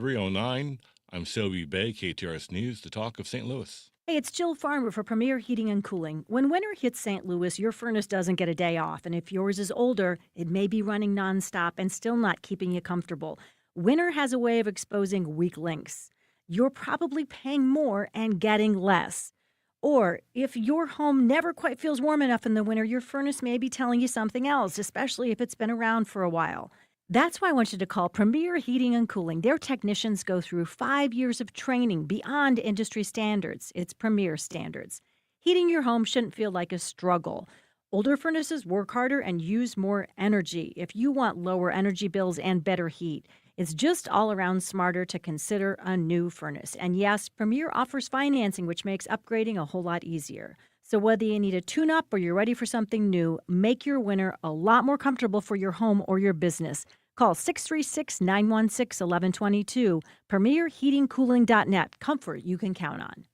309. I'm Sylvie Bay, KTRS News, the talk of St. Louis. Hey, it's Jill Farmer for Premier Heating and Cooling. When winter hits St. Louis, your furnace doesn't get a day off. And if yours is older, it may be running nonstop and still not keeping you comfortable. Winter has a way of exposing weak links. You're probably paying more and getting less. Or if your home never quite feels warm enough in the winter, your furnace may be telling you something else, especially if it's been around for a while. That's why I want you to call Premier Heating and Cooling. Their technicians go through 5 years of training beyond industry standards. It's Premier standards. Heating your home shouldn't feel like a struggle. Older furnaces work harder and use more energy. If you want lower energy bills and better heat, it's just all around smarter to consider a new furnace. And yes, Premier offers financing, which makes upgrading a whole lot easier. So whether you need a tune-up or you're ready for something new, make your winter a lot more comfortable for your home or your business. Call 636-916-1122, premierheatingcooling.net. Comfort you can count on.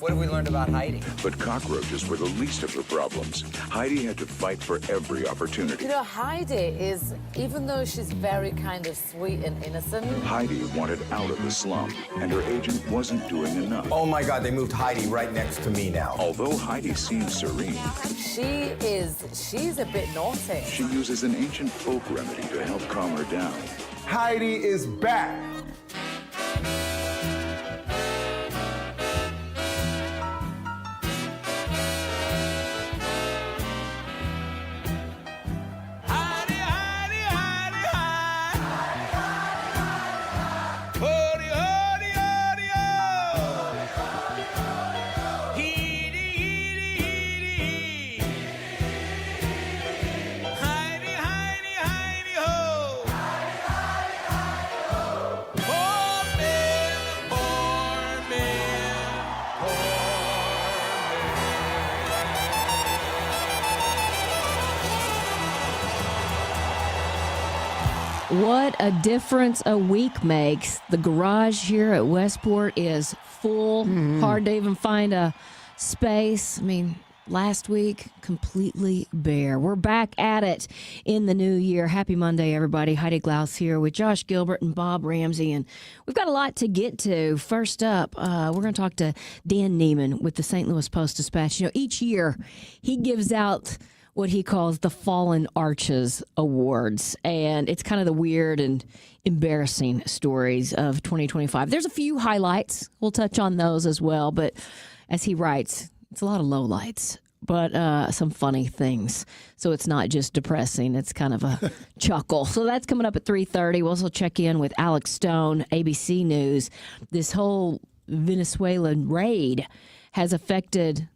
What have we learned about Heidi? But cockroaches were the least of her problems. Heidi had to fight for every opportunity. You know, Heidi is, even though she's very kind of sweet and innocent, Heidi wanted out of the slum, and her agent wasn't doing enough. Oh my God, they moved Heidi right next to me now. Although Heidi seems serene, she's a bit naughty. she uses an ancient folk remedy to help calm her down. Heidi is back. What a difference a week makes. The garage here at Westport is full. Hard to even find a space. I mean, last week, completely bare. We're back at it in the new year. Happy Monday, everybody. Heidi Glaus here with Josh Gilbert and Bob Ramsey. And we've got a lot to get to. First up, we're going to talk to Dan Neman with the St. Louis Post-Dispatch. You know, each year he gives out what he calls the Fallen Arches Awards. And it's kind of the weird and embarrassing stories of 2025. There's a few highlights. We'll touch on those as well. But as he writes, it's a lot of lowlights, but some funny things. So it's not just depressing. It's kind of a chuckle. So that's coming up at 3:30. We'll also check in with Alex Stone, ABC News. This whole Venezuelan raid has affected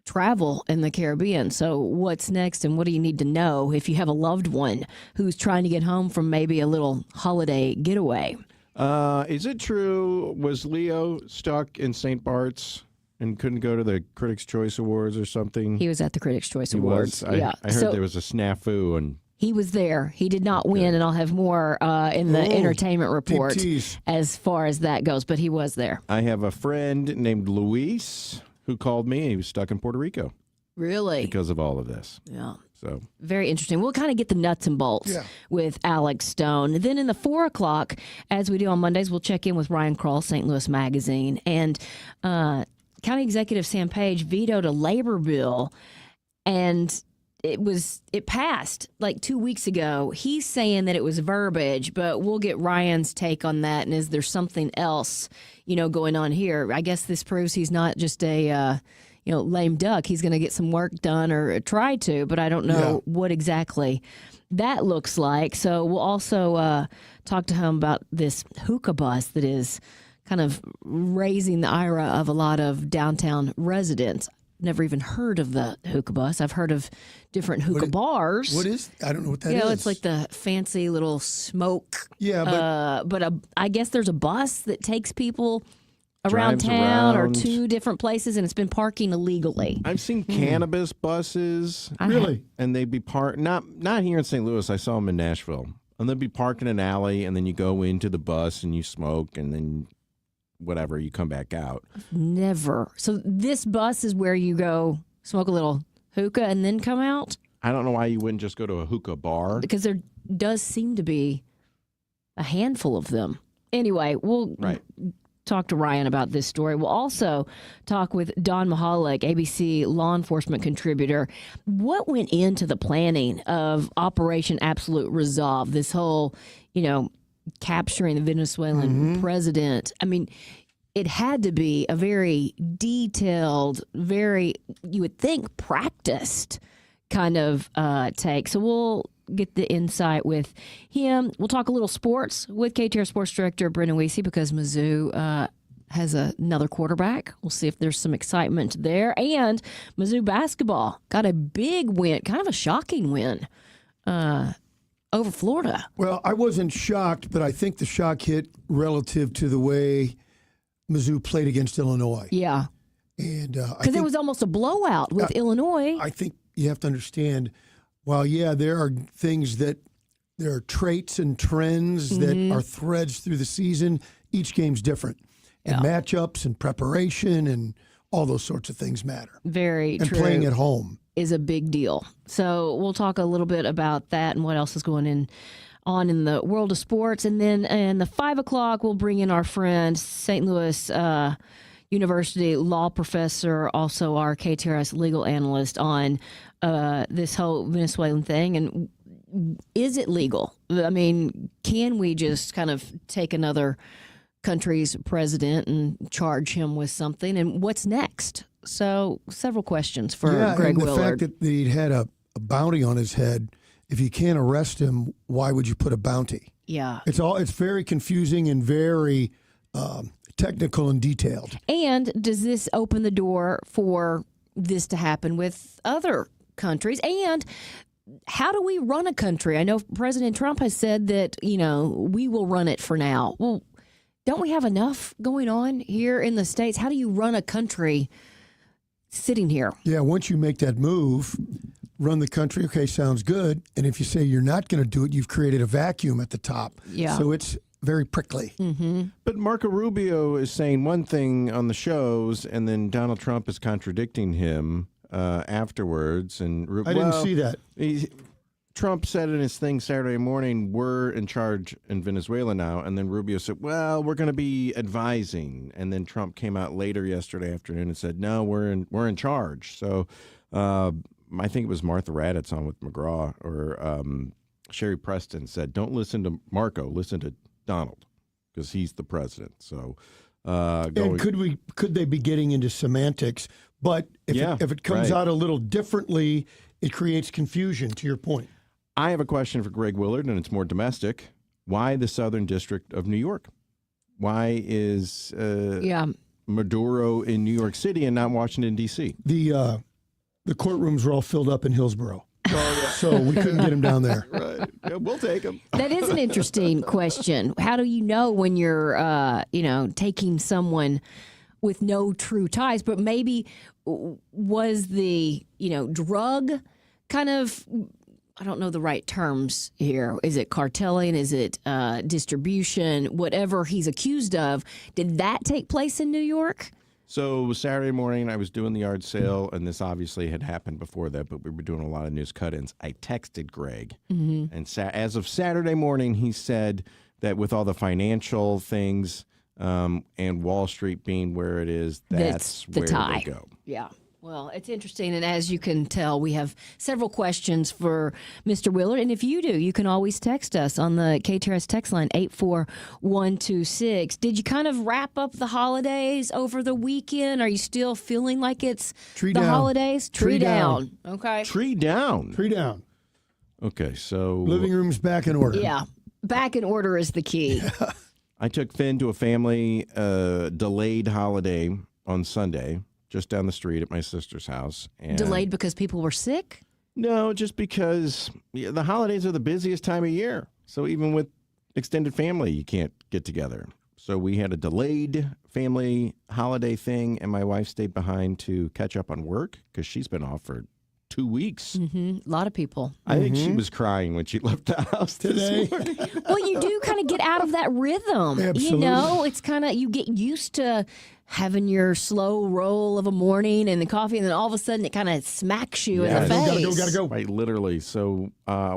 travel in the Caribbean. So what's next and what do you need to know if you have a loved one who's trying to get home from maybe a little holiday getaway? Is it true, was Leo stuck in St. Bart's and couldn't go to the Critics' Choice Awards or something? He was at the Critics' Choice He Awards. was? I heard there was a snafu. And He was there. He did not win, and I'll have more in the entertainment report as far as that goes, but he was there. I have a friend named Luis who called me. He was stuck in Puerto Rico. Really? Because of all of this. Yeah. So very interesting. We'll kind of get the nuts and bolts with Alex Stone. And then in the 4 o'clock, as we do on Mondays, we'll check in with Ryan Kroll, St. Louis Magazine. And County Executive Sam Page vetoed a labor bill, and it passed like 2 weeks ago. He's saying that it was verbiage, but we'll get Ryan's take on that. And is there something else, going on here? I guess this proves he's not just a, lame duck. He's going to get some work done or try to, but I don't know what exactly that looks like. So we'll also talk to him about this hookah bus that is kind of raising the ire of a lot of downtown residents. Never even heard of the hookah bus. I've heard of different hookah bars. What is? I don't know what that is. It's like the fancy little smoke. Yeah, but I guess there's a bus that takes people around town or to different places, and it's been parking illegally. I've seen cannabis buses. Really? And they'd be parked, not here in St. Louis. I saw them in Nashville. And they'd be parked in an alley, and then you go into the bus and you smoke, and then whatever, you come back out. Never. So this bus is where you go smoke a little hookah and then come out? I don't know why you wouldn't just go to a hookah bar. Because there does seem to be a handful of them anyway, we'll talk to Ryan about this story. We'll also talk with Don Mahalik, ABC law enforcement contributor. What went into the planning of Operation Absolute Resolve, this whole, capturing the Venezuelan president? I mean, it had to be a very detailed, very, you would think, practiced kind of take. So we'll get the insight with him. We'll talk a little sports with KTR Sports Director Brendan Weesey because Mizzou has another quarterback. We'll see if there's some excitement there. And Mizzou basketball got a big win, kind of a shocking win over Florida. Well, I wasn't shocked, but I think the shock hit relative to the way Mizzou played against Illinois. Yeah. And because it was almost a blowout with Illinois. I think you have to understand, while, there are things there are traits and trends that are threads through the season, each game's different. And matchups and preparation and all those sorts of things matter. Very true. And playing at home is a big deal. So we'll talk a little bit about that and what else is going on in the world of sports. And then in the 5 o'clock, we'll bring in our friend, St. Louis University law professor, also our KTRS legal analyst, on this whole Venezuelan thing. And is it legal? I mean, can we just kind of take another country's president and charge him with something? And what's next? So several questions for Greg and the Willard. fact that he'd had a bounty on his head, if you can't arrest him, why would you put a bounty? Yeah. It's very confusing and very technical and detailed. And does this open the door for this to happen with other countries? And how do we run a country? I know President Trump has said that, we will run it for now. Well, don't we have enough going on here in the States? How do you run a country sitting here? Yeah, once you make that move, run the country, okay, sounds good. And if you say you're not going to do it, you've created a vacuum at the top. Yeah. So it's very prickly. But Marco Rubio is saying one thing on the shows, and then Donald Trump is contradicting him afterwards. And I didn't see that. Trump said in his thing Saturday morning, we're in charge in Venezuela now. And then Rubio said, well, we're going to be advising. And then Trump came out later yesterday afternoon and said, no, we're in charge. So I think it was Martha Raddatz on with McGraw, or Sherry Preston said, don't listen to Marco, listen to Donald, because he's the president. So and could they be getting into semantics? But if it comes out a little differently, it creates confusion, to your point. I have a question for Greg Willard, and it's more domestic. Why the Southern District of New York? Why is Maduro in New York City and not Washington, D.C.? The courtrooms were all filled up in Hillsborough. So we couldn't get him down there. Right. Yeah, we'll take him. That is an interesting question. How do you know when you're, taking someone with no true ties, but maybe was the, drug kind of, I don't know the right terms here. Is it cartelling? Is it distribution? Whatever he's accused of. Did that take place in New York? So Saturday morning, I was doing the yard sale, and this obviously had happened before that, but we were doing a lot of news cut-ins. I texted Greg, and as of Saturday morning, he said that with all the financial things and Wall Street being where it is, that's the where tie. they go. Yeah. Well, it's interesting, and as you can tell, we have several questions for Mr. Willard, and if you do, you can always text us on the KTRS text line, 84126. Did you kind of wrap up the holidays over the weekend? Are you still feeling like it's holidays? Tree down. Okay. Tree down. Tree down. Okay, so Living room's back in order. Yeah. Back in order is the key. I took Finn to a family delayed holiday on Sunday, just down the street at my sister's house. And Delayed because people were sick? No, just because the holidays are the busiest time of year. So even with extended family, you can't get together. So we had a delayed family holiday thing, and my wife stayed behind to catch up on work because she's been off for 2 weeks. A lot of people. I think she was crying when she left the house today. Well, you do kind of get out of that rhythm. Absolutely. It's kind of, you get used to having your slow roll of a morning and the coffee, and then all of a sudden it kind of smacks you in the face. Gotta go. Right, literally. So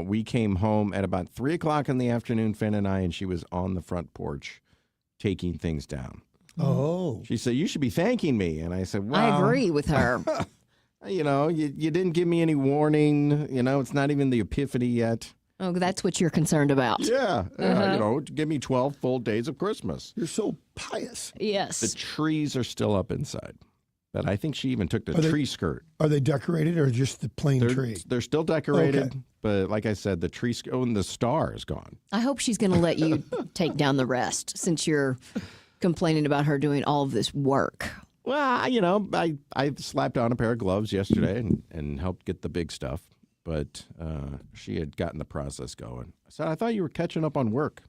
we came home at about 3 o'clock in the afternoon, Finn and I, and she was on the front porch taking things down. Oh. She said, you should be thanking me. And I said, well, I agree with her. You know, you didn't give me any warning. You know, it's not even the epiphany yet. Oh, that's what you're concerned about. Yeah. You know, give me 12 full days of Christmas. You're so pious. Yes. The trees are still up inside. But I think she even took the tree skirt. Are they decorated or just the plain tree? They're still decorated. Okay. But like I said, the tree and the star is gone. I hope she's going to let you take down the rest since you're complaining about her doing all of this work. Well, you know, I slapped on a pair of gloves yesterday and helped get the big stuff. But she had gotten the process going. I said, I thought you were catching up on work.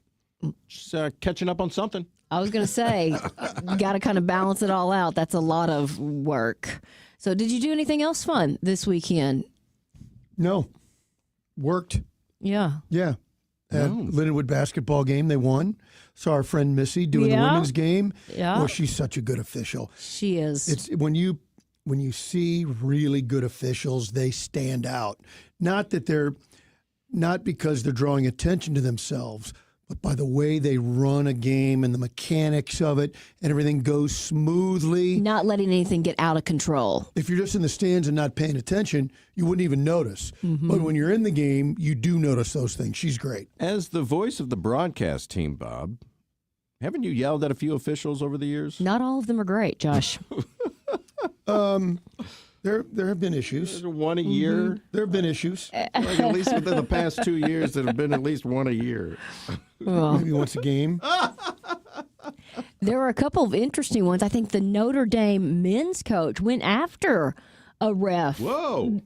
She's catching up on something. I was going to say, you got to kind of balance it all out. That's a lot of work. So did you do anything else fun this weekend? No. Worked. Yeah. Yeah. At Lindenwood basketball game, they won. Saw our friend Missy doing the women's game. Yeah. Well, she's such a good official. She is. It's when you see really good officials, they stand out. Not because they're drawing attention to themselves, but by the way they run a game and the mechanics of it, and everything goes smoothly. Not letting anything get out of control. If you're just in the stands and not paying attention, you wouldn't even notice. But when you're in the game, you do notice those things. She's great. As the voice of the broadcast team, Bob, haven't you yelled at a few officials over the years? Not all of them are great, Josh. There have been issues. One a year? There have been issues. Like at least within the past 2 years, there have been at least one a year. Well, Maybe once a game. there were a couple of interesting ones. I think the Notre Dame men's coach went after a ref. Whoa.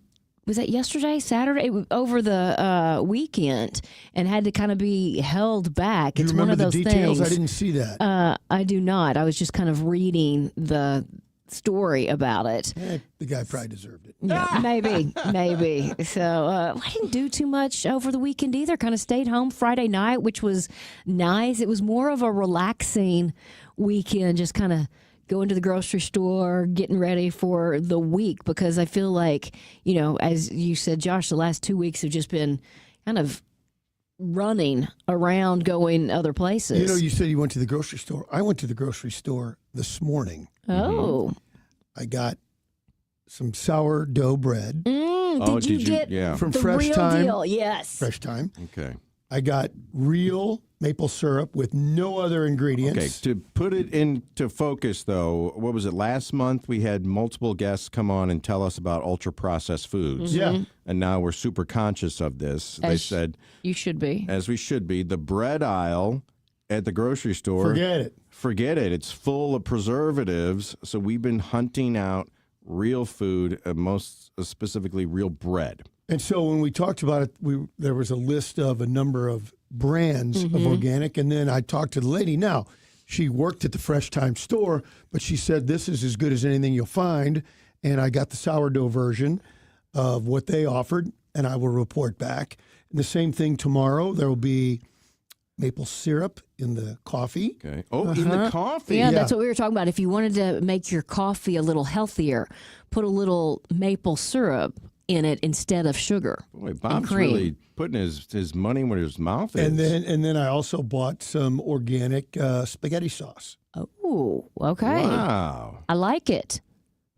Was that yesterday, Saturday, over the weekend, and had to kind of be held back. Do you It's remember one of those the details? things. I didn't see that. I do not. I was just kind of reading the story about it. The guy probably deserved it. Yeah, maybe. So I didn't do too much over the weekend either. Kind of stayed home Friday night, which was nice. It was more of a relaxing weekend, just kind of going to the grocery store, getting ready for the week, because I feel like, you know, as you said, Josh, the last 2 weeks have just been kind of running around, going other places. You know, you said you went to the grocery store. I went to the grocery store this morning. Oh. I got some sourdough bread Did you get from the Fresh real Time. deal? Yes. Fresh Time. Okay. I got real maple syrup with no other ingredients. Okay, to put it into focus, though, what was it? Last month, we had multiple guests come on and tell us about ultra-processed foods. Yeah. And now we're super conscious of this. They said, You should be. as we should be, the bread aisle at the grocery store. Forget it. Forget it. It's full of preservatives. So we've been hunting out real food, most specifically real bread. And so when we talked about it, there was a list of a number of brands of organic. And then I talked to the lady. Now, she worked at the Fresh Time store, but she said this is as good as anything you'll find. And I got the sourdough version of what they offered, and I will report back. And the same thing tomorrow. There will be maple syrup in the coffee. Okay. Oh, in the coffee. Yeah, that's what we were talking about. If you wanted to make your coffee a little healthier, put a little maple syrup in it instead of sugar. Boy, Bob's cream. really putting his money where his mouth is. And then I also bought some organic spaghetti sauce. Oh, okay. Wow. I like it.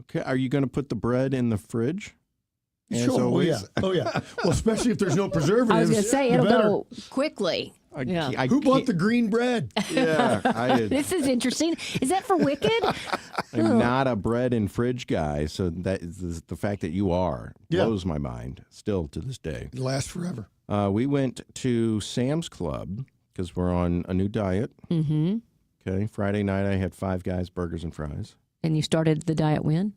Okay. Are you going to put the bread in the fridge? As Sure. Oh, always? yeah. Oh, yeah. Well, especially if there's no preservatives. I was going to say, you it'll better. go quickly. Yeah. Who bought the green bread? Yeah, This is interesting. Is that for Wicked? I'm not a bread and fridge guy, so that is the fact that you are blows my mind still to this day. It lasts forever. We went to Sam's Club because we're on a new diet. Mm-hmm. Okay, Friday night I had Five Guys burgers and fries. And you started the diet when?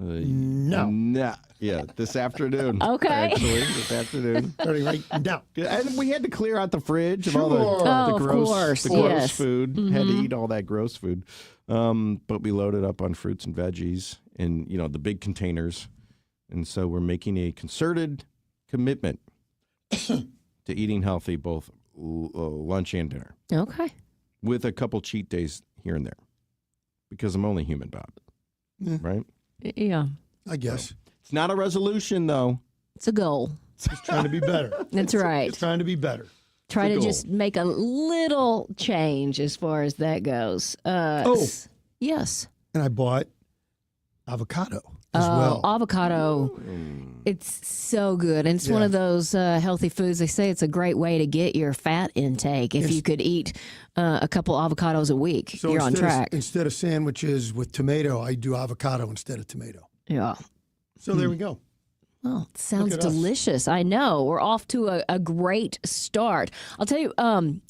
No. Yeah, this afternoon. Okay. Actually, this afternoon. Starting right now. And we had to clear out the fridge of all Sure. the Oh, of gross, course, the gross yes. food. Had to eat all that gross food. But we loaded up on fruits and veggies in, the big containers. And so we're making a concerted commitment to eating healthy, both lunch and dinner, Okay. with a couple cheat days here and there. Because I'm only human, Bob. Yeah. Right? Yeah. I guess. It's not a resolution, though. It's a goal. Just trying to be better. That's right. Trying to be better. Try the to goal. just make a little change as far as that goes. Yes. And I bought avocado as well. Avocado. It's so good. And it's one of those healthy foods. They say it's a great way to get your fat intake. If you could eat a couple avocados a week, So you're on track. Instead of sandwiches with tomato, I do avocado instead of tomato. Yeah. So there we go. Well, it sounds at us. delicious. I know. We're off to a great start. I'll tell you,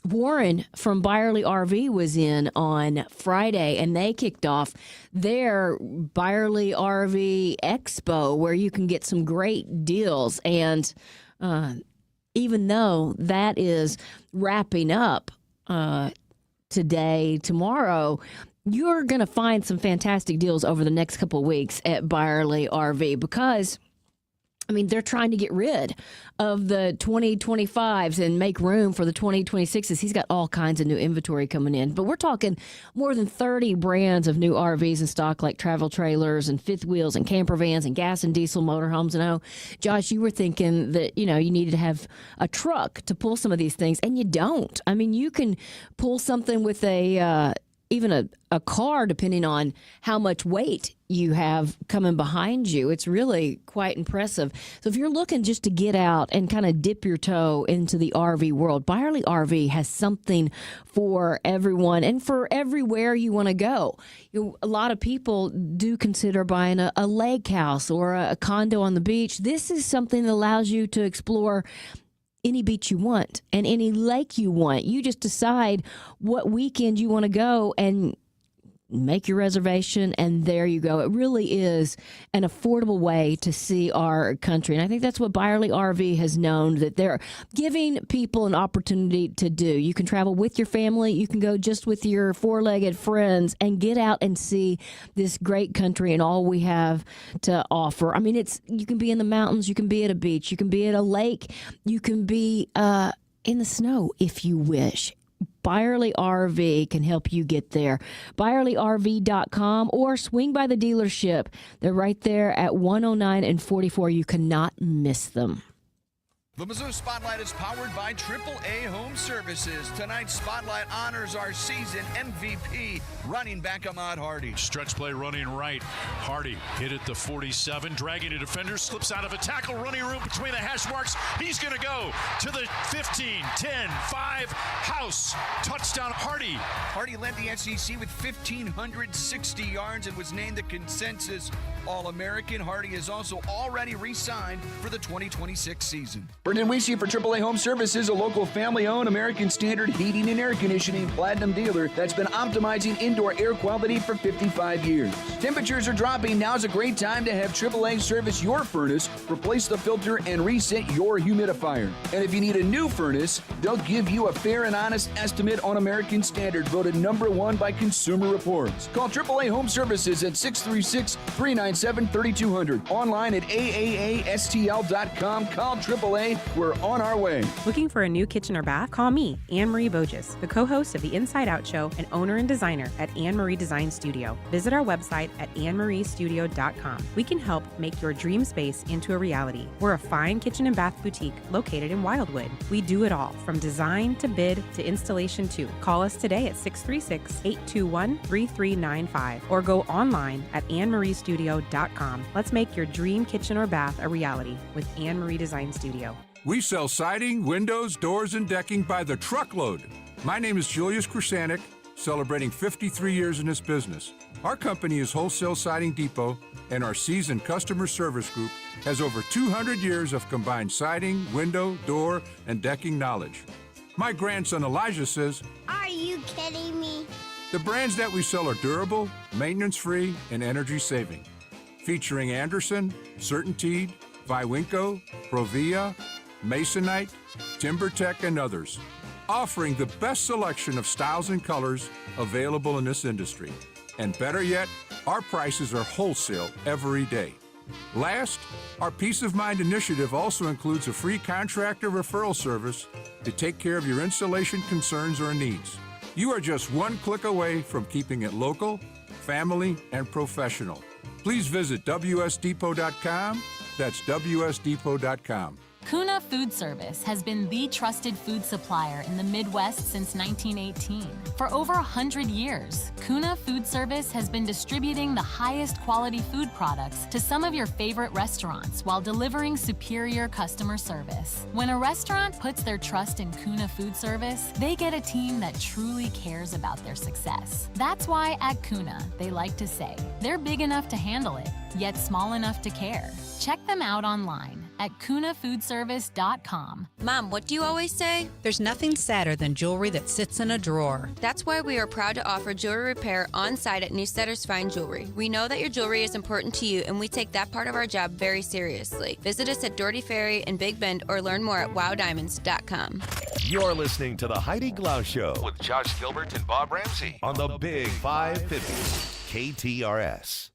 Warren from Byerly RV was in on Friday, and they kicked off their Byerly RV Expo, where you can get some great deals. And even though that is wrapping up today, tomorrow, you're going to find some fantastic deals over the next couple of weeks at Byerly RV because they're trying to get rid of the 2025s and make room for the 2026s. He's got all kinds of new inventory coming in. But we're talking more than 30 brands of new RVs in stock, like travel trailers and fifth wheels and camper vans and gas and diesel motorhomes. And Josh, you were thinking that, you needed to have a truck to pull some of these things, and you don't. You can pull something with even a car, depending on how much weight you have coming behind you. It's really quite impressive. So if you're looking just to get out and kind of dip your toe into the RV world, Byerly RV has something for everyone and for everywhere you want to go. A lot of people do consider buying a lake house or a condo on the beach. This is something that allows you to explore any beach you want and any lake you want. You just decide what weekend you want to go and make your reservation, and there you go. It really is an affordable way to see our country. And I think that's what Byerly RV has known, that they're giving people an opportunity to do. You can travel with your family. You can go just with your four-legged friends and get out and see this great country and all we have to offer. You can be in the mountains. You can be at a beach. You can be at a lake. You can be in the snow if you wish. Byerly RV can help you get there. ByerlyRV.com or swing by the dealership. They're right there at 109 and 44. You cannot miss them. The Mizzou Spotlight is powered by AAA Home Services. Tonight's Spotlight honors our season MVP, running back Ahmad Hardy. Stretch play running right. Hardy hit at the 47, dragging a defender, slips out of a tackle, running room between the hash marks. He's going to go to the 15, 10, 5, house. Touchdown, Hardy. Hardy led the SEC with 1,560 yards and was named the consensus All-American. Hardy is also already re-signed for the 2026 season. Brendan Weesey for AAA Home Services, a local family-owned American Standard heating and air conditioning platinum dealer that's been optimizing indoor air quality for 55 years. Temperatures are dropping. Now's a great time to have AAA service your furnace, replace the filter, and reset your humidifier. And if you need a new furnace, they'll give you a fair and honest estimate on American Standard, voted #1 by Consumer Reports. Call AAA Home Services at 636-397-3200. Online at AAASTL.com. Call AAA. We're on our way. Looking for a new kitchen or bath? Call me, Anne-Marie Boges, the co-host of the Inside Out Show and owner and designer at Anne-Marie Design Studio. Visit our website at annemariestudio.com. We can help make your dream space into a reality. We're a fine kitchen and bath boutique located in Wildwood. We do it all, from design to bid to installation too. Call us today at 636-821-3395 or go online at annemariestudio.com. Let's make your dream kitchen or bath a reality with Anne-Marie Design Studio. We sell siding, windows, doors, and decking by the truckload. My name is Julius Krasanik, celebrating 53 years in this business. Our company is Wholesale Siding Depot, and our seasoned customer service group has over 200 years of combined siding, window, door, and decking knowledge. My grandson Elijah says, "Are you kidding me?" The brands that we sell are durable, maintenance-free, and energy-saving. Featuring Anderson, CertainTeed, Viwinco, Provia, Masonite, TimberTech, and others, offering the best selection of styles and colors available in this industry. And better yet, our prices are wholesale every day. Last, our Peace of Mind initiative also includes a free contractor referral service to take care of your installation concerns or needs. You are just one click away from keeping it local, family, and professional. Please visit WSDepot.com. That's WSDepot.com. Kuna Food Service has been the trusted food supplier in the Midwest since 1918. For over 100 years, Kuna Food Service has been distributing the highest quality food products to some of your favorite restaurants while delivering superior customer service. When a restaurant puts their trust in Kuna Food Service, they get a team that truly cares about their success. That's why at Kuna, they like to say, they're big enough to handle it, yet small enough to care. Check them out online at kunafoodservice.com. Mom, what do you always say? There's nothing sadder than jewelry that sits in a drawer. That's why we are proud to offer jewelry repair on site at Newssetter's Fine Jewelry. We know that your jewelry is important to you, and we take that part of our job very seriously. Visit us at Doherty Ferry in Big Bend or learn more at wowdiamonds.com. You're listening to the Heidi Glaus Show with Josh Gilbert and Bob Ramsey on the Big 550 KTRS.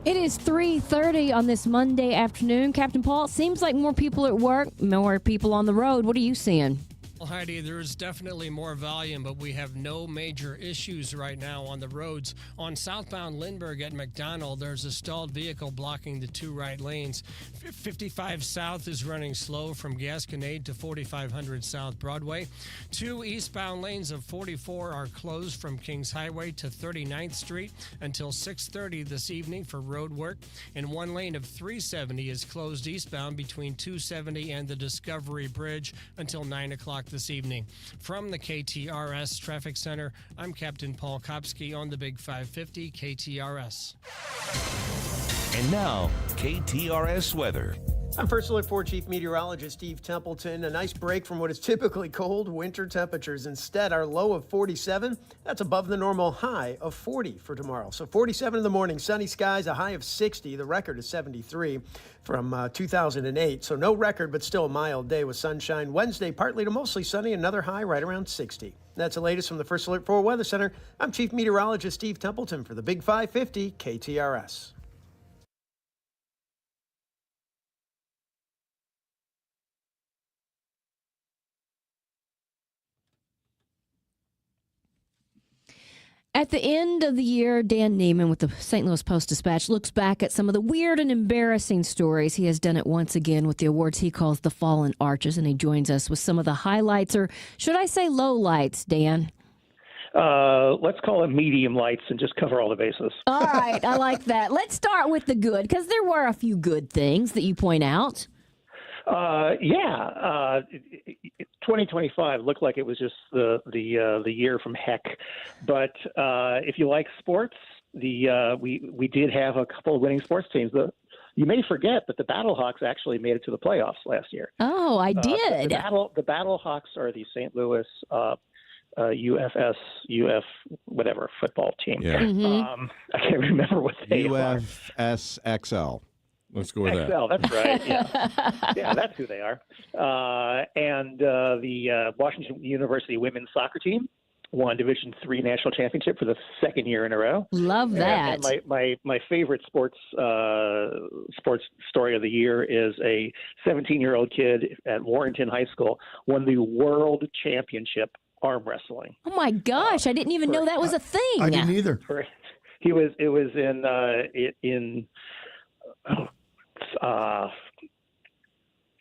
It is 3:30 on this Monday afternoon. Captain Paul, it seems like more people at work, more people on the road. What are you seeing? Well, Heidi, there's definitely more volume, but we have no major issues right now on the roads. On southbound Lindbergh at McDonald, there's a stalled vehicle blocking the two right lanes. 55 South is running slow from Gasconade to 4500 South Broadway. Two eastbound lanes of 44 are closed from Kings Highway to 39th Street until 6:30 this evening for road work. And one lane of 370 is closed eastbound between 270 and the Discovery Bridge until 9 o'clock this evening. From the KTRS Traffic Center, I'm Captain Paul Kopsky on the Big 550 KTRS. And now, KTRS weather. I'm First Alert 4 Chief Meteorologist Steve Templeton. A nice break from what is typically cold winter temperatures. Instead, our low of 47, that's above the normal high of 40 for tomorrow. So 47 in the morning, sunny skies, a high of 60. The record is 73 from 2008. So no record, but still a mild day with sunshine. Wednesday, partly to mostly sunny, another high right around 60. That's the latest from the First Alert 4 Weather Center. I'm Chief Meteorologist Steve Templeton for the Big 550 KTRS. At the end of the year, Dan Neman with the St. Louis Post-Dispatch looks back at some of the weird and embarrassing stories. He has done it once again with the awards he calls the Fallen Arches, and he joins us with some of the highlights, or should I say lowlights, Dan? Let's call it medium lights and just cover all the bases. All right, I like that. Let's start with the good, because there were a few good things that you point out. 2025 looked like it was just the year from heck. But if you like sports, we did have a couple of winning sports teams. You may forget, but the Battlehawks actually made it to the playoffs last year. Oh, I did. The Battlehawks are the St. Louis UF whatever football team. Yeah. I can't remember what they are. UFSXL. Let's go with that. XL, that's right. Yeah, yeah, that's who they are. And the Washington University women's soccer team won Division III national championship for the second year in a row. Love that. And my favorite sports story of the year is a 17-year-old kid at Warrenton High School won the world championship arm wrestling. Oh my gosh! I didn't even know that was a thing. I didn't either. It was in.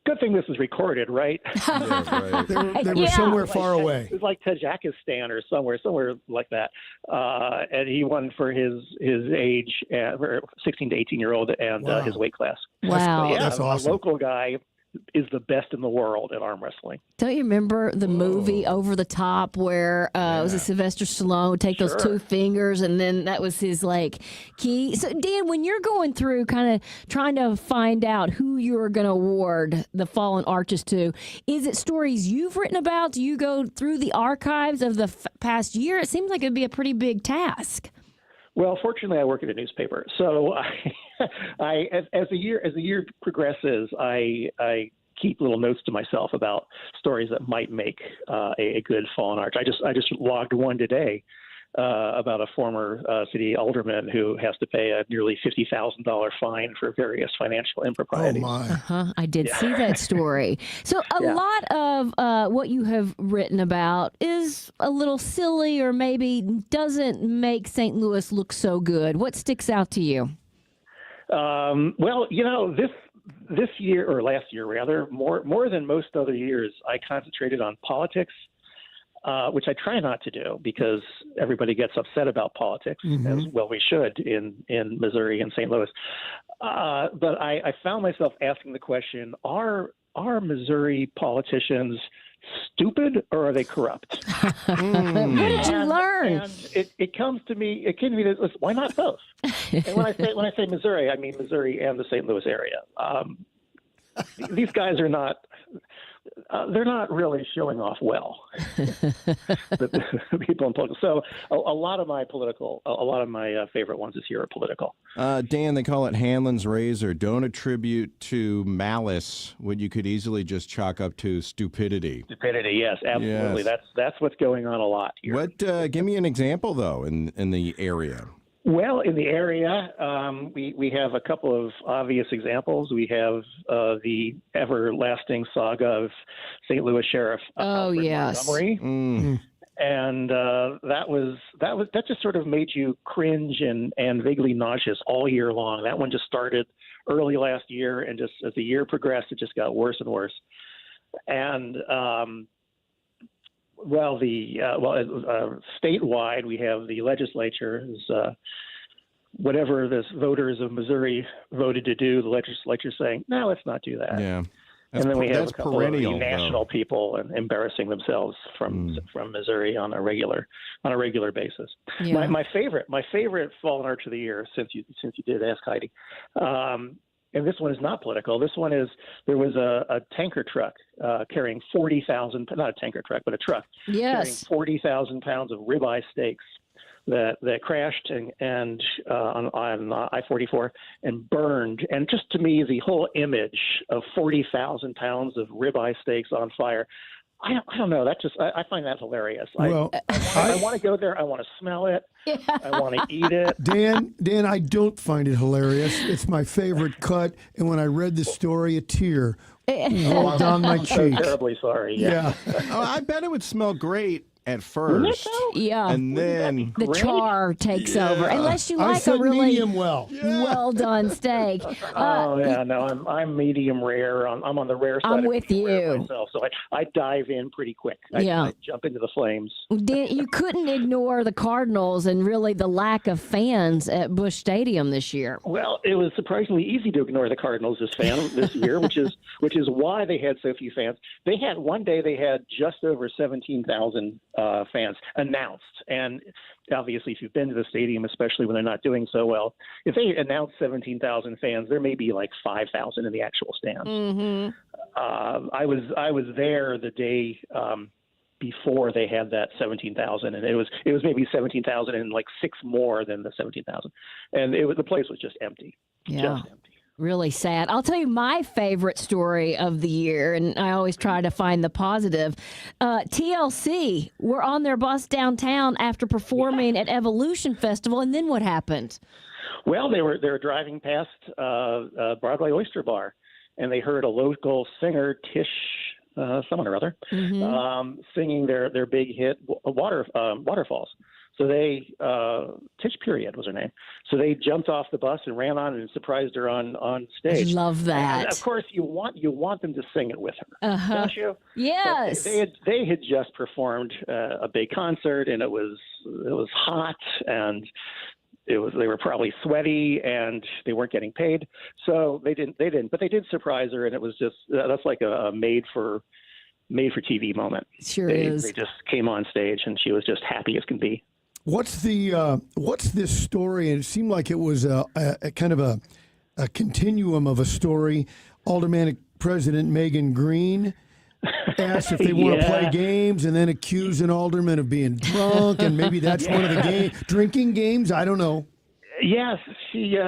Good thing this is recorded, right? Yeah, right. They were somewhere far away. It was like Tajikistan or somewhere like that. And he won for his age, 16 to 18-year-old, and his weight class. Wow, that's awesome. A local guy is the best in the world at arm wrestling. Don't you remember the movie Over the Top where it was a Sylvester Stallone would take those two fingers and then that was his key? So Dan, when you're going through kind of trying to find out who you're going to award the Fallen Arches to, is it stories you've written about? Do you go through the archives of the past year? It seems like it'd be a pretty big task. Well, fortunately, I work at a newspaper, so as the year progresses, I keep little notes to myself about stories that might make a good Fallen Arch. I just logged one today about a former city alderman who has to pay a nearly $50,000 fine for various financial improprieties. Oh my! I did see that story. So a lot of what you have written about is a little silly, or maybe doesn't make St. Louis look so good. What sticks out to you? Well, this year or last year rather, more than most other years, I concentrated on politics, which I try not to do because everybody gets upset about politics, as well we should in Missouri and St. Louis. But I found myself asking the question: Are Missouri politicians stupid or are they corrupt? What did you learn? And it came to me that why not both? And when I say Missouri, I mean Missouri and the St. Louis area. These guys are not. They're not really showing off well. the people in politics. So a lot of my favorite ones this year are political. Dan, they call it Hanlon's razor. Don't attribute to malice what you could easily just chalk up to stupidity. Stupidity, yes, absolutely. Yes. That's what's going on a lot here. What? Give me an example though in the area. Well, in the area, we have a couple of obvious examples. We have the everlasting saga of St. Louis Sheriff Alfred Montgomery, and that just sort of made you cringe and vaguely nauseous all year long. That one just started early last year, and just as the year progressed, it just got worse and worse. And statewide, we have the legislature whatever the voters of Missouri voted to do, the legislature saying, no, let's not do that. Yeah. And then we have a couple of perennial, the national people embarrassing themselves from Missouri on a regular basis. Yeah. My favorite fallen arch of the year, since you did ask Heidi, and this one is not political. This one is there was a tanker truck carrying 40,000, not a tanker truck, but a truck carrying 40,000 pounds of ribeye steaks that crashed and on I-44 and burned. And just to me, the whole image of 40,000 pounds of ribeye steaks on fire, I don't know. I find that hilarious. Well, I want to go there. I want to smell it. Yeah. I want to eat it. Dan, I don't find it hilarious. It's my favorite cut. And when I read the story, a tear rolled down my cheek. I'm so terribly sorry. Yeah. I bet it would smell great at first. Yeah. And then the char takes over. Unless you like a really medium well done steak. I'm medium rare. I'm on the rare side. I'm with you myself, so I dive in pretty quick. I jump into the flames. Dan, you couldn't ignore the Cardinals and really the lack of fans at Busch Stadium this year. Well, it was surprisingly easy to ignore the Cardinals this year, which is why they had so few fans. They had one day they had just over 17,000 fans announced. And obviously, if you've been to the stadium, especially when they're not doing so well, if they announce 17,000 fans, there may be like 5,000 in the actual stands. Mm-hmm. I was there the day before they had that 17,000, and it was maybe 17,000 and like 6 more than the 17,000, and the place was just empty. Yeah. Just empty. Really sad. I'll tell you my favorite story of the year, and I always try to find the positive. TLC were on their bus downtown after performing at Evolution Festival, and then what happened? Well, they were driving past Broadway Oyster Bar, and they heard a local singer, Tish, someone or other, singing their big hit, Waterfalls. So they, Tish Period was her name. So they jumped off the bus and ran on and surprised her on stage. Love that. And of course, you want them to sing it with her, don't you? Yes. They had just performed a big concert, and it was hot, and they were probably sweaty, and they weren't getting paid. So they didn't. But they did surprise her, and it was just that's like a made for TV moment. Sure They is. just came on stage, and she was just happy as can be. What's this story? And it seemed like it was a kind of a continuum of a story. Aldermanic President Megan Green asked if they want to play games, and then accused an alderman of being drunk, and maybe that's one of the drinking games. I don't know. Yes, she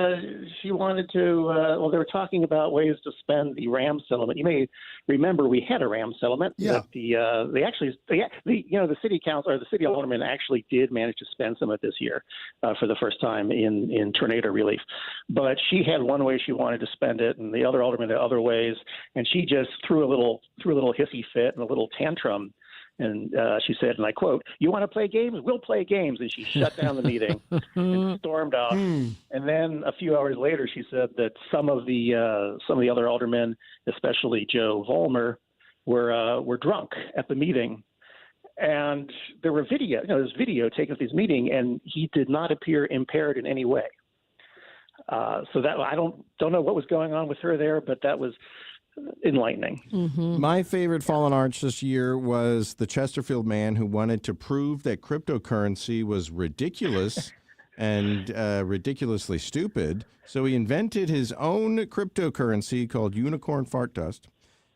wanted to. Well, they were talking about ways to spend the RAM settlement. You may remember we had a RAM settlement. Yeah. The city council or the city alderman actually did manage to spend some of it this year for the first time in tornado relief. But she had one way she wanted to spend it, and the other alderman had other ways. And she just threw a little hissy fit and a little tantrum. And she said, and I quote, "You want to play games? We'll play games." And she shut down the meeting and stormed out. And then a few hours later, she said that some of the other aldermen, especially Joe Vollmer, were drunk at the meeting. And there were there's video taken at this meeting, and he did not appear impaired in any way. So that I don't know what was going on with her there, but that was enlightening. My favorite fallen arch this year was the Chesterfield man who wanted to prove that cryptocurrency was ridiculous and ridiculously stupid. So he invented his own cryptocurrency called Unicorn Fart Dust.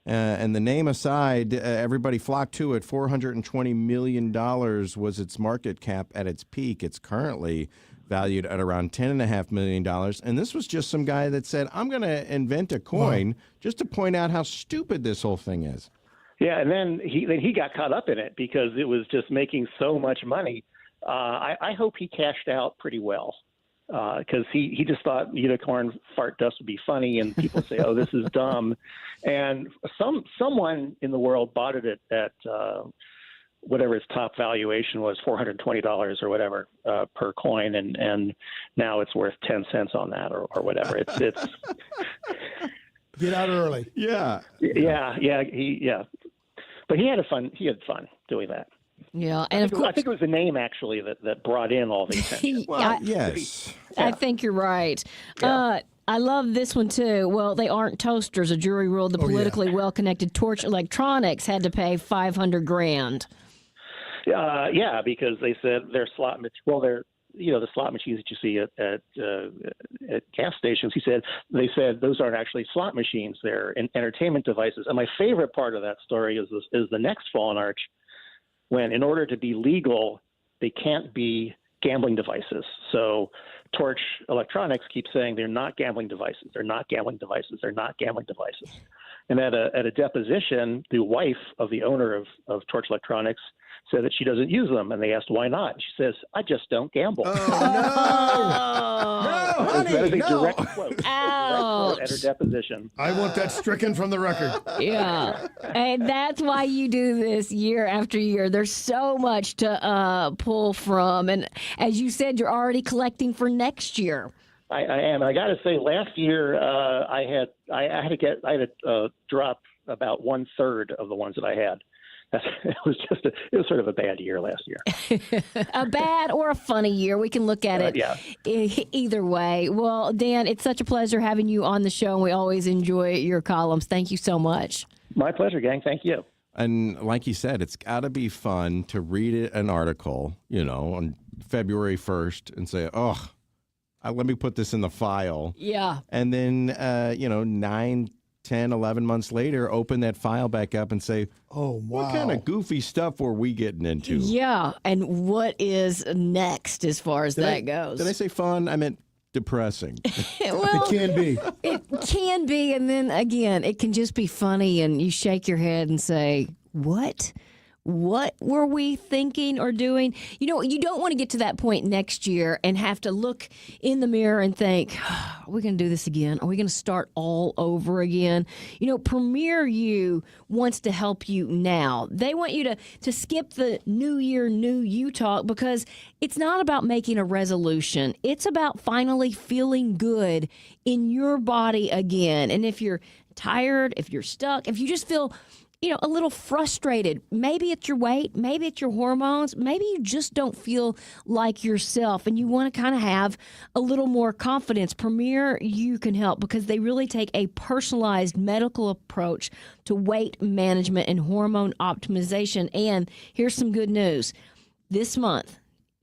And the name aside, everybody flocked to it. $420 million was its market cap at its peak. It's currently valued at around $10.5 million. And this was just some guy that said, I'm going to invent a coin just to point out how stupid this whole thing is. Yeah, and then he got caught up in it because it was just making so much money. I hope he cashed out pretty well. Because he just thought unicorn fart dust would be funny, and people say, "Oh, this is dumb," and someone in the world bought it at whatever its top valuation was, $420 or whatever per coin, and now it's worth 10 cents on that or whatever. It's get out early. Yeah. But he had fun doing that. Yeah, and of course, I think it was the name actually that brought in all the attention. Yes, I think you're right. Yeah. I love this one too. Well, they aren't toasters. A jury ruled the politically well-connected Torch Electronics had to pay $500,000. Yeah, because they said their slot. Well, they're the slot machines that you see at gas stations. They said those aren't actually slot machines; they're entertainment devices. And my favorite part of that story is the next fallen arch. When in order to be legal, they can't be gambling devices. So Torch Electronics keeps saying they're not gambling devices. They're not gambling devices. They're not gambling devices. And at a deposition, the wife of the owner of Torch Electronics said that she doesn't use them. And they asked, why not? And she says, I just don't gamble. Oh, no, honey, that is a no. direct quote. At her deposition. I want that stricken from the record. Yeah. And that's why you do this year after year. There's so much to pull from. And as you said, you're already collecting for next year. I am. I got to say, last year I had to drop about 1/3 of the ones that I had. It was sort of a bad year last year. A bad or a funny year. We can look at it either way. Well, Dan, it's such a pleasure having you on the show, and we always enjoy your columns. Thank you so much. My pleasure, gang. Thank you. And like you said, it's got to be fun to read an article, on February 1st and say, oh, let me put this in the file. Yeah. And then, 9, 10, 11 months later, open that file back up and say, oh, wow. What kind of goofy stuff were we getting into? Yeah. And what is next as far as that goes? Did I say fun? I meant depressing. Well, it can be. It can be. And then again, it can just be funny and you shake your head and say, what? What were we thinking or doing? You don't want to get to that point next year and have to look in the mirror and think, are we going to do this again? Are we going to start all over again? Premier U wants to help you now. They want you to skip the New Year, New You talk because it's not about making a resolution. It's about finally feeling good in your body again. And if you're tired, if you're stuck, if you just feel a little frustrated. Maybe it's your weight. Maybe it's your hormones. Maybe you just don't feel like yourself and you want to kind of have a little more confidence. Premier, you can help because they really take a personalized medical approach to weight management and hormone optimization. And here's some good news. This month,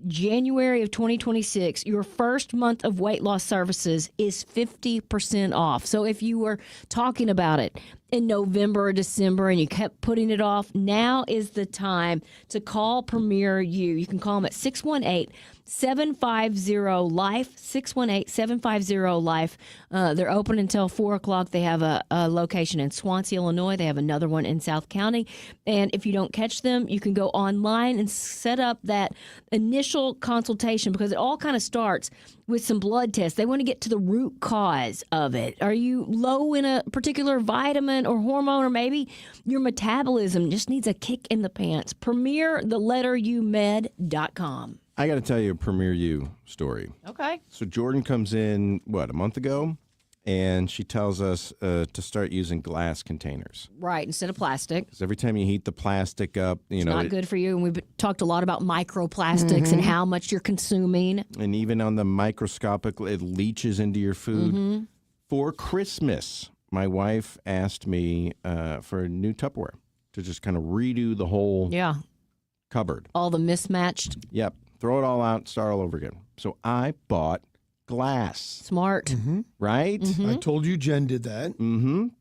January of 2026, your first month of weight loss services is 50% off. So if you were talking about it in November or December and you kept putting it off, now is the time to call Premier U. You can call them at 618-750-LIFE, 618-750-LIFE. They're open until 4 o'clock. They have a location in Swansea, Illinois. They have another one in South County. And if you don't catch them, you can go online and set up that initial consultation because it all kind of starts with some blood tests. They want to get to the root cause of it. Are you low in a particular vitamin insulin or hormone, or maybe your metabolism just needs a kick in the pants. PremierTheLetterUmed.com. I got to tell you a Premier U story. Okay. So Jordan comes in, a month ago? And she tells us to start using glass containers. Right, instead of plastic. Because every time you heat the plastic up, It's not good for you. And we've talked a lot about microplastics and how much you're consuming. And even on the microscopic, it leaches into your food. Mm-hmm. For Christmas, my wife asked me for a new Tupperware to just kind of redo the whole cupboard. All the mismatched. Yep. Throw it all out, start all over again. So I bought glass. Smart. Right? I told you Jen did that.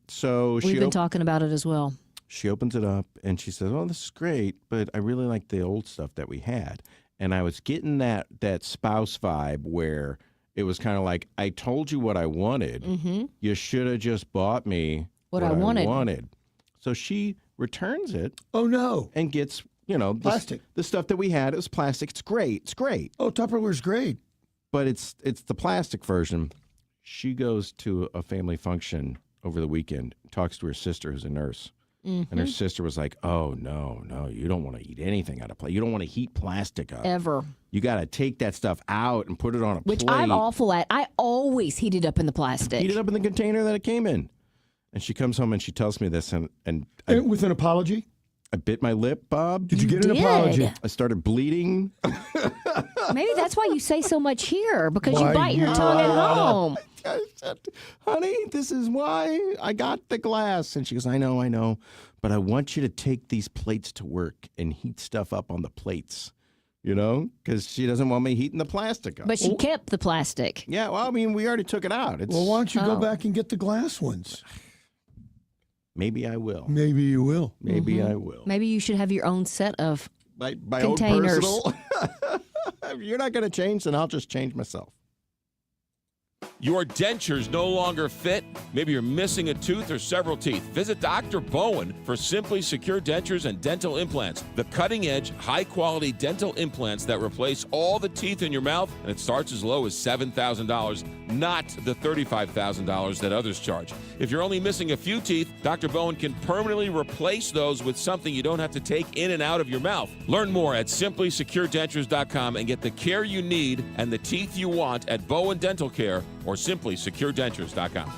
So We've been talking about it as well. She opens it up and she says, "Oh, this is great, but I really like the old stuff that we had." And I was getting that spouse vibe where it was kind of like, I told you what I wanted. You should have just bought me what I wanted. So she returns it. Oh, no. And gets, plastic. The stuff that we had, it was plastic. It's great. It's great. Oh, Tupperware's great. But it's the plastic version. She goes to a family function over the weekend, talks to her sister who's a nurse. And her sister was like, "Oh, no, you don't want to eat anything out of plastic. You don't want to heat plastic up. Ever. You got to take that stuff out and put it on a Which plate." I'm awful at. I always heat it up in the plastic. Heat it up in the container that it came in. And she comes home and she tells me this. And with an apology? I bit my lip, Bob. Did you get an apology? I started bleeding. Maybe that's why you say so much here, because you bite your tongue at home. I said, "Honey, this is why I got the glass." And she goes, I know, but I want you to take these plates to work and heat stuff up on the plates, because she doesn't want me heating the plastic up. But she kept the plastic. Yeah, well, I mean, we already took it out. Well, why don't you go back and get the glass ones? Maybe I will. Maybe you will. Maybe I will. Maybe you should have your own set of My containers. own personal. If you're not going to change, then I'll just change myself. Your dentures no longer fit? Maybe you're missing a tooth or several teeth. Visit Dr. Bowen for Simply Secure Dentures and Dental Implants, the cutting-edge, high-quality dental implants that replace all the teeth in your mouth, and it starts as low as $7,000, not the $35,000 that others charge. If you're only missing a few teeth, Dr. Bowen can permanently replace those with something you don't have to take in and out of your mouth. Learn more at simplysecuredentures.com and get the care you need and the teeth you want at Bowen Dental Care or simplysecuredentures.com.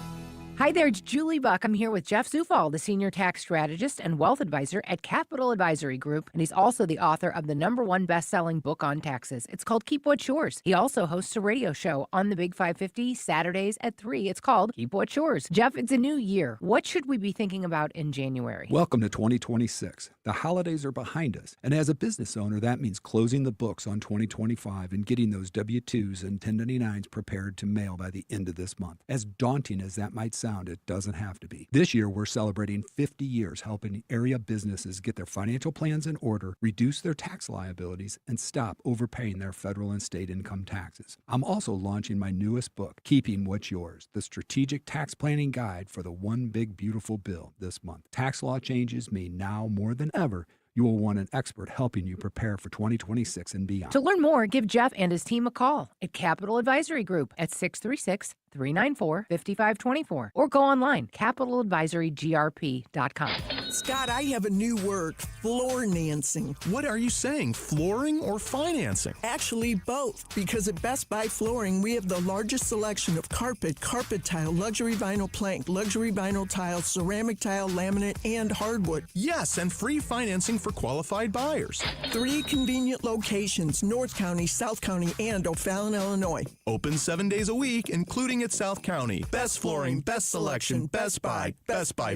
Hi there, it's Julie Buck. I'm here with Jeff Zufall, the Senior Tax Strategist and Wealth Advisor at Capital Advisory Group, and he's also the author of the #1 best-selling book on taxes. It's called Keep What's Yours. He also hosts a radio show on the Big 550 Saturdays at 3. It's called Keep What's Yours. Jeff, it's a new year. What should we be thinking about in January? Welcome to 2026. The holidays are behind us, and as a business owner, that means closing the books on 2025 and getting those W-2s and 1099s prepared to mail by the end of this month. As daunting as that might sound, it doesn't have to be. This year, we're celebrating 50 years helping area businesses get their financial plans in order, reduce their tax liabilities, and stop overpaying their federal and state income taxes. I'm also launching my newest book, Keeping What's Yours, the strategic tax planning guide for the One Big Beautiful Bill this month. Tax law changes mean now more than ever, you will want an expert helping you prepare for 2026 and beyond. To learn more, give Jeff and his team a call at Capital Advisory Group at 636-394-5524 or go online, capitaladvisorygrp.com. Scott, I have a new word, floornancing. What are you saying, flooring or financing? Actually, both, because at Best Buy Flooring, we have the largest selection of carpet tile, luxury vinyl plank, luxury vinyl tile, ceramic tile, laminate, and hardwood. Yes, and free financing for qualified buyers. 3 convenient locations, North County, South County, and O'Fallon, Illinois. Open 7 days a week, including at South County. Best flooring, best selection, Best Buy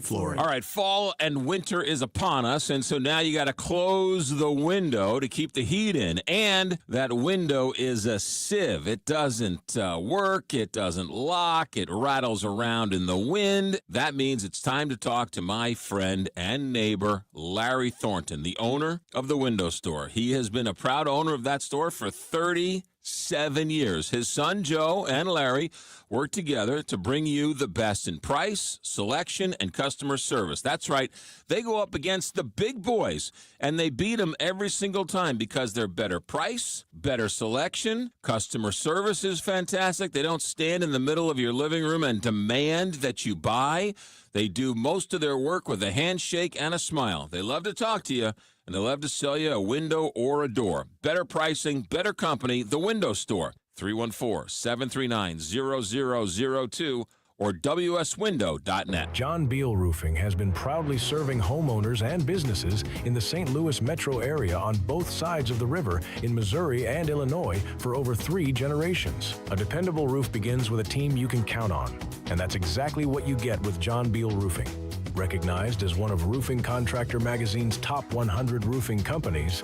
Flooring. All right, fall and winter is upon us, and so now you got to close the window to keep the heat in, and that window is a sieve. It doesn't work, it doesn't lock, it rattles around in the wind. That means it's time to talk to my friend and neighbor, Larry Thornton, the owner of the window store. He has been a proud owner of that store for 37 7 years. His son, Joe, and Larry work together to bring you the best in price, selection, and customer service. That's right. They go up against the big boys, and they beat them every single time because they're better price, better selection, customer service is fantastic. They don't stand in the middle of your living room and demand that you buy. They do most of their work with a handshake and a smile. They love to talk to you, and they love to sell you a window or a door. Better pricing, better company, The Window Store. 314-739-0002 or wswindow.net. John Beal Roofing has been proudly serving homeowners and businesses in the St. Louis metro area on both sides of the river in Missouri and Illinois for over 3 generations. A dependable roof begins with a team you can count on, and that's exactly what you get with John Beal Roofing. Recognized as one of Roofing Contractor Magazine's top 100 roofing companies,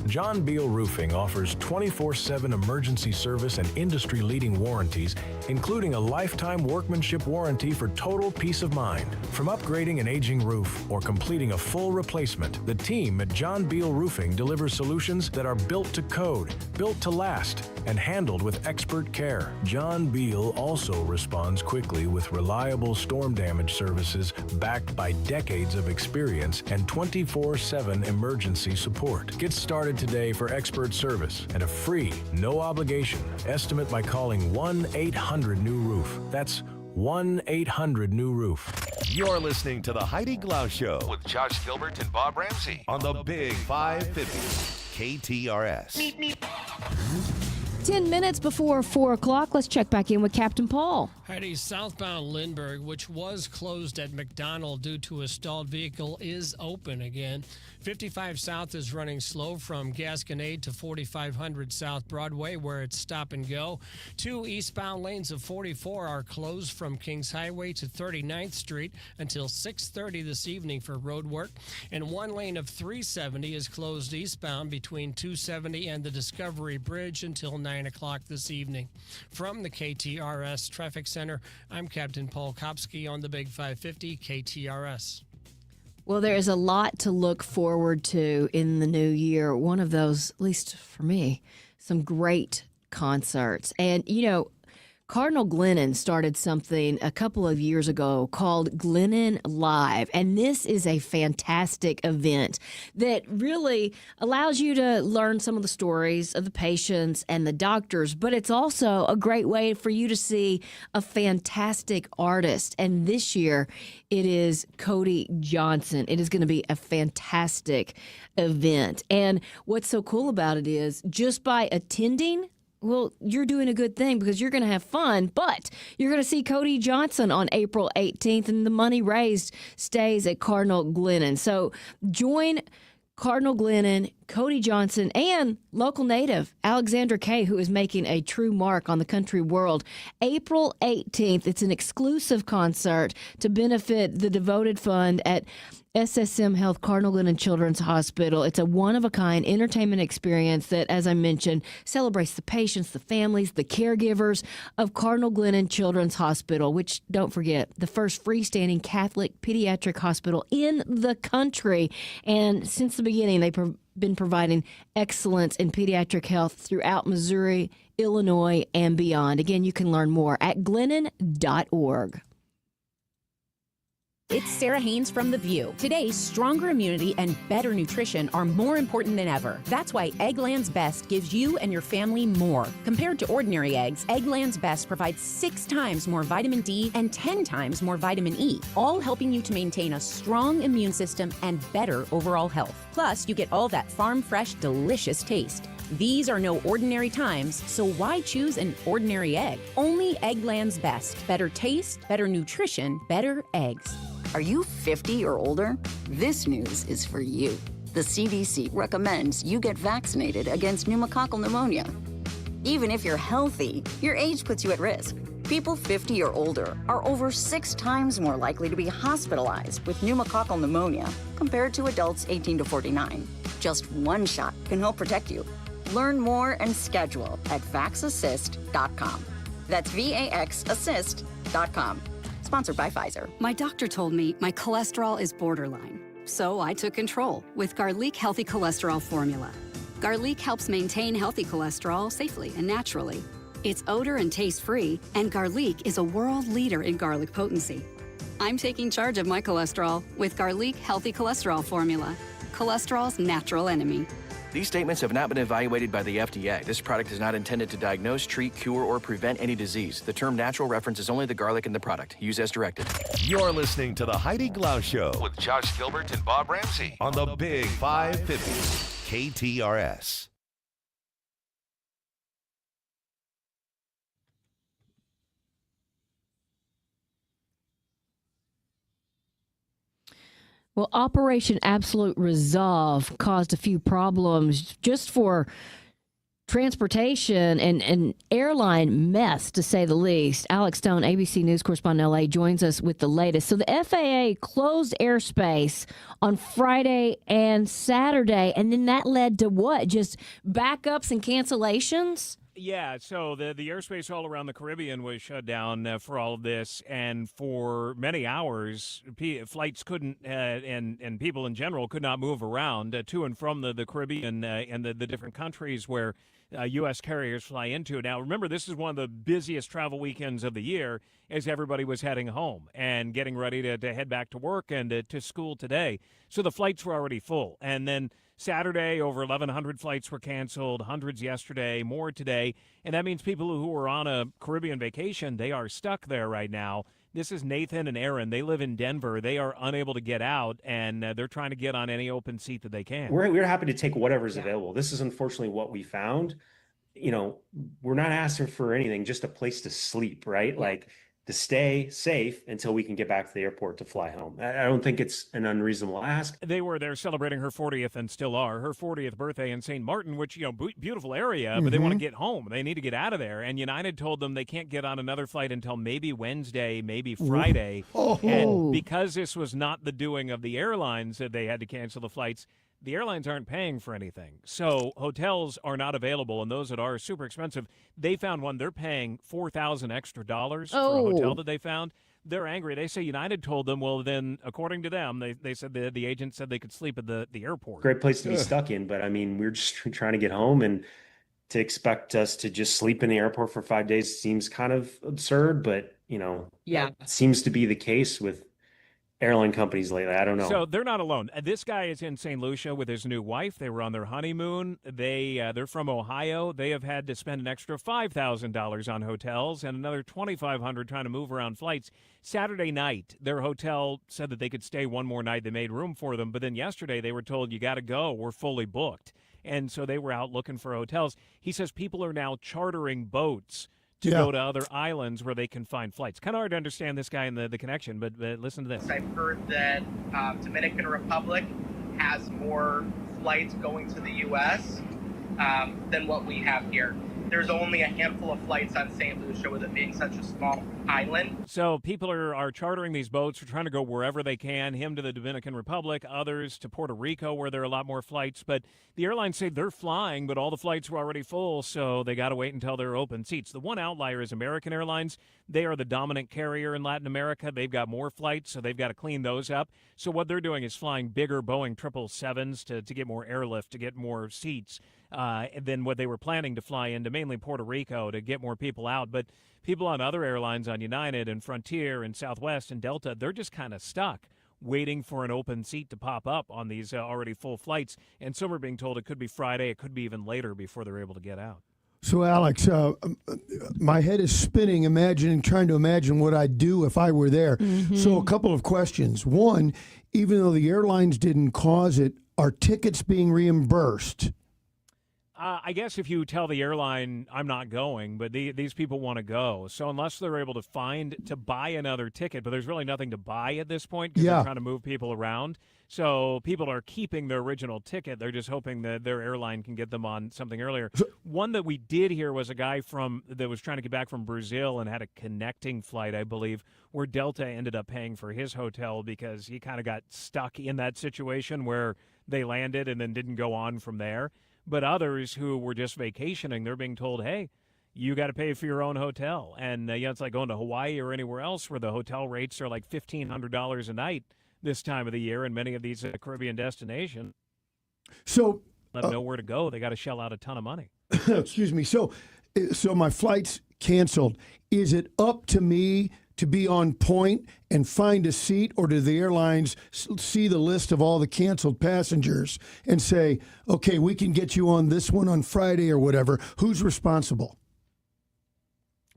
John Beal Roofing offers 24/7 emergency service and industry-leading warranties, including a lifetime workmanship warranty for total peace of mind. From upgrading an aging roof or completing a full replacement, the team at John Beal Roofing delivers solutions that are built to code, built to last, and handled with expert care. John Beal also responds quickly with reliable storm damage services backed by decades of experience and 24/7 emergency support. Get started today for expert service and a free, no-obligation estimate by calling 1-800-NEW-ROOF. That's 1-800-NEW-ROOF. You're listening to the Heidi Glaus Show with Josh Gilbert and Bob Ramsey on the Big 550 KTRS. 10 minutes before 4 o'clock, let's check back in with Captain Paul. Heidi, southbound Lindbergh, which was closed at McDonald due to a stalled vehicle, is open again. 55 South is running slow from Gasconade to 4500 South Broadway, where it's stop and go. 2 eastbound lanes of 44 are closed from Kings Highway to 39th Street until 6:30 this evening for road work. And 1 lane of 370 is closed eastbound between 270 and the Discovery Bridge until 9 o'clock this evening. From the KTRS Traffic Center, I'm Captain Paul Kopsky on the Big 550 KTRS. Well, there is a lot to look forward to in the new year. One of those, at least for me, some great concerts. And, you know, Cardinal Glennon started something a couple of years ago called Glennon Live, and this is a fantastic event that really allows you to learn some of the stories of the patients and the doctors, but it's also a great way for you to see a fantastic artist. And this year, it is Cody Johnson. It is going to be a fantastic event. And what's so cool about it is just by attending, well, you're doing a good thing because you're going to have fun, but you're going to see Cody Johnson on April 18th, and the money raised stays at Cardinal Glennon. So join Cardinal Glennon, Cody Johnson, and local native Alexandra Kay, who is making a true mark on the country world. April 18th, it's an exclusive concert to benefit the Devoted Fund at SSM Health Cardinal Glennon Children's Hospital. It's a one-of-a-kind entertainment experience that, as I mentioned, celebrates the patients, the families, the caregivers of Cardinal Glennon Children's Hospital, which, don't forget, the first freestanding Catholic pediatric hospital in the country. And since the beginning, they've been providing excellence in pediatric health throughout Missouri, Illinois, and beyond. Again, you can learn more at glennon.org. It's Sarah Haynes from The View. Today, stronger immunity and better nutrition are more important than ever. That's why Eggland's Best gives you and your family more. Compared to ordinary eggs, Eggland's Best provides 6 times more vitamin D and 10 times more vitamin E, all helping you to maintain a strong immune system and better overall health. Plus, you get all that farm-fresh, delicious taste. These are no ordinary times, so why choose an ordinary egg? Only Eggland's Best. Better taste, better nutrition, better eggs. Are you 50 or older? This news is for you. The CDC recommends you get vaccinated against pneumococcal pneumonia. Even if you're healthy, your age puts you at risk. People 50 or older are over 6 times more likely to be hospitalized with pneumococcal pneumonia compared to adults 18 to 49. Just one shot can help protect you. Learn more and schedule at vaxassist.com. That's VAXassist.com. Sponsored by Pfizer. My doctor told me my cholesterol is borderline, so I took control with Garlic Healthy Cholesterol Formula. Garlic helps maintain healthy cholesterol safely and naturally. It's odor and taste-free, and Garlic is a world leader in garlic potency. I'm taking charge of my cholesterol with Garlic Healthy Cholesterol Formula, cholesterol's natural enemy. These statements have not been evaluated by the FDA. This product is not intended to diagnose, treat, cure, or prevent any disease. The term natural references only the garlic in the product. Use as directed. You're listening to the Heidi Glaus Show with Josh Gilbert and Bob Ramsey on the Big 550 KTRS. Well, Operation Absolute Resolve caused a few problems just for transportation and airline mess, to say the least. Alex Stone, ABC News correspondent in LA, joins us with the latest. So the FAA closed airspace on Friday and Saturday, and then that led to what? Just backups and cancellations? Yeah, so the airspace all around the Caribbean was shut down for all of this, and for many hours, flights couldn't, and people in general could not move around to and from the Caribbean and the different countries where U.S. carriers fly into. Now, remember, this is one of the busiest travel weekends of the year as everybody was heading home and getting ready to head back to work and to school today. So the flights were already full, and then Saturday, over 1,100 flights were canceled, hundreds yesterday, more today. And that means people who are on a Caribbean vacation, they are stuck there right now. This is Nathan and Aaron. They live in Denver. They are unable to get out, and they're trying to get on any open seat that they can. We're happy to take whatever's available. This is unfortunately what we found. You know, we're not asking for anything, just a place to sleep, right? Like, to stay safe until we can get back to the airport to fly home. I don't think it's an unreasonable ask. They were there celebrating her 40th and still are. Her 40th birthday in St. Martin, which, beautiful area, but they want to get home. They need to get out of there. And United told them they can't get on another flight until maybe Wednesday, maybe Friday. And because this was not the doing of the airlines that they had to cancel the flights, the airlines aren't paying for anything. So hotels are not available, and those that are super expensive. They found one. They're paying $4,000 extra for a hotel that they found. They're angry. They say United told them, well, then, according to them, they said the agent said they could sleep at the airport. Great place to be stuck in, but, I mean, we're just trying to get home, and to expect us to just sleep in the airport for 5 days seems kind of absurd, but, it seems to be the case with airline companies lately. I don't know. So they're not alone. This guy is in St. Lucia with his new wife. They were on their honeymoon. They're from Ohio. They have had to spend an extra $5,000 on hotels and another $2,500 trying to move around flights. Saturday night, their hotel said that they could stay one more night. They made room for them. But then yesterday they were told, you got to go. We're fully booked. And so they were out looking for hotels. He says people are now chartering boats to go to other islands where they can find flights. Kind of hard to understand this guy and the connection, but listen to this. I've heard that Dominican Republic has more flights going to the U.S. Than what we have here. There's only a handful of flights on St. Lucia with it being such a small island. So people are chartering these boats. They're trying to go wherever they can, him to the Dominican Republic, others to Puerto Rico where there are a lot more flights. But the airlines say they're flying, but all the flights were already full, so they got to wait until there are open seats. The one outlier is American Airlines. They are the dominant carrier in Latin America. They've got more flights, so they've got to clean those up. So what they're doing is flying bigger Boeing 777s to get more airlift, to get more seats. Than what they were planning to fly into, mainly Puerto Rico, to get more people out. But people on other airlines, on United and Frontier and Southwest and Delta, they're just kind of stuck waiting for an open seat to pop up on these already full flights. And some are being told it could be Friday, it could be even later before they're able to get out. So, Alex, my head is spinning, trying to imagine what I'd do if I were there. So a couple of questions. One, even though the airlines didn't cause it, are tickets being reimbursed? I guess if you tell the airline, I'm not going, but these people want to go. So unless they're able to buy another ticket, but there's really nothing to buy at this point because they're trying to move people around. So people are keeping their original ticket. They're just hoping that their airline can get them on something earlier. One that we did hear was a guy that was trying to get back from Brazil and had a connecting flight, I believe, where Delta ended up paying for his hotel because he kind of got stuck in that situation where they landed and then didn't go on from there. But others who were just vacationing, they're being told, hey, you got to pay for your own hotel. And it's like going to Hawaii or anywhere else where the hotel rates are like $1,500 a night this time of the year in many of these Caribbean destinations. So let them know where to go. They got to shell out a ton of money. Excuse me. So my flight's canceled. Is it up to me to be on point and find a seat, or do the airlines see the list of all the canceled passengers and say, okay, we can get you on this one on Friday or whatever? Who's responsible?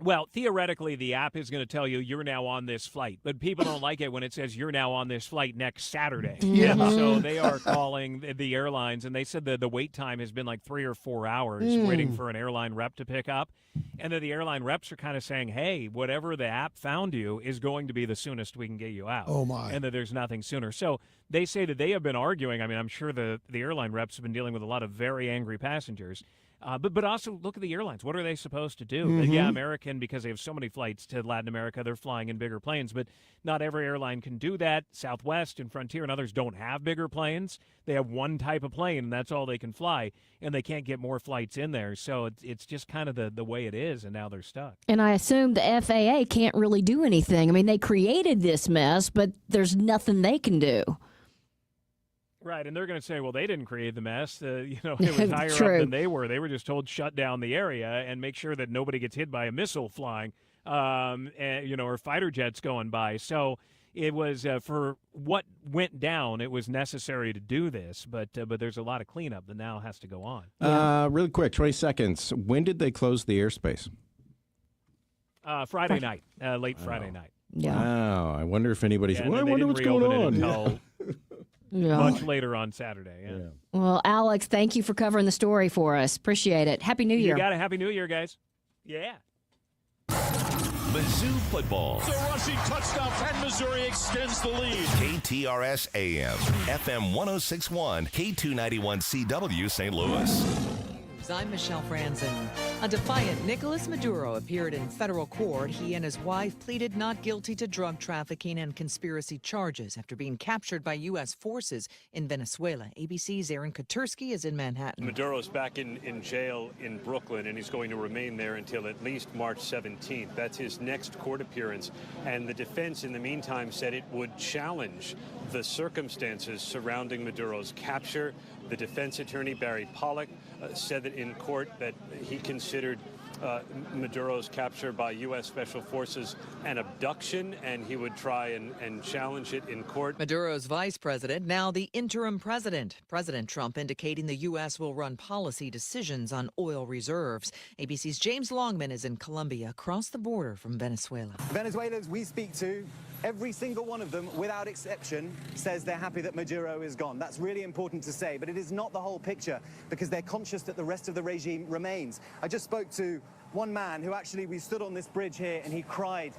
Well, theoretically, the app is going to tell you you're now on this flight, but people don't like it when it says you're now on this flight next Saturday. Yeah. So they are calling the airlines, and they said that the wait time has been like 3 or 4 hours waiting for an airline rep to pick up. And then the airline reps are kind of saying, hey, whatever the app found you is going to be the soonest we can get you out. Oh, my. And that there's nothing sooner. So they say that they have been arguing. I mean, I'm sure the airline reps have been dealing with a lot of very angry passengers. But also look at the airlines. What are they supposed to do? Yeah, American, because they have so many flights to Latin America, they're flying in bigger planes. But not every airline can do that. Southwest and Frontier and others don't have bigger planes. They have one type of plane, and that's all they can fly. And they can't get more flights in there. So it's just kind of the way it is, and now they're stuck. And I assume the FAA can't really do anything. I mean, they created this mess, but there's nothing they can do. Right, and they're going to say, well, they didn't create the mess. It was higher True. up than they were. They were just told shut down the area and make sure that nobody gets hit by a missile flying, or fighter jets going by. So it was for what went down. It was necessary to do this, but there's a lot of cleanup that now has to go on. Really quick, 20 seconds. When did they close the airspace? Friday night, late Friday night. Yeah. Wow. I wonder if anybody's. Yeah, Well, I they wonder didn't what's going reopen it on. until much later on Saturday. Yeah. Well, Alex, thank you for covering the story for us. Appreciate it. Happy New Year. You got a Happy New Year, guys. Yeah. Mizzou football. The rushing touchdown, and Missouri extends the lead. KTRS AM, FM 1061, K291CW St. Louis. I'm Michelle Franzen. A defiant Nicolas Maduro appeared in federal court. He and his wife pleaded not guilty to drug trafficking and conspiracy charges after being captured by U.S. forces in Venezuela. ABC's Aaron Katursky is in Manhattan. Maduro's back in jail in Brooklyn, and he's going to remain there until at least March 17th. That's his next court appearance. And the defense, in the meantime, said it would challenge the circumstances surrounding Maduro's capture. The defense attorney, Barry Pollack, said that in court that he considered Maduro's capture by U.S. Special Forces an abduction, and he would try and challenge it in court. Maduro's vice president, now the interim president. President Trump indicating the U.S. will run policy decisions on oil reserves. ABC's James Longman is in Colombia, across the border from Venezuela. Venezuelans we speak to, every single one of them, without exception, says they're happy that Maduro is gone. That's really important to say, but it is not the whole picture, because they're conscious that the rest of the regime remains. I just spoke to one man who we stood on this bridge here, and he cried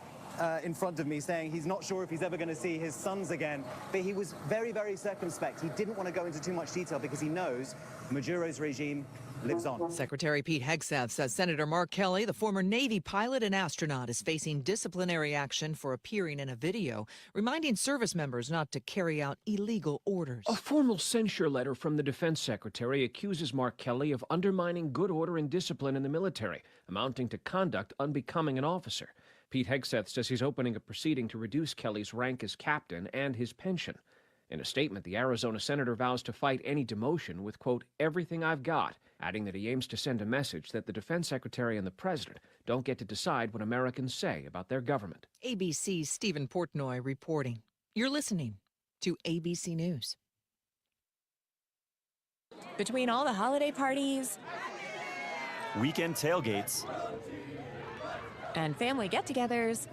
in front of me, saying he's not sure if he's ever going to see his sons again. But he was very, very circumspect. He didn't want to go into too much detail because he knows Maduro's regime lives on. Secretary Pete Hegseth says Senator Mark Kelly, the former Navy pilot and astronaut, is facing disciplinary action for appearing in a video, reminding service members not to carry out illegal orders. A formal censure letter from the defense secretary accuses Mark Kelly of undermining good order and discipline in the military, amounting to conduct unbecoming an officer. Pete Hegseth says he's opening a proceeding to reduce Kelly's rank as captain and his pension. In a statement, the Arizona senator vows to fight any demotion with, quote, everything I've got, adding that he aims to send a message that the defense secretary and the president don't get to decide what Americans say about their government. ABC's Stephen Portnoy reporting. You're listening to ABC News. Between all the holiday parties, weekend tailgates, and family get-togethers,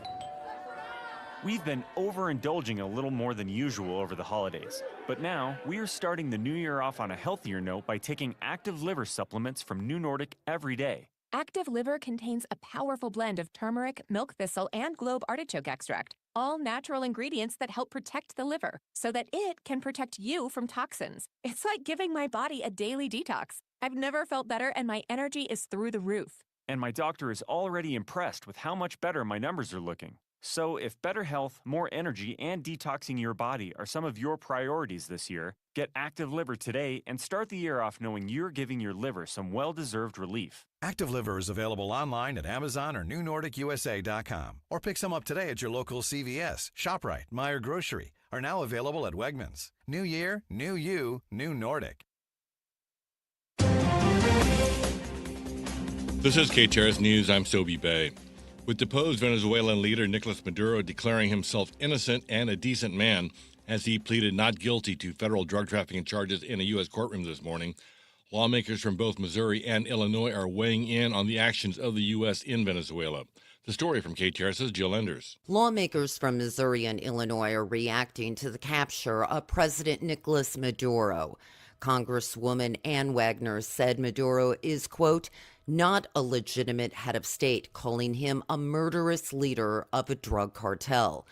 we've been overindulging a little more than usual over the holidays. But now, we are starting the new year off on a healthier note by taking Active Liver supplements from New Nordic every day. Active Liver contains a powerful blend of turmeric, milk thistle, and globe artichoke extract, all natural ingredients that help protect the liver so that it can protect you from toxins. It's like giving my body a daily detox. I've never felt better, and my energy is through the roof. And my doctor is already impressed with how much better my numbers are looking. So if better health, more energy, and detoxing your body are some of your priorities this year, get Active Liver today and start the year off knowing you're giving your liver some well-deserved relief. Active Liver is available online at Amazon or NewNordicUSA.com. Or pick some up today at your local CVS, ShopRite, Meijer Grocery. Are now available at Wegmans. New year, new you, new Nordic. This is KTRS News. I'm Sobe Bay. With deposed Venezuelan leader Nicolas Maduro declaring himself innocent and a decent man as he pleaded not guilty to federal drug trafficking charges in a U.S. courtroom this morning, lawmakers from both Missouri and Illinois are weighing in on the actions of the U.S. in Venezuela. The story from KTRS's Jill Enders. Lawmakers from Missouri and Illinois are reacting to the capture of President Nicolas Maduro. Congresswoman Ann Wagner said Maduro is, quote, not a legitimate head of state, calling him a murderous leader of a drug cartel.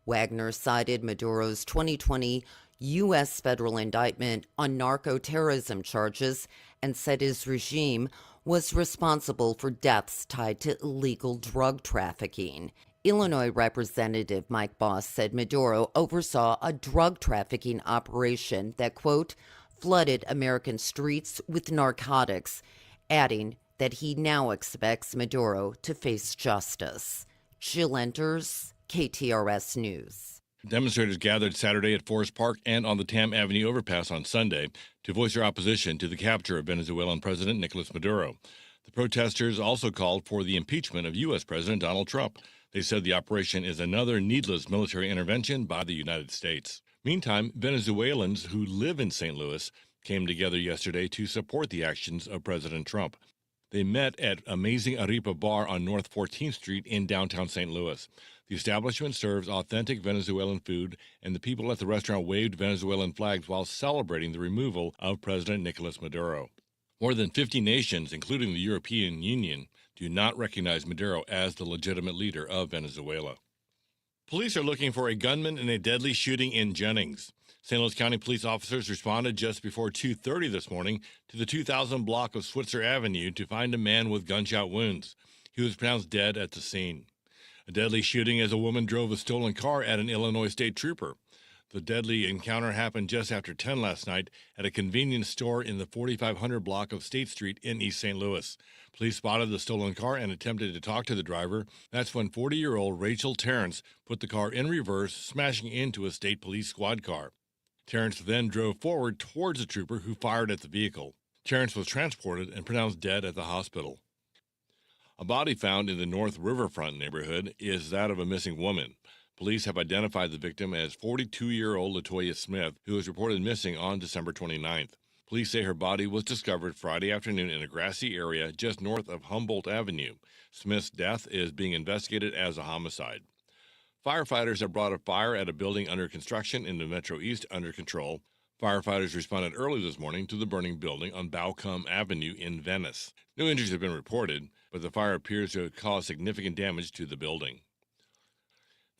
Wagner cited Maduro's 2020 U.S. federal indictment on narco-terrorism charges and said his regime was responsible for deaths tied to illegal drug trafficking. Illinois Representative Mike Boss said Maduro oversaw a drug trafficking operation that, quote, flooded American streets with narcotics, adding that he now expects Maduro to face justice. Jill Enders, KTRS News. Demonstrators gathered Saturday at Forest Park and on the Tam Avenue overpass on Sunday to voice their opposition to the capture of Venezuelan President Nicolas Maduro. The protesters also called for the impeachment of U.S. President Donald Trump. They said the operation is another needless military intervention by the United States. Meantime, Venezuelans who live in St. Louis came together yesterday to support the actions of President Trump. They met at Amazing Arepa Bar on North 14th Street in downtown St. Louis. The establishment serves authentic Venezuelan food, and the people at the restaurant waved Venezuelan flags while celebrating the removal of President Nicolas Maduro. More than 50 nations, including the European Union, do not recognize Maduro as the legitimate leader of Venezuela. Police are looking for a gunman in a deadly shooting in Jennings. St. Louis County police officers responded just before 2:30 this morning to the 2000 block of Switzer Avenue to find a man with gunshot wounds. He was pronounced dead at the scene. A deadly shooting as a woman drove a stolen car at an Illinois state trooper. The deadly encounter happened just after 10 last night at a convenience store in the 4500 block of State Street in East St. Louis. Police spotted the stolen car and attempted to talk to the driver. That's when 40-year-old Rachel Terrence put the car in reverse, smashing into a state police squad car. Terrence then drove forward towards the trooper who fired at the vehicle. Terrence was transported and pronounced dead at the hospital. A body found in the North Riverfront neighborhood is that of a missing woman. Police have identified the victim as 42-year-old Latoya Smith, who was reported missing on December 29th. Police say her body was discovered Friday afternoon in a grassy area just north of Humboldt Avenue. Smith's death is being investigated as a homicide. Firefighters have brought a fire at a building under construction in the Metro East under control. Firefighters responded early this morning to the burning building on Baucom Avenue in Venice. No injuries have been reported, but the fire appears to have caused significant damage to the building.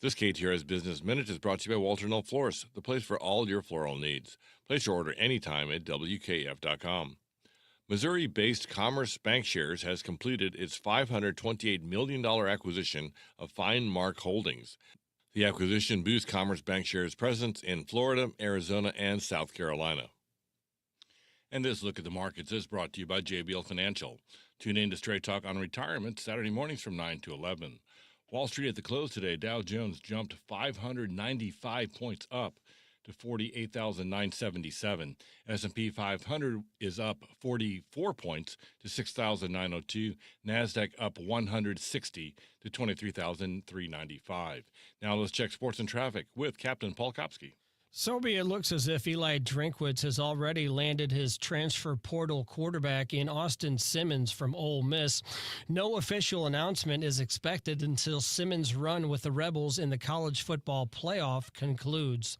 This KTRS Business Minute is brought to you by Walter Knoll Florists, the place for all your floral needs. Place your order anytime at WKF.com. Missouri-based Commerce Bankshares has completed its $528 million acquisition of Fine Mark Holdings. The acquisition boosts Commerce Bankshares' presence in Florida, Arizona, and South Carolina. And this look at the markets is brought to you by JBL Financial. Tune in to Straight Talk on Retirement Saturday mornings from 9 to 11. Wall Street at the close today, Dow Jones jumped 595 points up to 48,977. S&P 500 is up 44 points to 6,902. NASDAQ up 160 to 23,395. Now let's check sports and traffic with Captain Paul Kopsky. Sobe, it looks as if Eli Drinkwitz has already landed his transfer portal quarterback in Austin Simmons from Ole Miss. No official announcement is expected until Simmons' run with the Rebels in the college football playoff concludes.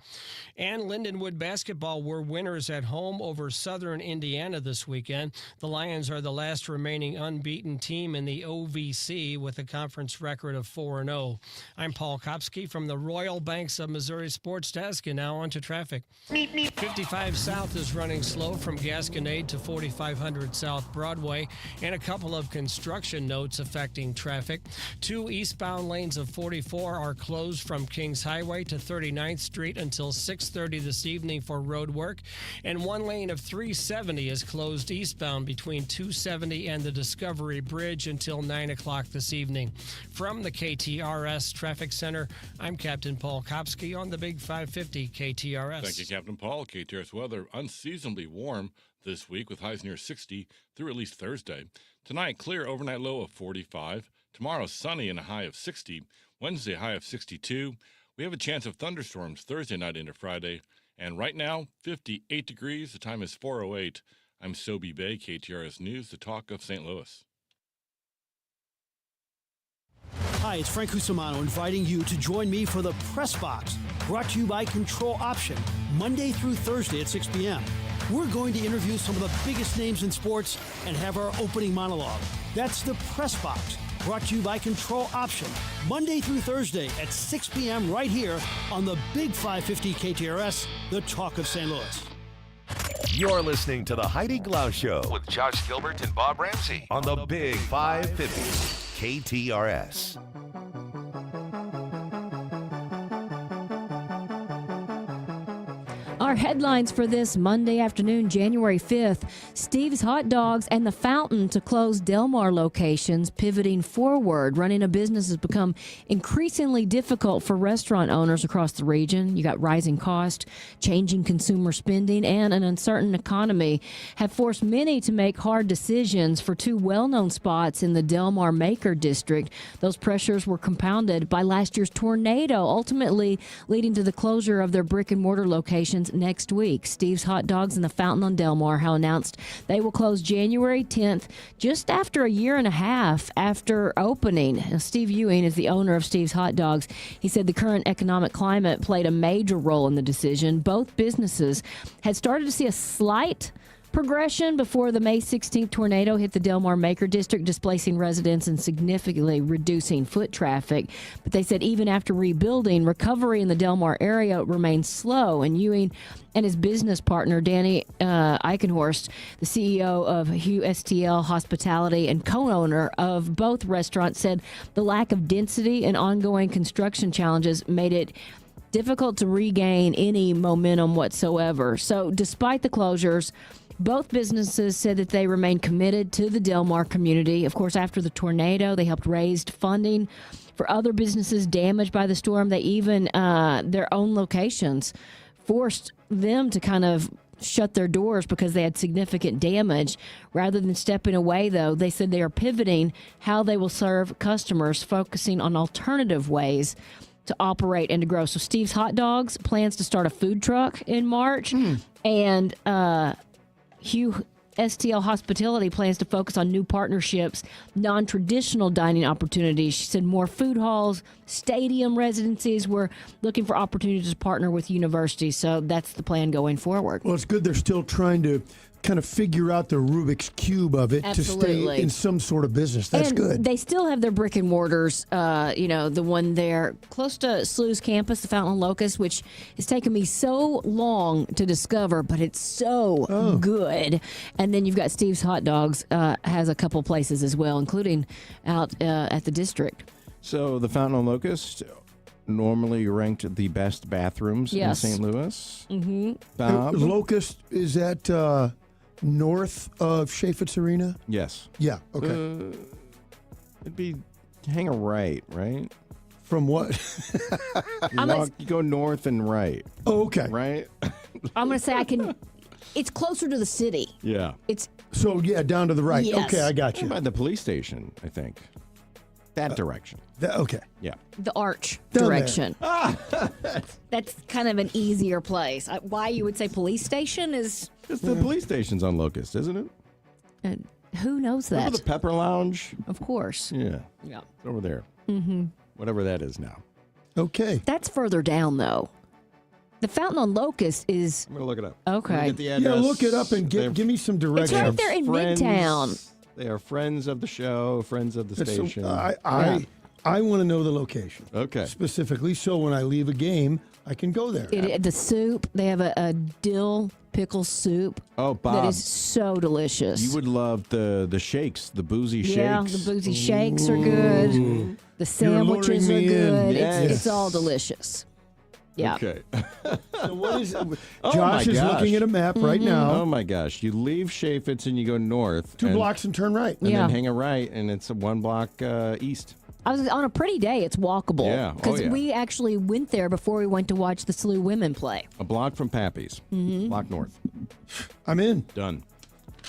And Lindenwood basketball were winners at home over Southern Indiana this weekend. The Lions are the last remaining unbeaten team in the OVC with a conference record of 4-0. I'm Paul Kopsky from the Royal Banks of Missouri Sports Desk, and now on to traffic. 55 South is running slow from Gasconade to 4500 South Broadway, and a couple of construction notes affecting traffic. 2 eastbound lanes of 44 are closed from Kings Highway to 39th Street until 6:30 this evening for road work, and 1 lane of 370 is closed eastbound between 270 and the Discovery Bridge until 9 o'clock this evening. From the KTRS Traffic Center, I'm Captain Paul Kopsky on the Big 550 KTRS. Thank you, Captain Paul. KTRS weather unseasonably warm this week with highs near 60 through at least Thursday. Tonight, clear overnight low of 45. Tomorrow, sunny and a high of 60. Wednesday, high of 62. We have a chance of thunderstorms Thursday night into Friday. And right now, 58 degrees. The time is 4:08. I'm Sobe Bay, KTRS News, the talk of St. Louis. Hi, it's Frank Cusimano inviting you to join me for the Press Box, brought to you by Control Option, Monday through Thursday at 6 p.m. We're going to interview some of the biggest names in sports and have our opening monologue. That's the Press Box, brought to you by Control Option, Monday through Thursday at 6 p.m. right here on the Big 550 KTRS, the talk of St. Louis. You're listening to the Heidi Glaus Show with Josh Gilbert and Bob Ramsey on the Big 550 KTRS. Our headlines for this Monday afternoon, January 5th, Steve's Hot Dogs and the Fountain to close Del Mar locations, pivoting forward. Running a business has become increasingly difficult for restaurant owners across the region. You got rising cost, changing consumer spending, and an uncertain economy have forced many to make hard decisions for two well-known spots in the Del Mar Maker District. Those pressures were compounded by last year's tornado, ultimately leading to the closure of their brick-and-mortar locations next week. Steve's Hot Dogs and the Fountain on Del Mar have announced they will close January 10th, just after a year and a half after opening. Now, Steve Ewing is the owner of Steve's Hot Dogs. He said the current economic climate played a major role in the decision. Both businesses had started to see a slight progression before the May 16th tornado hit the Del Mar Maker District, displacing residents and significantly reducing foot traffic. But they said even after rebuilding, recovery in the Del Mar area remains slow. And Ewing and his business partner, Danny Eichenhorst, the CEO of STL Hospitality and co-owner of both restaurants, said the lack of density and ongoing construction challenges made it difficult to regain any momentum whatsoever. So despite the closures, both businesses said that they remain committed to the Del Mar community. Of course, after the tornado, they helped raise funding for other businesses damaged by the storm. They even, their own locations, forced them to kind of shut their doors because they had significant damage. Rather than stepping away, though, they said they are pivoting how they will serve customers, focusing on alternative ways to operate and to grow. So Steve's Hot Dogs plans to start a food truck in March, and STL Hospitality plans to focus on new partnerships, non-traditional dining opportunities. She said more food halls, stadium residencies. We're looking for opportunities to partner with universities. So that's the plan going forward. Well, it's good they're still trying to kind of figure out the Rubik's Cube of it to stay in some sort of business. That's good. They still have their brick and mortars, the one there close to SLU's campus, the Fountain Locust, which has taken me so long to discover, but it's so good. And then you've got Steve's Hot Dogs, has a couple places as well, including out at the district. So the Fountain on Locust, normally ranked the best bathrooms in St. Louis. Mm-hmm. Bob? Locust, is that north of Chaffetz Arena? Yes. Yeah, okay. It'd be hang a right? From what? You go north and right. Oh, okay. Right? I'm going to say it's closer to the city. Yeah. So, down to the right. Yes. Okay, I got you. By the police station, I think. That direction. Okay. Yeah. The arch Down direction. That's kind of an easier place. Why you would say police station is... It's the police station's on Locust, isn't it? Who knows that? Remember the Pepper Lounge? Of course. Yeah. Yeah. It's over there. Mm-hmm. Whatever that is now. Okay. That's further down, though. The Fountain on Locust is... I'm going to look it up. Okay. Get the address. Yeah, look it up and give me some directions. It's right there in Midtown. They are friends of the show, friends of the station. I want to know the location. Okay. Specifically, so when I leave a game, I can go there. The soup, they have a dill pickle soup. Oh, Bob. That is so delicious. You would love the shakes, the boozy shakes. Yeah, the boozy shakes are good. The sandwiches are good. Yes. It's all delicious. Yeah. Okay. So what is it? Josh is looking at a map right now. Oh, my gosh. You leave Chaffetz and you go north. 2 blocks and turn right. And then hang a right, and it's 1 block east. On a pretty day, it's walkable. Yeah. Because we actually went there before we went to watch the SLU women play. A block from Pappy's. Mm-hmm. Block north. I'm in. Done.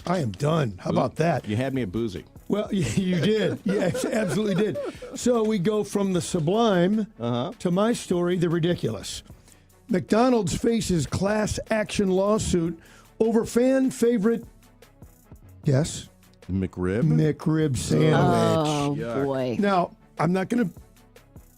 I am done. How about that? You had me at boozy. Well, you did. Yes, absolutely did. So we go from the sublime to my story, the ridiculous. McDonald's faces class action lawsuit over fan favorite, yes? McRib sandwich. Oh, boy. Now, I'm not going to...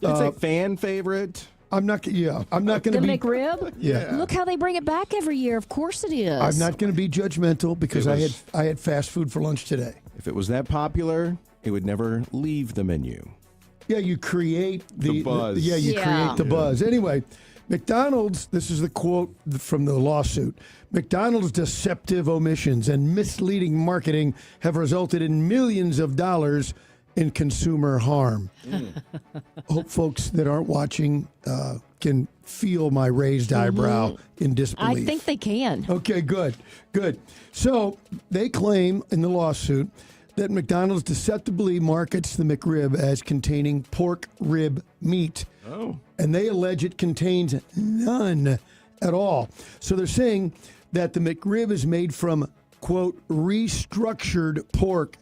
It's a fan favorite. I'm not going to The be... McRib? Yeah. Look how they bring it back every year. Of course it is. I'm not going to be judgmental because I had fast food for lunch today. If it was that popular, it would never leave the menu. Yeah, you create the buzz. Create the buzz. Anyway, McDonald's, this is the quote from the lawsuit. McDonald's deceptive omissions and misleading marketing have resulted in millions of dollars in consumer harm. Hope folks that aren't watching can feel my raised eyebrow in disbelief. I think they can. Okay, good. So they claim in the lawsuit that McDonald's deceptively markets the McRib as containing pork rib meat. Oh. And they allege it contains none at all. So they're saying that the McRib is made from, quote, restructured pork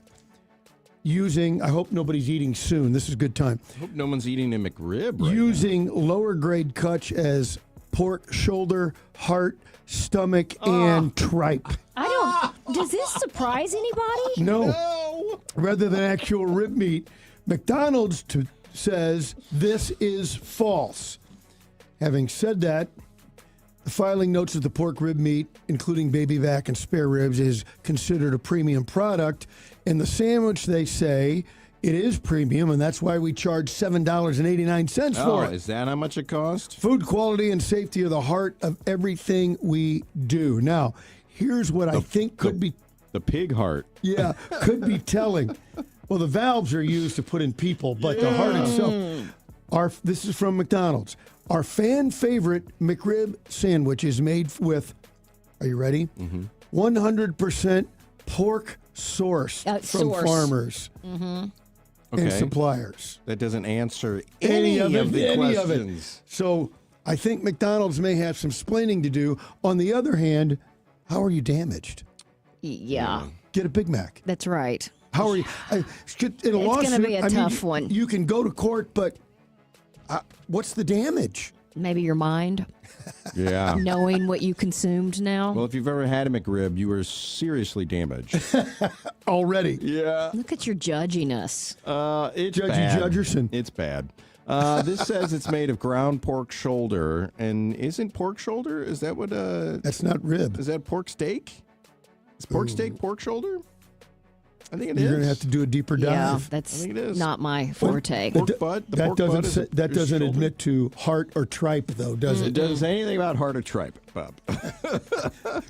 using, I hope nobody's eating soon. This is a good time. I hope no one's eating a McRib right Using lower grade cuts as pork shoulder, heart, stomach, and tripe. Does this surprise anybody? No. Rather than actual rib meat, McDonald's says this is false. Having said that, the filing notes that the pork rib meat, including baby back and spare ribs, is considered a premium product. And the sandwich, they say, it is premium, and that's why we charge $7.89 for it. Is that how much it costs? Food quality and safety are the heart of everything we do. Now, here's what I think could be... The pig heart. Yeah, could be telling. Well, the valves are used to put in people, but the heart itself... This is from McDonald's. Our fan favorite McRib sandwich is made with, are you ready? 100% pork sourced from farmers and suppliers. That doesn't answer any of the questions. So I think McDonald's may have some splaining to do. On the other hand, how are you damaged? Yeah. Get a Big Mac. That's right. How are you? In a It's going to be a tough one. You can go to court, but what's the damage? Maybe your mind. Yeah. Knowing what you consumed now. Well, if you've ever had a McRib, you were seriously damaged. Already. Yeah. Look at your judginess. It's Judgy bad. Judgerson. It's bad. This says it's made of ground pork shoulder. And isn't pork shoulder? Is that what... That's not rib. Is that pork steak? Is pork steak pork shoulder? I think it is. You're going to have to do a deeper dive. Yeah, that's not my forte. Pork butt. The pork butt is that doesn't shoulder. admit to heart or tripe, though, does it? It doesn't say anything about heart or tripe, Bob. Can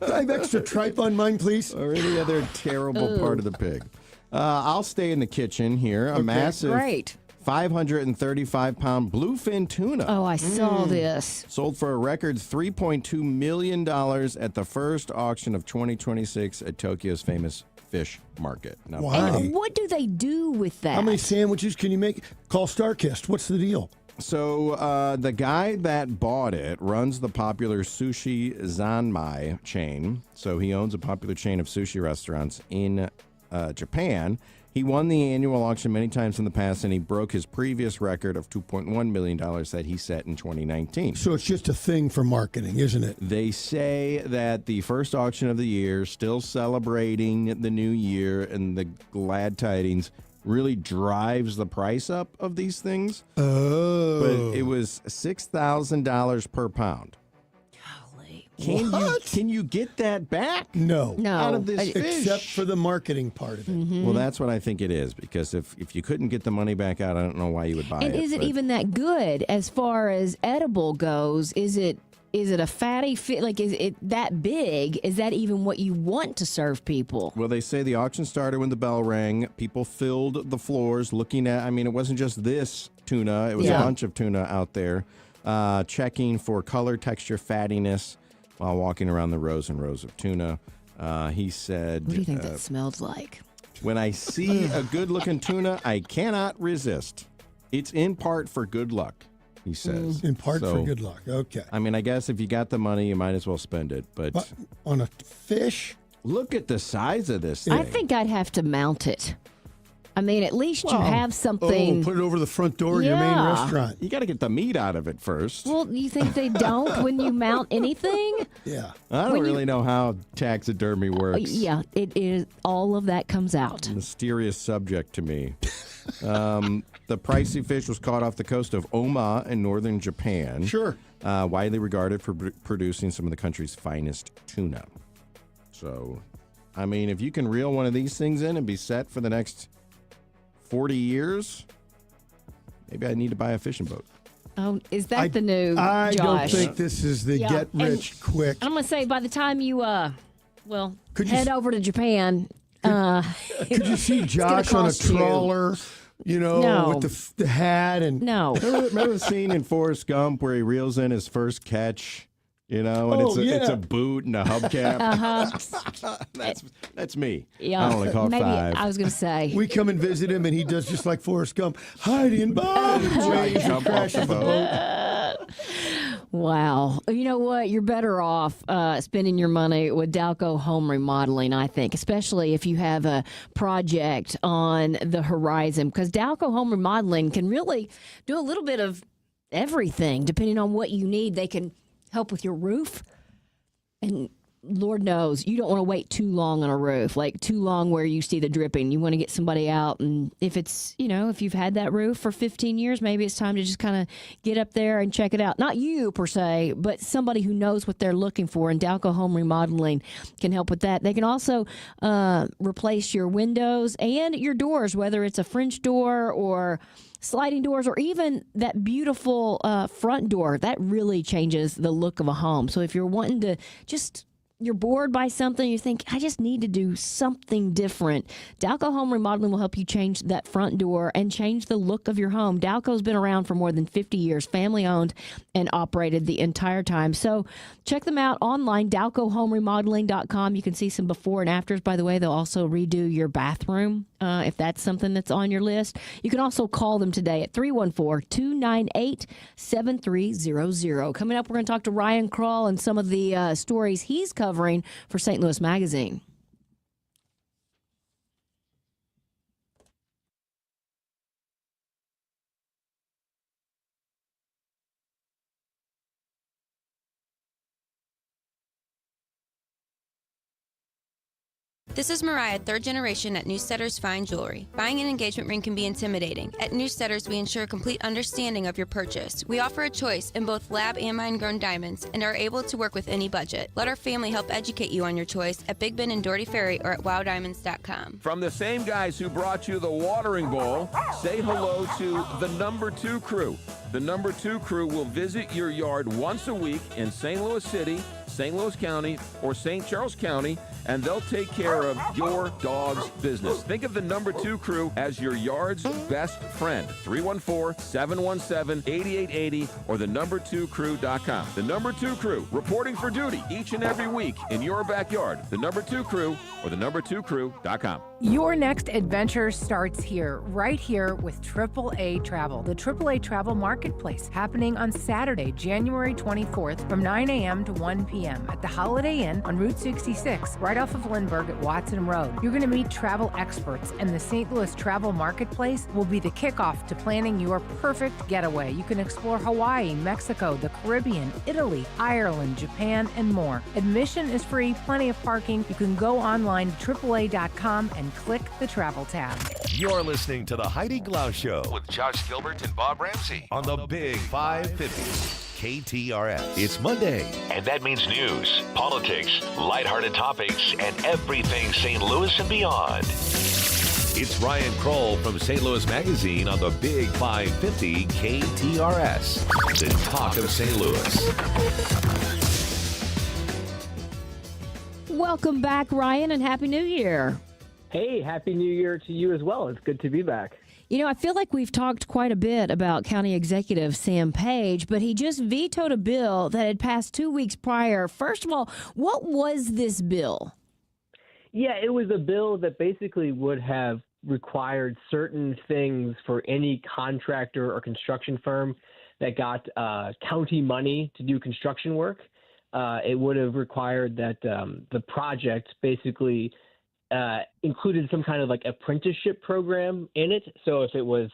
I have extra tripe on mine, please? Or any other terrible part of the pig. I'll stay in the kitchen here. A massive 535-pound bluefin tuna. Oh, I saw this. Sold for a record $3.2 million at the first auction of 2026 at Tokyo's famous fish market. Now, Why? And what do they do with that? How many sandwiches can you make? Call StarKist. What's the deal? So the guy that bought it runs the popular Sushi Zanmai chain. So he owns a popular chain of sushi restaurants in Japan. He won the annual auction many times in the past, and he broke his previous record of $2.1 million that he set in 2019. So it's just a thing for marketing, isn't it? They say that the first auction of the year, still celebrating the new year and the glad tidings, really drives the price up of these things. Oh. But it was $6,000 per pound. Can you get that back? No. Out of this fish? Except for the marketing part of it. Well, that's what I think it is, because if you couldn't get the money back out, I don't know why you would buy it. And is it but- even that good as far as edible goes? Is it a fatty fish? Like, is it that big? Is that even what you want to serve people? Well, they say the auction started when the bell rang. People filled the floors looking at, it wasn't just this tuna. It was a bunch of tuna out there checking for color, texture, fattiness while walking around the rows and rows of tuna. He said... What do you think that smelled like? When I see a good-looking tuna, I cannot resist. It's in part for good luck, he says. In part for good luck. Okay. I guess if you got the money, you might as well spend it. But on a fish? Look at the size of this thing. I think I'd have to mount it. I mean, at least you have something. Oh, put it over the front door of your main restaurant. You got to get the meat out of it first. Well, you think they don't when you mount anything? Yeah. I don't really know how taxidermy works. Yeah, it is. All of that comes out. Mysterious subject to me. The pricey fish was caught off the coast of Oma in northern Japan. Sure. Widely regarded for producing some of the country's finest tuna. So, I mean, if you can reel one of these things in and be set for the next 40 years, maybe I need to buy a fishing boat. Oh, is that the new Josh? I don't think this is the get rich quick. I'm going to say by the time you, head over to Japan. Could you see Josh on a trawler? With the hat and Remember the scene in Forrest Gump where he reels in his first catch, and it's a boot and a hubcap. That's me. Yeah, I only caught maybe 5. I was going to say we come and visit him and he does just like Forrest Gump. Heidi and Bob jump off the boat. Wow. You know what? You're better off spending your money with Dalco Home Remodeling, I think, especially if you have a project on the horizon, because Dalco Home Remodeling can really do a little bit of everything depending on what you need. They can help with your roof, and Lord knows you don't want to wait too long on a roof, like too long where you see the dripping. You want to get somebody out, and if it's, if you've had that roof for 15 years, maybe it's time to just kind of get up there and check it out. Not you per se, but somebody who knows what they're looking for, and Dalco Home Remodeling can help with that. They can also replace your windows and your doors, whether it's a French door or sliding doors, or even that beautiful front door. That really changes the look of a home. So if you're wanting to you're bored by something, you think, I just need to do something different, Dalco Home Remodeling will help you change that front door and change the look of your home. Dalco's been around for more than 50 years, family-owned and operated the entire time. So check them out online, DalcoHomeRemodeling.com. You can see some before and afters. By the way, they'll also redo your bathroom if that's something that's on your list. You can also call them today at 314-298-7300. Coming up, we're going to talk to Ryan Krull and some of the stories he's covering for St. Louis Magazine. This is Mariah, third generation at Newsteaders Fine Jewelry. Buying an engagement ring can be intimidating. At Newsteaders, we ensure complete understanding of your purchase. We offer a choice in both lab and mine-grown diamonds and are able to work with any budget. Let our family help educate you on your choice at Big Ben and Doherty Ferry or at wowdiamonds.com. From the same guys who brought you the watering bowl, say hello to the Number 2 crew. The Number 2 crew will visit your yard once a week in St. Louis City, St. Louis County, or St. Charles County, and they'll take care of your dog's business. Think of the Number 2 crew as your yard's best friend. 314-717-8880 or the number2crew.com. The Number 2 crew, reporting for duty each and every week in your backyard. The Number 2 crew or the number2crew.com. Your next adventure starts here, right here with AAA Travel, the AAA Travel Marketplace, happening on Saturday, January 24th from 9 a.m. to 1 p.m. at the Holiday Inn on Route 66, right off of Lindbergh at Watson Road. You're going to meet travel experts, and the St. Louis Travel Marketplace will be the kickoff to planning your perfect getaway. You can explore Hawaii, Mexico, the Caribbean, Italy, Ireland, Japan, and more. Admission is free, plenty of parking. You can go online to AAA.com and click the travel tab. You're listening to the Heidi Glaus Show with Josh Gilbert and Bob Ramsey on the Big 550. KTRS. It's Monday, and that means news, politics, lighthearted topics, and everything St. Louis and beyond. It's Ryan Krull from St. Louis Magazine on the Big 550 KTRS, the talk of St. Louis. Welcome back, Ryan, and Happy New Year. Hey, Happy New Year to you as well. It's good to be back. You know, I feel like we've talked quite a bit about County Executive Sam Page, but he just vetoed a bill that had passed 2 weeks prior. First of all, what was this bill? Yeah, it was a bill that basically would have required certain things for any contractor or construction firm that got county money to do construction work. It would have required that the project basically included some kind of like apprenticeship program in it. So if it was,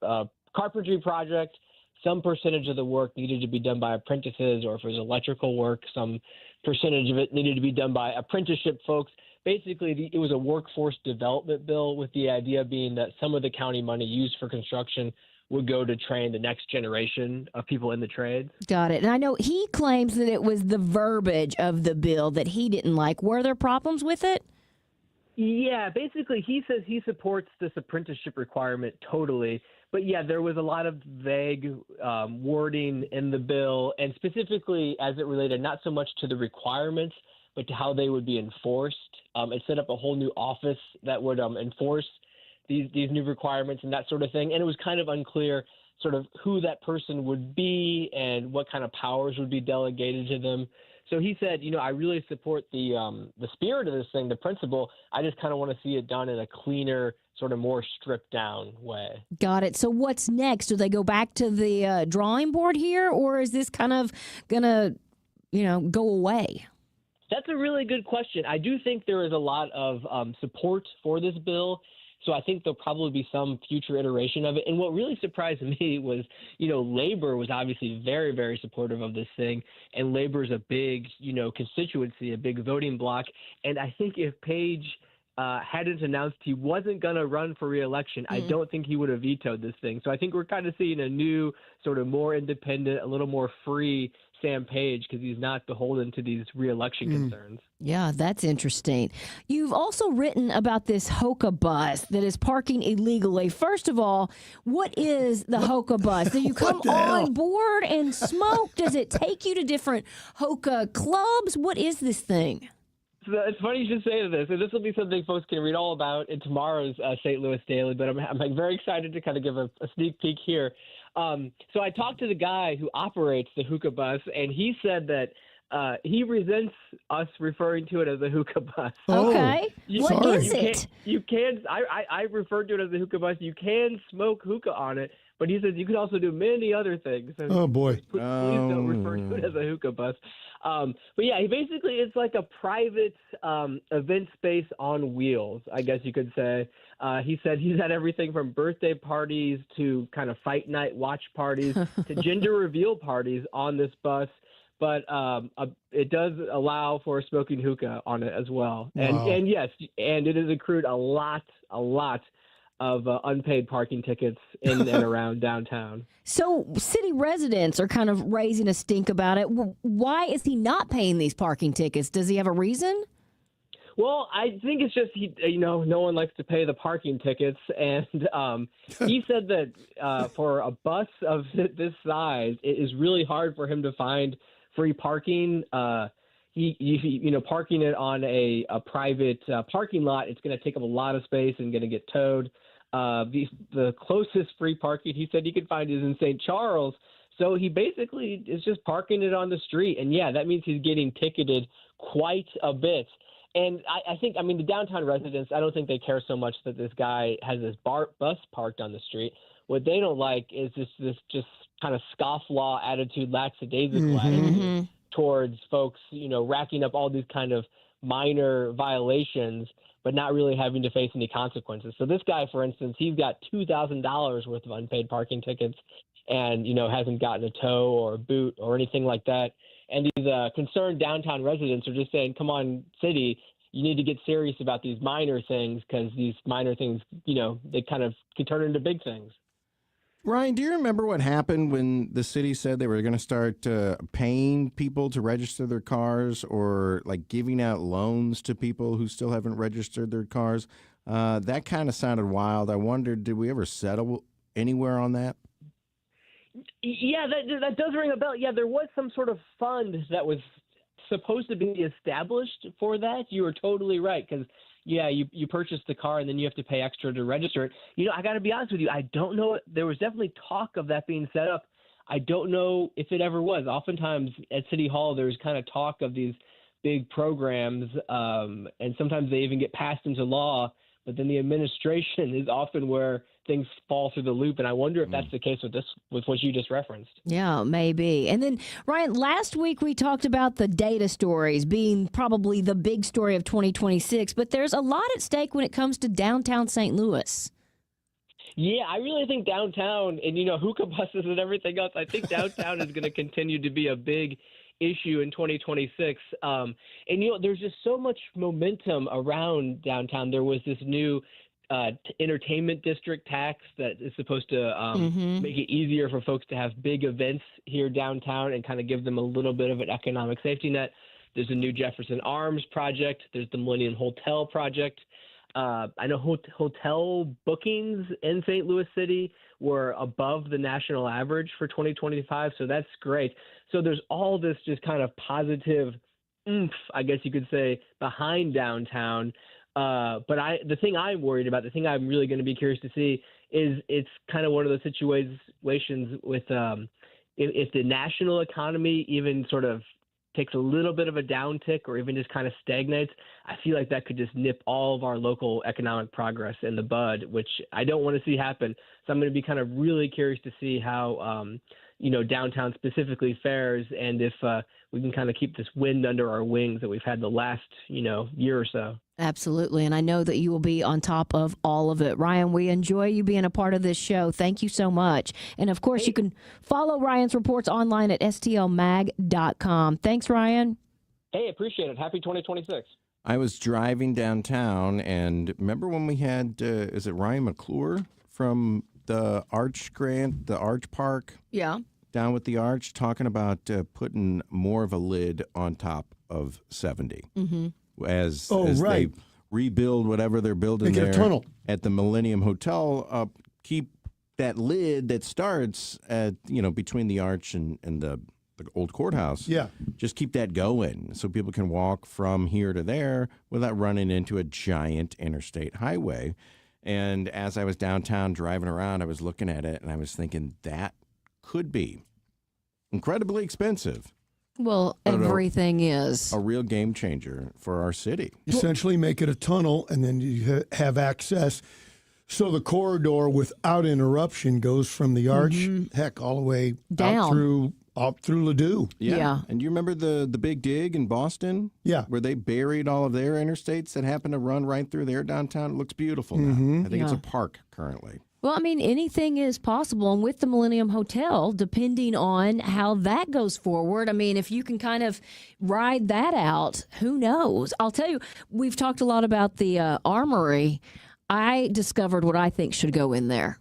a carpentry project, some percentage of the work needed to be done by apprentices, or if it was electrical work, some percentage of it needed to be done by apprenticeship folks. Basically, it was a workforce development bill, with the idea being that some of the county money used for construction would go to train the next generation of people in the trades. Got it. And I know he claims that it was the verbiage of the bill that he didn't like. Were there problems with it? Yeah, basically, he says he supports this apprenticeship requirement totally. But yeah, there was a lot of vague wording in the bill, and specifically as it related not so much to the requirements, but to how they would be enforced. It set up a whole new office that would enforce these new requirements and that sort of thing. And it was kind of unclear sort of who that person would be and what kind of powers would be delegated to them. So he said, I really support the spirit of this thing, the principle. I just kind of want to see it done in a cleaner, sort of more stripped down way. Got it. So what's next? Do they go back to the drawing board here, or is this kind of going to, go away? That's a really good question. I do think there is a lot of support for this bill. So I think there'll probably be some future iteration of it. And what really surprised me was, labor was obviously very, very supportive of this thing. And labor is a big, constituency, a big voting bloc. And I think if Page hadn't announced he wasn't going to run for re-election, I don't think he would have vetoed this thing. So I think we're kind of seeing a new, sort of more independent, a little more free Sam Page, because he's not beholden to these re-election concerns. Yeah, that's interesting. You've also written about this Hoka bus that is parking illegally. First of all, what is the Hoka bus? Do you come on board and smoke? Does it take you to different Hoka clubs? What is this thing? So it's funny you should say this, and this will be something folks can read all about in tomorrow's St. Louis Daily, but I'm very excited to kind of give a sneak peek here. So I talked to the guy who operates the hookah bus, and he said that he resents us referring to it as a hookah bus. Okay. What is it? You can. I referred to it as a hookah bus. You can smoke hookah on it, but he says you can also do many other things. So oh, boy. Please don't refer to it as a hookah bus. But yeah, it's like a private event space on wheels, I guess you could say. He said he's had everything from birthday parties to kind of fight night watch parties to gender reveal parties on this bus. But it does allow for smoking hookah on it as well. Wow. And yes, and it has accrued a lot of unpaid parking tickets in and around downtown. So city residents are kind of raising a stink about it. Why is he not paying these parking tickets? Does he have a reason? Well, I think it's just no one likes to pay the parking tickets, and he said that for a bus of this size, it is really hard for him to find free parking. He parking it on a private parking lot, it's going to take up a lot of space and going to get towed. The closest free parking he said he could find is in St. Charles. So he basically is just parking it on the street. And yeah, that means he's getting ticketed quite a bit. And I think the downtown residents, I don't think they care so much that this guy has this bus parked on the street. What they don't like is this just kind of scofflaw attitude, lackadaisical attitude towards folks, racking up all these kind of minor violations, but not really having to face any consequences. So this guy, for instance, he's got $2,000 worth of unpaid parking tickets and, hasn't gotten a tow or a boot or anything like that. And these concerned downtown residents are just saying, come on, city, you need to get serious about these minor things, because these minor things, they kind of can turn into big things. Ryan, do you remember what happened when the city said they were going to start paying people to register their cars, or like giving out loans to people who still haven't registered their cars? That kind of sounded wild. I wondered, did we ever settle anywhere on that? Yeah, that does ring a bell. Yeah, there was some sort of fund that was supposed to be established for that. You were totally right, because yeah, you purchase the car and then you have to pay extra to register it. I got to be honest with you, I don't know. There was definitely talk of that being set up. I don't know if it ever was. Oftentimes at City Hall, there's kind of talk of these big programs, and sometimes they even get passed into law, but then the administration is often where things fall through the loop. And I wonder if that's the case with what you just referenced. Yeah, maybe. And then, Ryan, last week we talked about the data stories being probably the big story of 2026, but there's a lot at stake when it comes to downtown St. Louis. Yeah, I really think downtown, and hookah buses and everything else, I think downtown is going to continue to be a big issue in 2026. There's just so much momentum around downtown. There was this new entertainment district tax that is supposed to make it easier for folks to have big events here downtown and kind of give them a little bit of an economic safety net. There's a new Jefferson Arms project. There's the Millennium Hotel project. I know hotel bookings in St. Louis City were above the national average for 2025, so that's great. So there's all this just kind of positive oomph, I guess you could say, behind downtown. But the thing I'm worried about, the thing I'm really going to be curious to see is it's kind of one of those situations with if the national economy even sort of takes a little bit of a downtick or even just kind of stagnates, I feel like that could just nip all of our local economic progress in the bud, which I don't want to see happen. So I'm going to be kind of really curious to see how, downtown specifically fares and if we can kind of keep this wind under our wings that we've had the last, year or so. Absolutely. And I know that you will be on top of all of it. Ryan, we enjoy you being a part of this show. Thank you so much. And of course, you can follow Ryan's reports online at stlmag.com. Thanks, Ryan. Hey, appreciate it. Happy 2026. I was driving downtown, and remember when we had, is it Ryan McClure from the Arch Grant, the Arch Park? Yeah. Down with the Arch, talking about putting more of a lid on top of 70. Mm-hmm. As right. they rebuild whatever they're building Make it there a tunnel at the Millennium Hotel, keep that lid that starts at between the Arch and the old courthouse. Yeah, just keep that going so people can walk from here to there without running into a giant interstate highway. And as I was downtown driving around, I was looking at it and I was thinking that could be incredibly expensive. Well, everything is a real game changer for our city. Essentially make it a tunnel, and then you have access. So the corridor without interruption goes from the Arch, heck, all the way down out through Ladue. Yeah. And do you remember the Big Dig in Boston? Yeah. Where they buried all of their interstates that happen to run right through their downtown? It looks beautiful now. I think it's a park currently. Well, I mean, anything is possible. And with the Millennium Hotel, depending on how that goes forward, I mean, if you can kind of ride that out, who knows? I'll tell you, we've talked a lot about the Armory. I discovered what I think should go in there.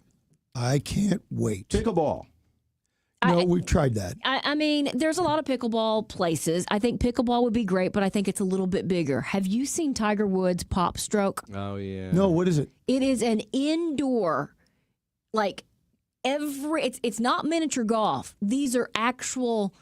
I can't wait. Pickleball. No, we've tried that. I mean, there's a lot of pickleball places. I think pickleball would be great, but I think it's a little bit bigger. Have you seen Tiger Woods' Pop Stroke? Oh, yeah. No, what is it? It is an indoor, it's not miniature golf. These are actual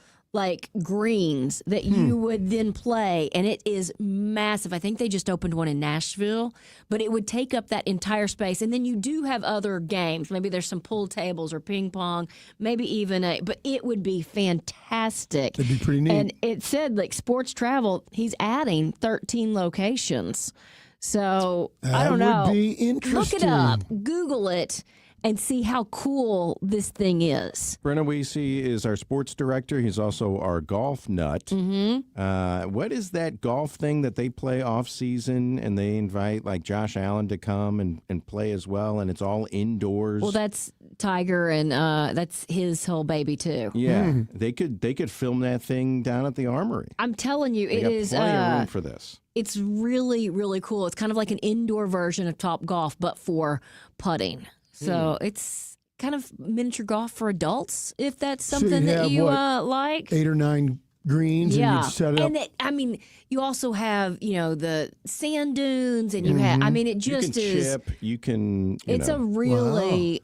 greens that you would then play, and it is massive. I think they just opened one in Nashville, but it would take up that entire space. And then you do have other games. Maybe there's some pool tables or ping pong, maybe even but it would be fantastic. It'd be pretty neat. And it said Sports Travel, he's adding 13 locations. So I don't know. That would be interesting. Look it up, Google it, and see how cool this thing is. Brenna Weesey is our sports director. He's also our golf nut. Mm-hmm. What is that golf thing that they play off-season and they invite Josh Allen to come and play as well, and it's all indoors? Well, that's Tiger, and that's his whole baby, too. Yeah. They could film that thing down at the Armory. I'm telling you, They it got is plenty of room for this. It's really, really cool. It's kind of like an indoor version of Top Golf, but for putting. So it's kind of miniature golf for adults, if that's something that you like. 8 or 9 greens, and you set up. And you also have, the sand dunes, and you have, it just you can is. Chip, you can. It's a really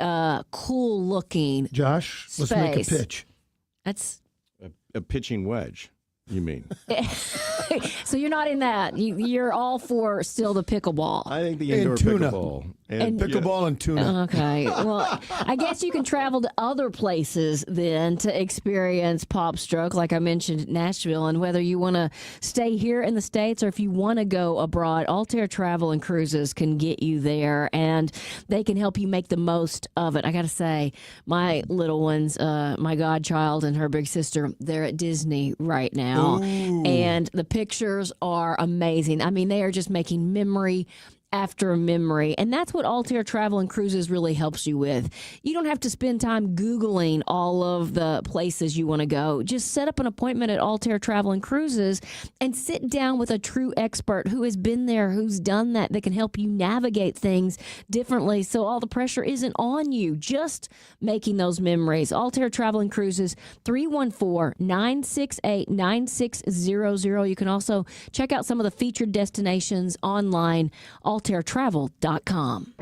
cool looking. Josh, let's make a pitch. That's a pitching wedge. You mean? So you're not in that. You're all for still the pickleball. I think the indoor pickleball And pickleball and tuna. Okay. Well, I guess you can travel to other places then to experience Pop Stroke, like I mentioned, Nashville. And whether you want to stay here in the States or if you want to go abroad, Altair Travel and Cruises can get you there, and they can help you make the most of it. I got to say, my little ones, my godchild and her big sister, they're at Disney right now. Ooh. And the pictures are amazing. I mean, they are just making memory after memory. And that's what Altair Travel and Cruises really helps you with. You don't have to spend time Googling all of the places you want to go. Just set up an appointment at Altair Travel and Cruises and sit down with a true expert who has been there, who's done that can help you navigate things differently so all the pressure isn't on you, just making those memories. Altair Travel and Cruises, 314-968-9600. You can also check out some of the featured destinations online, altairtravel.com.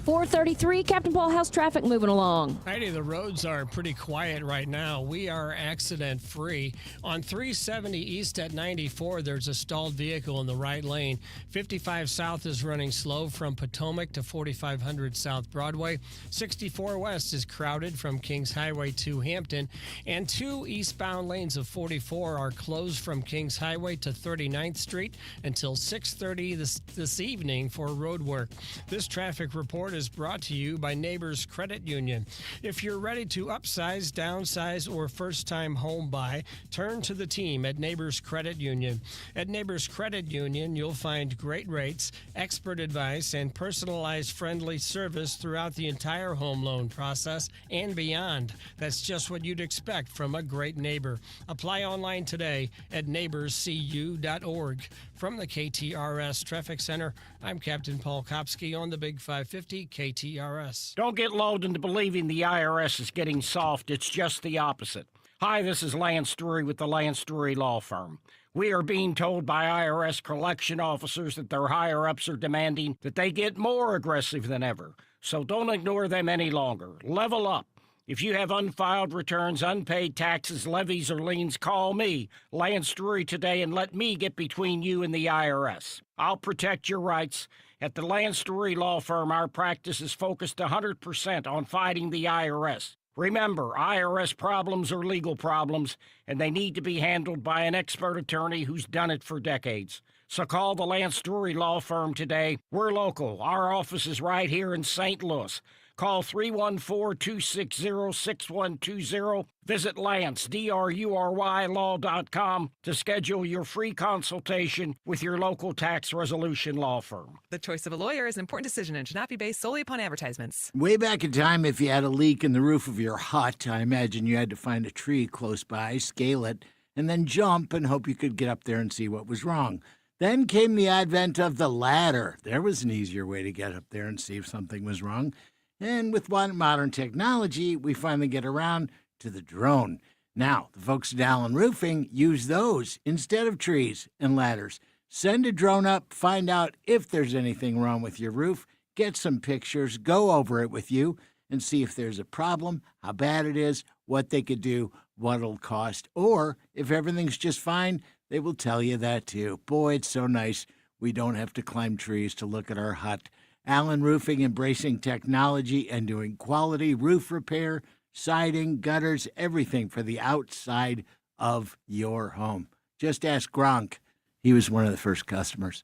433, Captain Paul, how's traffic moving along? Heidi, the roads are pretty quiet right now. We are accident-free. On 370 east at 94, there's a stalled vehicle in the right lane. 55 south is running slow from Potomac to 4500 South Broadway. 64 west is crowded from Kings Highway to Hampton. And 2 eastbound lanes of 44 are closed from Kings Highway to 39th Street until 6:30 this evening for road work. This traffic report is brought to you by Neighbors Credit Union. If you're ready to upsize, downsize, or first-time home buy, turn to the team at Neighbors Credit Union. At Neighbors Credit Union, you'll find great rates, expert advice, and personalized friendly service throughout the entire home loan process and beyond. That's just what you'd expect from a great neighbor. Apply online today at neighborscu.org. From the KTRS Traffic Center, I'm Captain Paul Kopsky on the Big 550 KTRS. Don't get lulled into believing the IRS is getting soft. It's just the opposite. Hi, this is Lance Drury with the Lance Drury Law Firm. We are being told by IRS collection officers that their higher-ups are demanding that they get more aggressive than ever. So don't ignore them any longer. Level up. If you have unfiled returns, unpaid taxes, levies, or liens, call me, Lance Drury, today and let me get between you and the IRS. I'll protect your rights. At the Lance Drury Law Firm, our practice is focused 100% on fighting the IRS. Remember, IRS problems are legal problems, and they need to be handled by an expert attorney who's done it for decades. So call the Lance Drury Law Firm today. We're local. Our office is right here in St. Louis. Call 314-260-6120. Visit Lance, DRURY law.com to schedule your free consultation with your local tax resolution law firm. The choice of a lawyer is an important decision and should not be based solely upon advertisements. Way back in time, if you had a leak in the roof of your hut, I imagine you had to find a tree close by, scale it, and then jump and hope you could get up there and see what was wrong. Then came the advent of the ladder. There was an easier way to get up there and see if something was wrong. And with modern technology, we finally get around to the drone. Now, the folks at Allen Roofing use those instead of trees and ladders. Send a drone up, find out if there's anything wrong with your roof, get some pictures, go over it with you, and see if there's a problem, how bad it is, what they could do, what it'll cost. Or if everything's just fine, they will tell you that too. Boy, it's so nice we don't have to climb trees to look at our hut. Allen Roofing, embracing technology and doing quality roof repair, siding, gutters, everything for the outside of your home. Just ask Gronk. He was one of the first customers.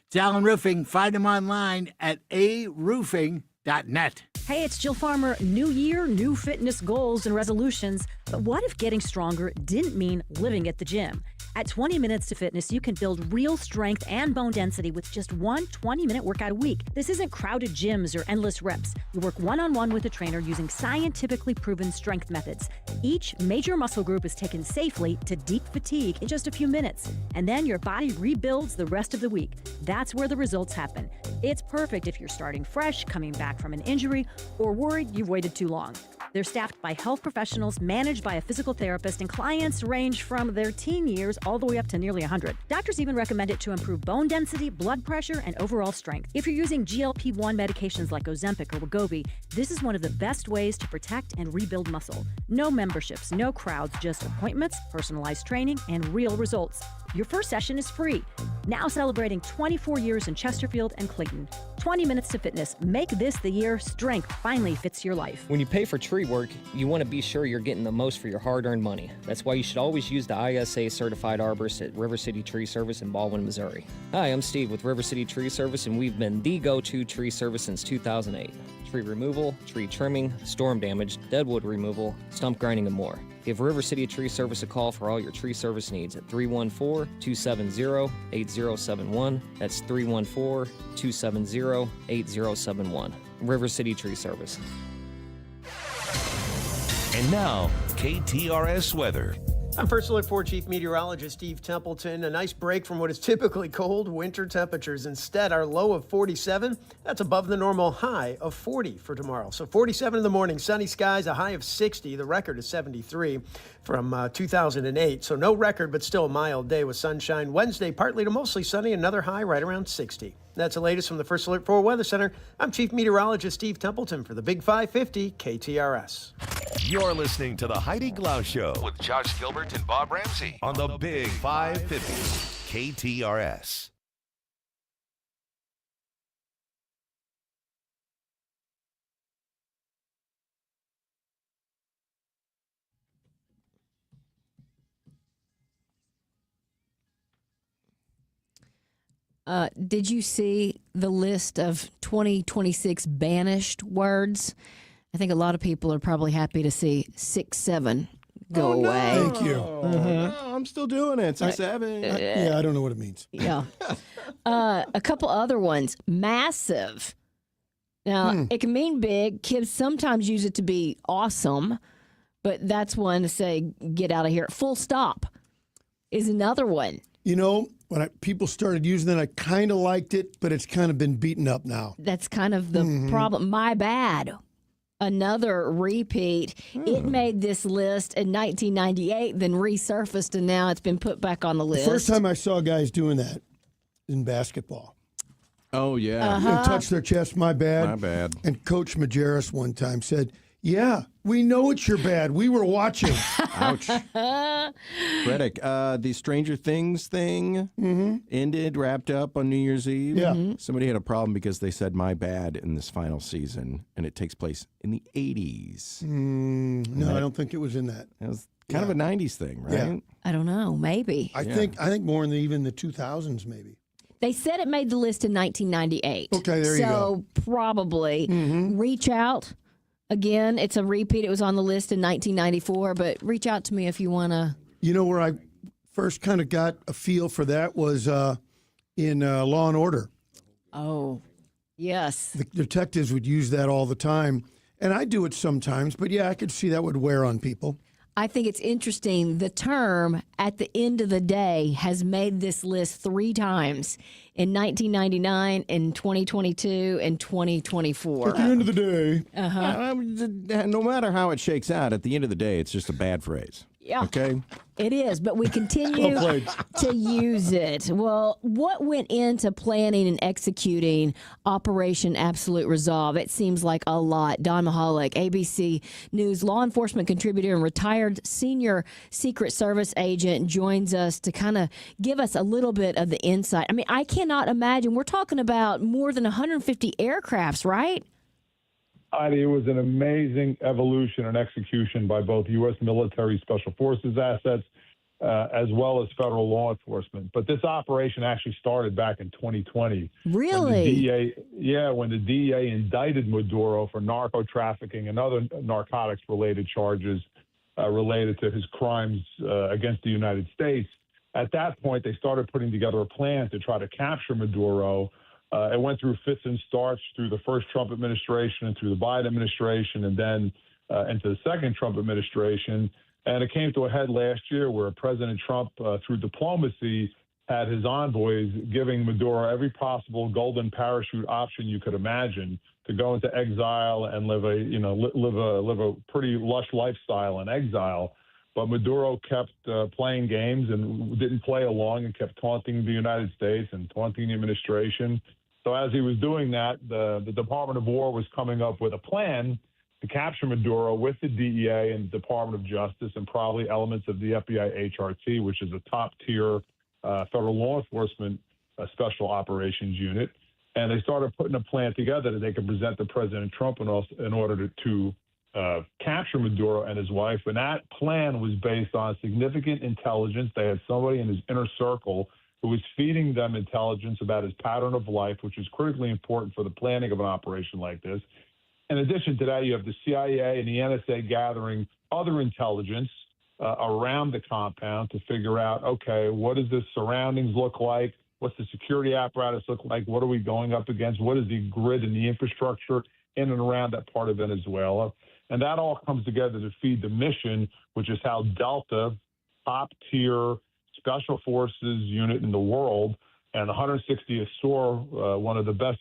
It's Allen Roofing. Find him online at aroofing.net. Hey, it's Jill Farmer. New year, new fitness goals and resolutions. But what if getting stronger didn't mean living at the gym? At 20 Minutes to Fitness, you can build real strength and bone density with just one 20-minute workout a week. This isn't crowded gyms or endless reps. You work one-on-one with a trainer using scientifically proven strength methods. Each major muscle group is taken safely to deep fatigue in just a few minutes. And then your body rebuilds the rest of the week. That's where the results happen. It's perfect if you're starting fresh, coming back from an injury, or worried you've waited too long. They're staffed by health professionals, managed by a physical therapist, and clients range from their teen years all the way up to nearly 100. Doctors even recommend it to improve bone density, blood pressure, and overall strength. If you're using GLP-1 medications like Ozempic or Wegovy, this is one of the best ways to protect and rebuild muscle. No memberships, no crowds, just appointments, personalized training, and real results. Your first session is free. now celebrating 24 years in Chesterfield and Clayton. 20 Minutes to Fitness. Make this the year strength finally fits your life. When you pay for tree work, you want to be sure you're getting the most for your hard-earned money. That's why you should always use the ISA certified arborist at River City Tree Service in Baldwin, Missouri. Hi, I'm Steve with River City Tree Service, and we've been the go-to tree service since 2008. Tree removal, tree trimming, storm damage, deadwood removal, stump grinding, and more. Give River City Tree Service a call for all your tree service needs at 314-270-8071. That's 314-270-8071. River City Tree Service. And now, KTRS weather. I'm First Alert 4 Chief Meteorologist Steve Templeton. A nice break from what is typically cold winter temperatures. Instead, our low of 47, that's above the normal high of 40 for tomorrow. So 47 in the morning, sunny skies, a high of 60. The record is 73 from 2008. So no record, but still a mild day with sunshine. Wednesday, partly to mostly sunny, another high right around 60. That's the latest from the First Alert 4 Weather Center. I'm Chief Meteorologist Steve Templeton for the Big 550 KTRS. You're listening to the Heidi Glaus Show with Josh Gilbert and Bob Ramsey on the Big 550 KTRS. Did you see the list of 2026 banished words? I think a lot of people are probably happy to see 6-7 go away. Thank you. No, I'm still doing it. 6-7. Yeah, I don't know what it means. Yeah. A couple other ones. Massive. Now, it can mean big. Kids sometimes use it to be awesome, but that's one to say, get out of here. Full stop is another one. You know, when people started using it, I kind of liked it, but it's kind of been beaten up now. That's kind of the problem. My bad. Another repeat. It made this list in 1998, then resurfaced, and now it's been put back on the list. The first time I saw guys doing that in basketball. Oh, yeah. They touched their chest, my bad. My bad. And Coach Majerus one time said, yeah, we know it's your bad. We were watching. Ouch. Reddick, the Stranger Things thing ended, wrapped up on New Year's Eve. Yeah. Somebody had a problem because they said my bad in this final season, and it takes place in the 80s. No, I don't think it was in that. It was kind of a 90s thing, right? Yeah. I don't know. Maybe. I think more in even the 2000s, maybe. They said it made the list in 1998. Okay, there you go. So probably reach out. Again, it's a repeat. It was on the list in 1994, but reach out to me if you want to. You know where I first kind of got a feel for that was in Law and Order. Oh, yes. The detectives would use that all the time, and I do it sometimes, but yeah, I could see that would wear on people. I think it's interesting. The term at the end of the day has made this list 3 times in 1999, in 2022, and 2024. At the end of the day. No matter how it shakes out, at the end of the day, it's just a bad phrase. Yeah. Okay? It is, but we continue to use it. Well, what went into planning and executing Operation Absolute Resolve? It seems like a lot. Don Mahalik, ABC News law enforcement contributor and retired senior Secret Service agent, joins us to kind of give us a little bit of the insight. I mean, I cannot imagine. We're talking about more than 150 aircrafts, right? Heidi, it was an amazing evolution and execution by both U.S. military special forces assets as well as federal law enforcement. But this operation actually started back in 2020. Really? When the DEA indicted Maduro for narco trafficking and other narcotics-related charges related to his crimes against the United States. At that point, they started putting together a plan to try to capture Maduro. It went through fits and starts through the first Trump administration and through the Biden administration and then into the second Trump administration. And it came to a head last year where President Trump, through diplomacy, had his envoys giving Maduro every possible golden parachute option you could imagine to go into exile and live a pretty lush lifestyle in exile. But Maduro kept playing games and didn't play along and kept taunting the United States and taunting the administration. So as he was doing that, the Department of War was coming up with a plan to capture Maduro with the DEA and the Department of Justice and probably elements of the FBI HRT, which is a top-tier federal law enforcement Special Operations Unit. And they started putting a plan together that they could present to President Trump in order to capture Maduro and his wife. And that plan was based on significant intelligence. They had somebody in his inner circle who was feeding them intelligence about his pattern of life, which is critically important for the planning of an operation like this. In addition to that, you have the CIA and the NSA gathering other intelligence around the compound to figure out, okay, what does the surroundings look like? What's the security apparatus look like? What are we going up against? What is the grid and the infrastructure in and around that part of Venezuela? And that all comes together to feed the mission, which is how Delta, top-tier special forces unit in the world, and the 160th SOAR, one of the best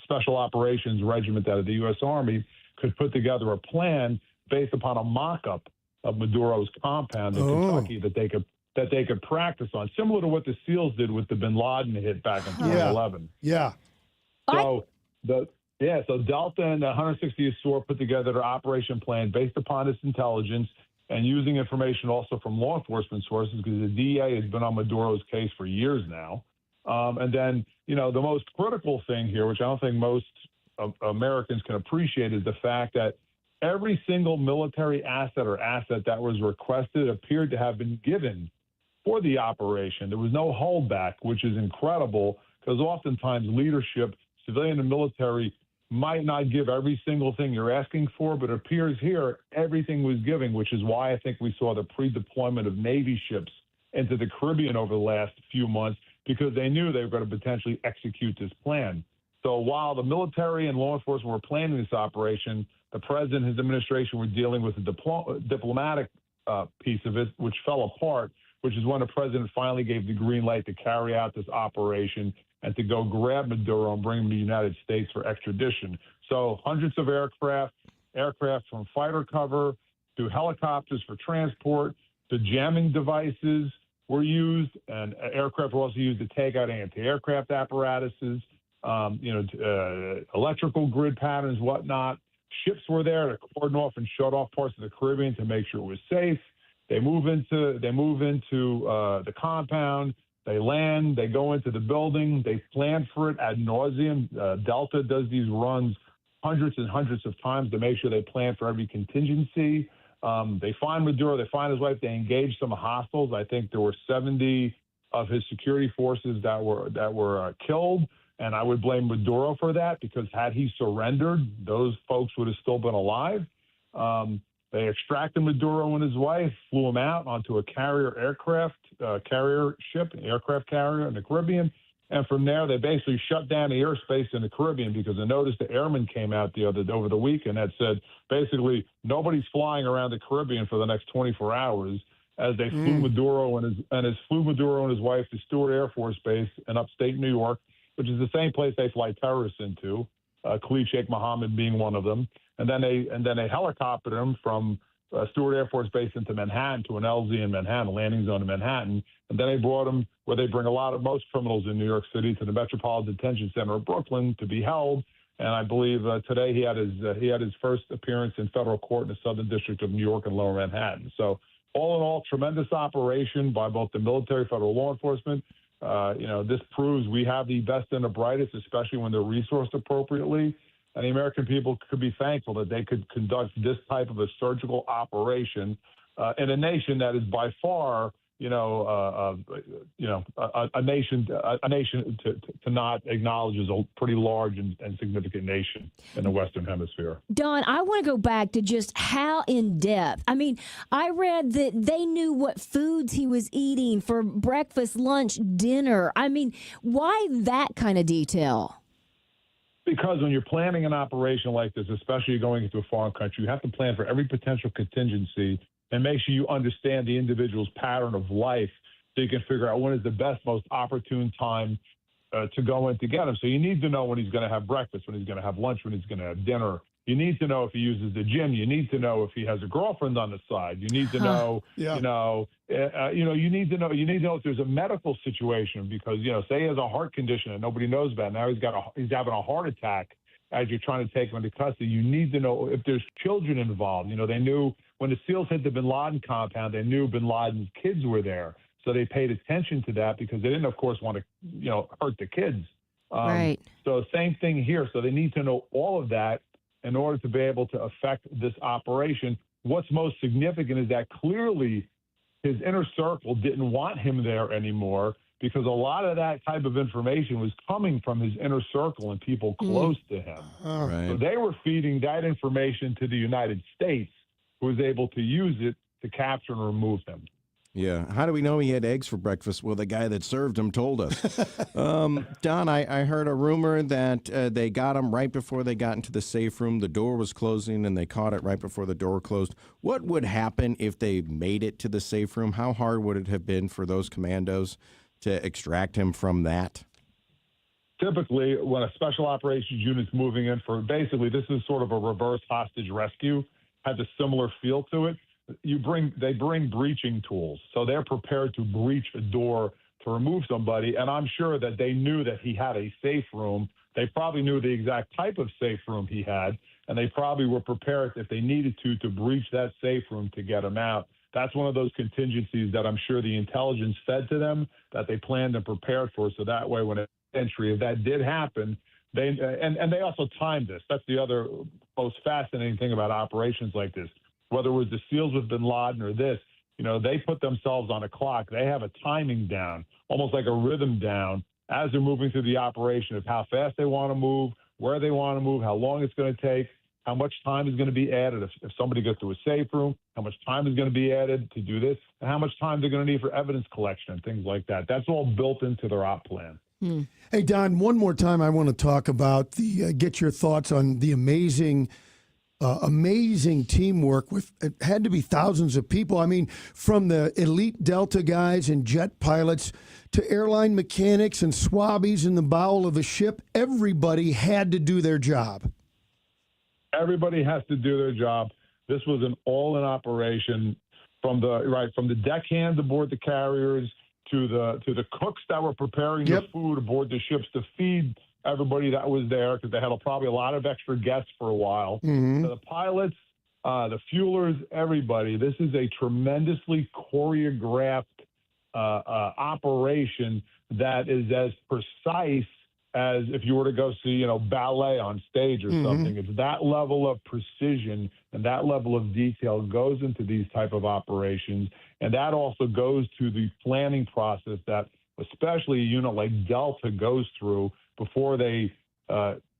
special operations regiment out of the U.S. Army, could put together a plan based upon a mock-up of Maduro's compound in Kentucky that they could practice on, similar to what the SEALs did with the Bin Laden hit back in 2011. Yeah. So Delta and the 160th SOAR put together an operation plan based upon this intelligence and using information also from law enforcement sources, because the DEA has been on Maduro's case for years now. And then, the most critical thing here, which I don't think most Americans can appreciate, is the fact that every single military asset that was requested appeared to have been given for the operation. There was no holdback, which is incredible, because oftentimes leadership, civilian and military, might not give every single thing you're asking for, but it appears here everything was given, which is why I think we saw the pre-deployment of Navy ships into the Caribbean over the last few months, because they knew they were going to potentially execute this plan. So while the military and law enforcement were planning this operation, the president and his administration were dealing with the diplomatic piece of it, which fell apart, which is when the president finally gave the green light to carry out this operation and to go grab Maduro and bring him to the United States for extradition. So hundreds of aircraft from fighter cover to helicopters for transport to jamming devices were used, and aircraft were also used to take out anti-aircraft apparatuses, electrical grid patterns, whatnot. Ships were there to cordon off and shut off parts of the Caribbean to make sure it was safe. They move into the compound. They land. They go into the building. They plan for it ad nauseum. Delta does these runs hundreds and hundreds of times to make sure they plan for every contingency. They find Maduro. They find his wife. They engage some hostiles. I think there were 70 of his security forces that were killed. And I would blame Maduro for that, because had he surrendered, those folks would have still been alive. They extracted Maduro and his wife, flew him out onto a aircraft ship, an aircraft carrier in the Caribbean. And from there, they basically shut down the airspace in the Caribbean, because I noticed the airmen came out over the weekend that said basically nobody's flying around the Caribbean for the next 24 hours, as they flew Maduro and his wife to Stewart Air Force Base in upstate New York, which is the same place they fly terrorists into, Khalid Sheikh Mohammed being one of them. And then they helicoptered him from Stewart Air Force Base into Manhattan to an LZ in Manhattan, a landing zone in Manhattan. And then they brought him where they bring most criminals in New York City, to the Metropolitan Detention Center of Brooklyn to be held. And I believe today he had his first appearance in federal court in the Southern District of New York and Lower Manhattan. So all in all, tremendous operation by both the military, federal law enforcement. This proves we have the best and the brightest, especially when they're resourced appropriately. And the American people could be thankful that they could conduct this type of a surgical operation in a nation that is by far, a nation to not acknowledge as a pretty large and significant nation in the Western Hemisphere. Don, I want to go back to just how in depth. I mean, I read that they knew what foods he was eating for breakfast, lunch, dinner. I mean, why that kind of detail? Because when you're planning an operation like this, especially going into a foreign country, you have to plan for every potential contingency and make sure you understand the individual's pattern of life, so you can figure out when is the best, most opportune time to go in to get him. So you need to know when he's going to have breakfast, when he's going to have lunch, when he's going to have dinner. You need to know if he uses the gym. You need to know if he has a girlfriend on the side. You need to know, you need to know if there's a medical situation, because, say he has a heart condition and nobody knows about it. Now he's having a heart attack as you're trying to take him into custody. You need to know if there's children involved. They knew when the SEALs hit the Bin Laden compound, they knew Bin Laden's kids were there. So they paid attention to that because they didn't, of course, want to, hurt the kids. Right. So same thing here. So they need to know all of that in order to be able to affect this operation. What's most significant is that clearly his inner circle didn't want him there anymore because a lot of that type of information was coming from his inner circle and people close to him. Right. So they were feeding that information to the United States, who was able to use it to capture and remove him. Yeah. How do we know he had eggs for breakfast? Well, the guy that served him told us. Don, I heard a rumor that they got him right before they got into the safe room. The door was closing, and they caught it right before the door closed. What would happen if they made it to the safe room? How hard would it have been for those commandos to extract him from that? Typically, when a special operations unit's moving in for basically this is sort of a reverse hostage rescue, has a similar feel to it. They bring breaching tools, so they're prepared to breach a door to remove somebody. And I'm sure that they knew that he had a safe room. They probably knew the exact type of safe room he had, and they probably were prepared if they needed to breach that safe room to get him out. That's one of those contingencies that I'm sure the intelligence fed to them that they planned and prepared for. So that way, when an entry, if that did happen, they also timed this. That's the other most fascinating thing about operations like this. Whether it was the SEALs with bin Laden or this, they put themselves on a clock. They have a timing down, almost like a rhythm down as they're moving through the operation of how fast they want to move, where they want to move, how long it's going to take, how much time is going to be added if somebody gets to a safe room, how much time is going to be added to do this, and how much time they're going to need for evidence collection and things like that. That's all built into their op plan. Hey, Don, one more time I want to talk about get your thoughts on the amazing teamwork with it had to be thousands of people. I mean, from the elite Delta guys and jet pilots to airline mechanics and swabbies in the bowel of a ship, everybody had to do their job. Everybody has to do their job. This was an all-in operation from the deckhands aboard the carriers to the cooks that were preparing the food aboard the ships to feed everybody that was there because they had probably a lot of extra guests for a while. Mm-hmm. So the pilots, the fuelers, everybody. This is a tremendously choreographed operation that is as precise as if you were to go see, ballet on stage or something. It's that level of precision and that level of detail goes into these type of operations. And that also goes to the planning process that especially a unit like Delta goes through before they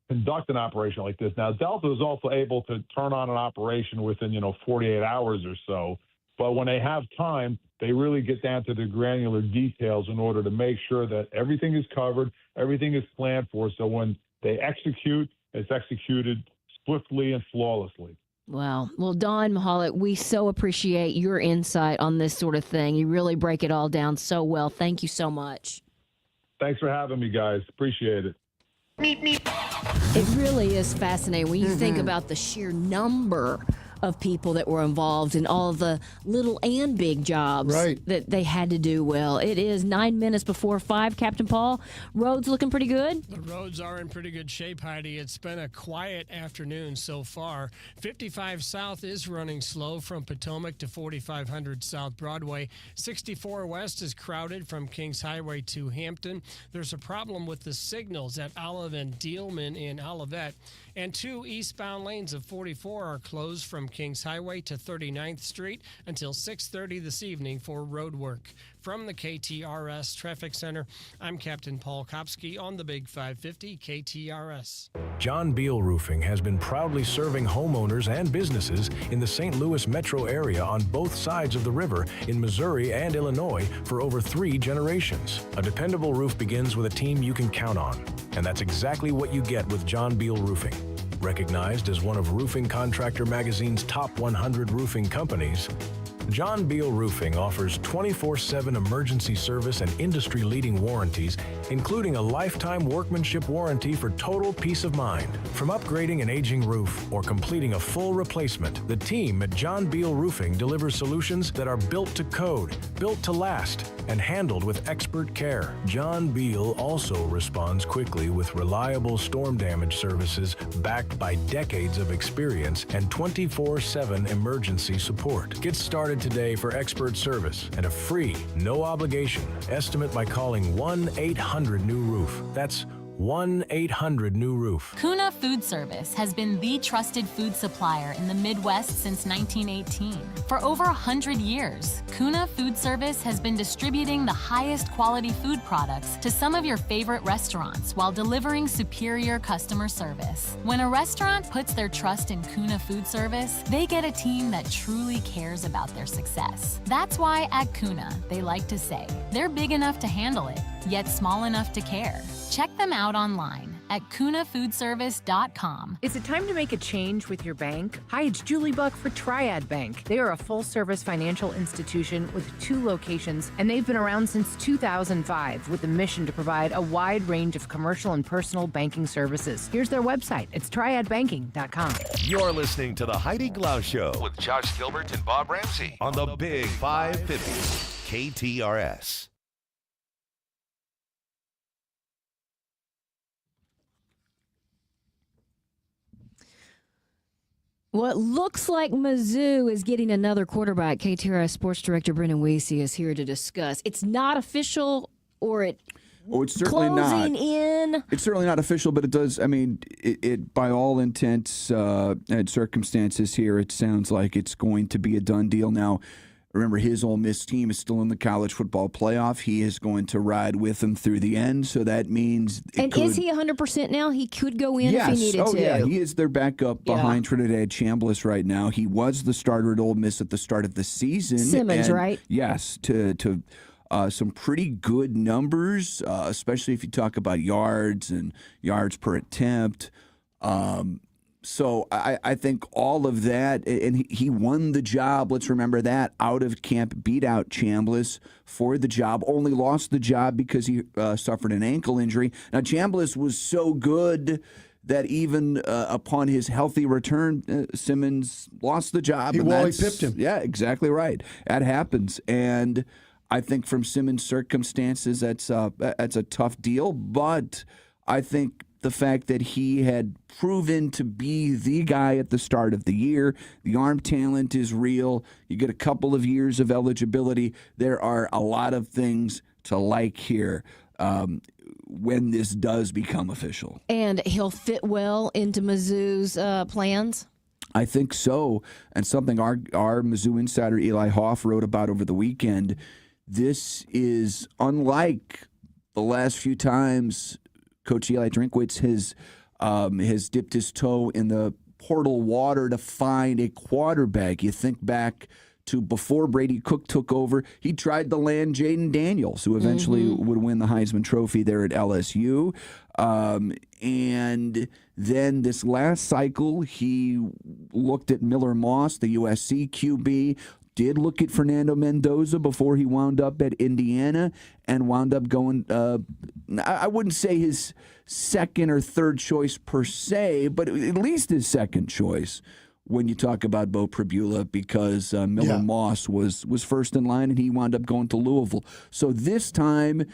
conduct an operation like this. Now, Delta is also able to turn on an operation within, 48 hours or so. But when they have time, they really get down to the granular details in order to make sure that everything is covered, everything is planned for. So when they execute, it's executed swiftly and flawlessly. Wow. Well, Don Mahalik, we so appreciate your insight on this sort of thing. You really break it all down so well. Thank you so much. Thanks for having me, guys. Appreciate it. It really is fascinating when you think about the sheer number of people that were involved in all the little and big jobs that they had to do well. It is 9 minutes before 5, Captain Paul. Roads looking pretty good? The roads are in pretty good shape, Heidi. It's been a quiet afternoon so far. 55 South is running slow from Potomac to 4500 South Broadway. 64 West is crowded from Kings Highway to Hampton. There's a problem with the signals at Olive and Dealman in Olivet. And 2 eastbound lanes of 44 are closed from Kings Highway to 39th Street until 6:30 this evening for road work. From the KTRS Traffic Center, I'm Captain Paul Kopsky on the Big 550 KTRS. John Beal Roofing has been proudly serving homeowners and businesses in the St. Louis metro area on both sides of the river in Missouri and Illinois for over 3 generations. A dependable roof begins with a team you can count on, and that's exactly what you get with John Beal Roofing. Recognized as one of Roofing Contractor Magazine's top 100 roofing companies, John Beal Roofing offers 24/7 emergency service and industry-leading warranties, including a lifetime workmanship warranty for total peace of mind. From upgrading an aging roof or completing a full replacement, the team at John Beal Roofing delivers solutions that are built to code, built to last, and handled with expert care. John Beal also responds quickly with reliable storm damage services backed by decades of experience and 24/7 emergency support. Get started started today for expert service and a free, no obligation estimate by calling 1-800-NEW-ROOF. That's 1-800-NEW-ROOF. Kuna Food Service has been the trusted food supplier in the Midwest since 1918. For over 100 years, Kuna Food Service has been distributing the highest quality food products to some of your favorite restaurants while delivering superior customer service. When a restaurant puts their trust in Kuna Food Service, they get a team that truly cares about their success. That's why at Kuna, they like to say, they're big enough to handle it, yet small enough to care. Check them out online at kunafoodservice.com. Is it time to make a change with your bank? Hi, it's Julie Buck for Triad Bank. They are a full-service financial institution with 2 locations, and they've been around since 2005 with a mission to provide a wide range of commercial and personal banking services. Here's their website. It's triadbanking.com. You're listening to the Heidi Glaus Show with Josh Gilbert and Bob Ramsey on the Big 550 KTRS. What looks like Mizzou is getting another quarterback. KTRS Sports Director Brendan Weesey is here to discuss. It's not official, or it's certainly closing not. in. It's certainly not official, but it does. I mean, it by all intents and circumstances here, it sounds like it's going to be a done deal now. Remember, his Ole Miss team is still in the college football playoff. He is going to ride with them through the end, so that means... Is he 100% now? He could go in if he needed to. Yeah, he is their backup behind Trinidad Chambliss right now. He was the starter at Ole Miss at the start of the season. Simmons, right? Yes, to some pretty good numbers, especially if you talk about yards and yards per attempt. So I think all of that, and he won the job, let's remember that, out of camp, beat out Chambliss for the job, only lost the job because he suffered an ankle injury. Now, Chambliss was so good that even upon his healthy return, Simmons lost the job. He pipped him. Yeah, exactly right. That happens. And I think from Simmons' circumstances, that's a tough deal, but I think the fact that he had proven to be the guy at the start of the year. The arm talent is real. You get a couple of years of eligibility. There are a lot of things to like here when this does become official. And he'll fit well into Mizzou's plans? I think so. And something our Mizzou insider Eli Hoff wrote about over the weekend. This is unlike the last few times Coach Eli Drinkwitz has dipped his toe in the portal water to find a quarterback. You think back to before Brady Cook took over, he tried to land Jaden Daniels, who eventually would win the Heisman Trophy there at LSU. And then this last cycle, he looked at Miller Moss, the USC QB, did look at Fernando Mendoza before he wound up at Indiana and wound up going, I wouldn't say his second or third choice per se, but at least his second choice when you talk about Bo Pribula, because Miller Moss was first in line and he wound up going to Louisville. So this time,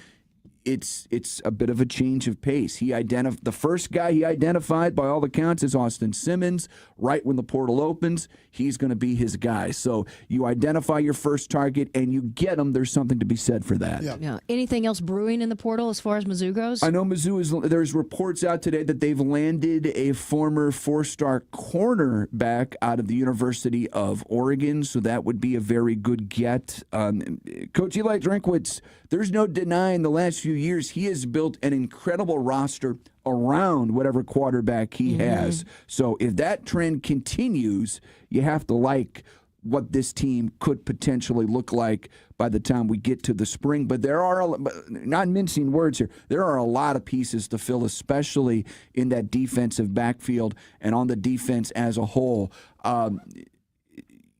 it's a bit of a change of pace. The first guy he identified by all accounts is Austin Simmons. Right when the portal opens, he's going to be his guy. So you identify your first target and you get him. There's something to be said for that. Yeah. Anything else brewing in the portal as far as Mizzou goes? I know there's reports out today that they've landed a former 4-star cornerback out of the University of Oregon. So that would be a very good get. Coach Eli Drinkwitz, there's no denying the last few years he has built an incredible roster around whatever quarterback he has. So if that trend continues, you have to like what this team could potentially look like by the time we get to the spring. But there are, not mincing words here, there are a lot of pieces to fill, especially in that defensive backfield and on the defense as a whole.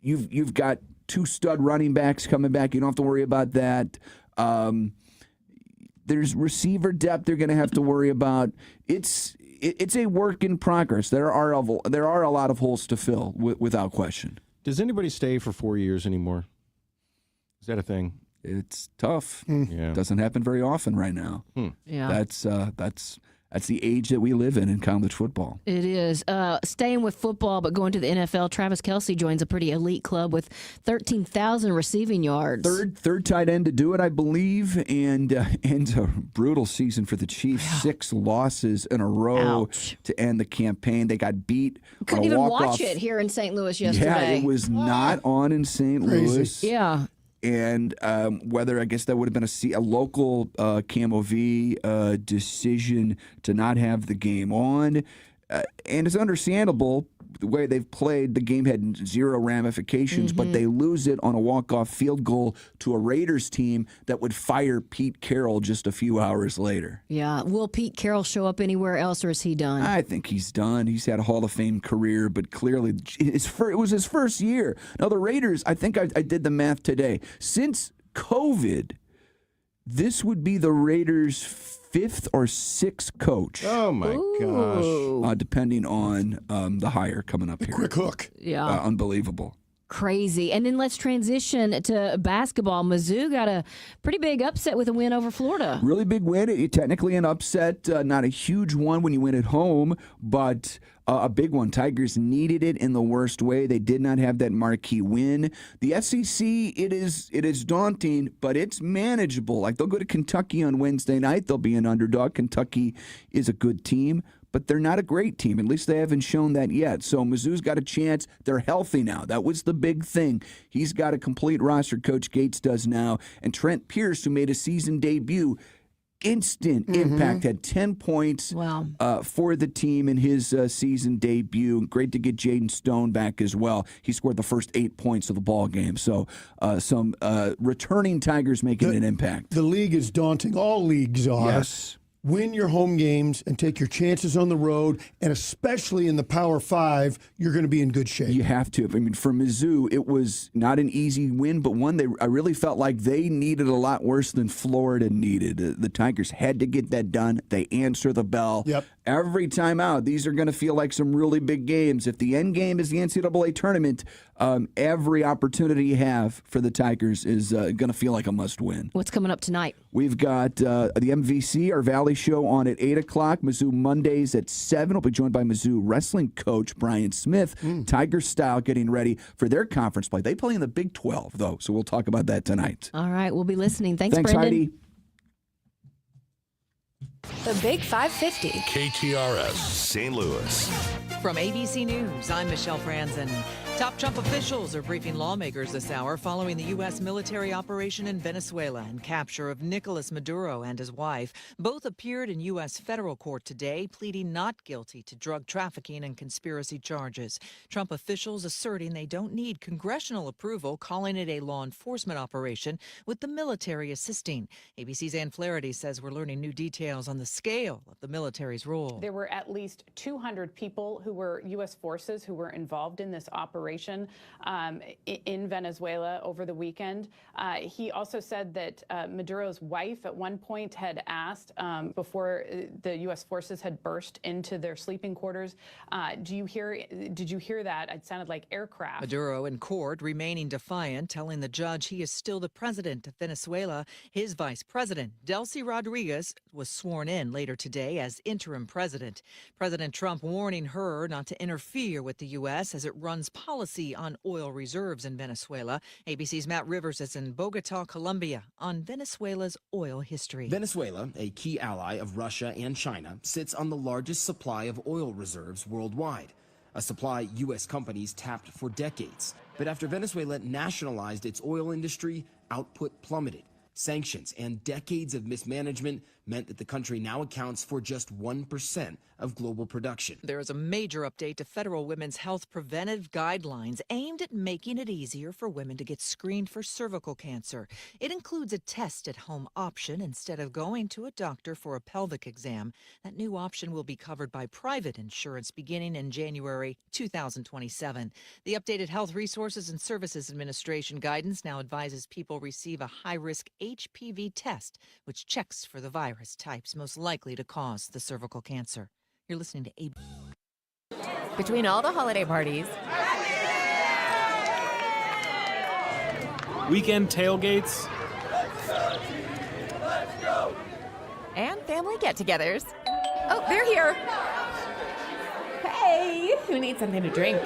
You've got 2 stud running backs coming back. You don't have to worry about that. There's receiver depth they're going to have to worry about. It's a work in progress. There are a lot of holes to fill, without question. Does anybody stay for 4 years anymore? Is that a thing? It's tough. Yeah. Doesn't happen very often right now. Yeah. That's That's the age that we live in college football. It is. Staying with football, but going to the NFL, Travis Kelce joins a pretty elite club with 13,000 receiving yards. Third tight end to do it, I believe, and ends a brutal season for the Chiefs. 6 losses in a row to end the campaign. They got beat. Couldn't even watch it here in St. Louis yesterday. Yeah, it was not on in St. Louis. Yeah. And whether I guess that would have been a local Camo V decision to not have the game on. And it's understandable the way they've played. The game had 0 ramifications, but they lose it on a walk-off field goal to a Raiders team that would fire Pete Carroll just a few hours later. Yeah. Will Pete Carroll show up anywhere else, or is he done? I think he's done. He's had a Hall of Fame career, but clearly it was his first year. Now, the Raiders, I think I did the math today. Since COVID, this would be the Raiders' 5th or 6th coach. Oh, my gosh. Depending on the hire coming up here. Quick hook. Yeah. Unbelievable. Crazy. And then let's transition to basketball. Mizzou got a pretty big upset with a win over Florida. Really big win. Technically an upset, not a huge one when you win at home, but a big one. Tigers needed it in the worst way. They did not have that marquee win. The SEC, it is daunting, but it's manageable. Like, they'll go to Kentucky on Wednesday night. They'll be an underdog. Kentucky is a good team, but they're not a great team. At least they haven't shown that yet. So Mizzou's got a chance. They're healthy now. That was the big thing. He's got a complete roster, Coach Gates does now. And Trent Pierce, who made a season debut, instant impact, had 10 points for the team in his season debut. Great to get Jaden Stone back as well. He scored the first 8 points of the ball game. So some returning Tigers making an impact. The league is daunting. All leagues are. Yes. Win your home games and take your chances on the road, and especially in the Power 5, you're going to be in good shape. You have to. I mean, for Mizzou, it was not an easy win, but one I really felt like they needed a lot worse than Florida needed. The Tigers had to get that done. They answer the bell. Yep. Every time out, these are going to feel like some really big games. If the end game is the NCAA tournament, every opportunity you have for the Tigers is going to feel like a must-win. What's coming up tonight? We've got the MVC, our Valley show, on at 8 o'clock. Mizzou Mondays at 7. We'll be joined by Mizzou wrestling coach Brian Smith. Tiger Style getting ready for their conference play. They play in the Big 12, though, so we'll talk about that tonight. All right, we'll be listening. Thanks Brendan. Heidi. The Big 550. KTRS St. Louis. From ABC News, I'm Michelle Franzen. Top Trump officials are briefing lawmakers this hour following the U.S. military operation in Venezuela and capture of Nicolas Maduro and his wife. Both appeared in U.S. federal court today, pleading not guilty to drug trafficking and conspiracy charges. Trump officials asserting they don't need congressional approval, calling it a law enforcement operation with the military assisting. ABC's Ann Flaherty says we're learning new details on the scale of the military's role. There were at least 200 people who were U.S. forces who were involved in this operation in Venezuela over the weekend. He also said that Maduro's wife at one point had asked before the U.S. forces had burst into their sleeping quarters. Did you hear that? It sounded like aircraft. Maduro in court remaining defiant, telling the judge he is still the president of Venezuela. His vice president, Delcy Rodriguez, was sworn in later today as interim president. President Trump warning her not to interfere with the U.S. as it runs policy on oil reserves in Venezuela. ABC's Matt Rivers is in Bogota, Colombia, on Venezuela's oil history. Venezuela, a key ally of Russia and China, sits on the largest supply of oil reserves worldwide, a supply U.S. companies tapped for decades. But after Venezuela nationalized its oil industry, output plummeted. Sanctions and decades of mismanagement meant that the country now accounts for just 1% of global production. There is a major update to federal women's health preventive guidelines aimed at making it easier for women to get screened for cervical cancer. It includes a test-at-home option instead of going to a doctor for a pelvic exam. That new option will be covered by private insurance beginning in January 2027. The updated Health Resources and Services Administration guidance now advises people receive a high-risk HPV test, which checks for the virus types most likely to cause the cervical cancer. You're listening to AB. Between all the holiday parties, weekend tailgates, and family get-togethers, Oh, they're here. Hey, who needs something to drink?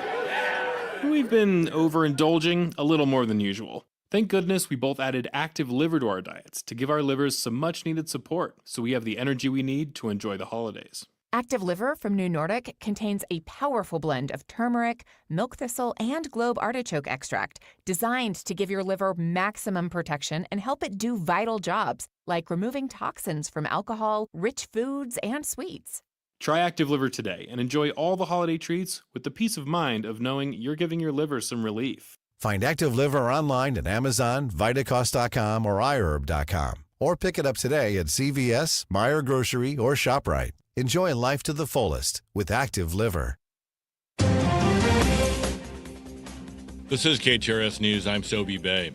We've been overindulging a little more than usual. Thank goodness we both added active liver to our diets to give our livers some much needed support so we have the energy we need to enjoy the holidays. Active Liver from New Nordic contains a powerful blend of turmeric, milk thistle, and globe artichoke extract designed to give your liver maximum protection and help it do vital jobs like removing toxins from alcohol, rich foods, and sweets. Try Active Liver today and enjoy all the holiday treats with the peace of mind of knowing you're giving your liver some relief. Find Active Liver online at Amazon, Vitacost.com, or iHerb.com. Or pick it up today at CVS, Meijer Grocery, or ShopRite. Enjoy life to the fullest with Active Liver. This is KTRS News. I'm Sobe Bay.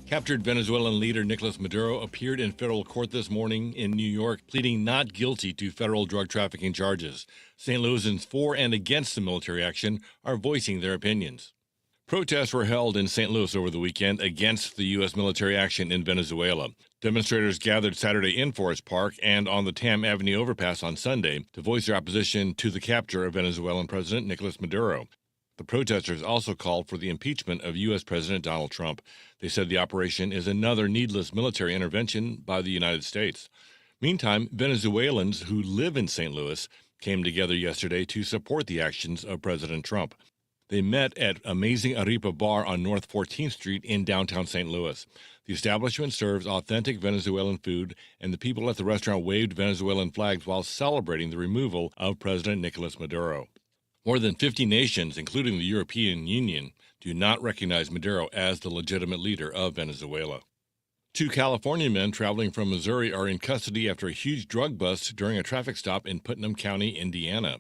Captured Venezuelan leader Nicolas Maduro appeared in federal court this morning in New York, pleading not guilty to federal drug trafficking charges. St. Louisans for and against the military action are voicing their opinions. Protests were held in St. Louis over the weekend against the U.S. military action in Venezuela. Demonstrators gathered Saturday in Forest Park and on the Tam Avenue overpass on Sunday to voice their opposition to the capture of Venezuelan President Nicolas Maduro. The protesters also called for the impeachment of U.S. President Donald Trump. They said the operation is another needless military intervention by the United States. Meantime, Venezuelans who live in St. Louis came together yesterday to support the actions of President Trump. They met at Amazing Arepa Bar on North 14th Street in downtown St. Louis. The establishment serves authentic Venezuelan food, and the people at the restaurant waved Venezuelan flags while celebrating the removal of President Nicolas Maduro. More than 50 nations, including the European Union, do not recognize Maduro as the legitimate leader of Venezuela. 2 California men traveling from Missouri are in custody after a huge drug bust during a traffic stop in Putnam County, Indiana.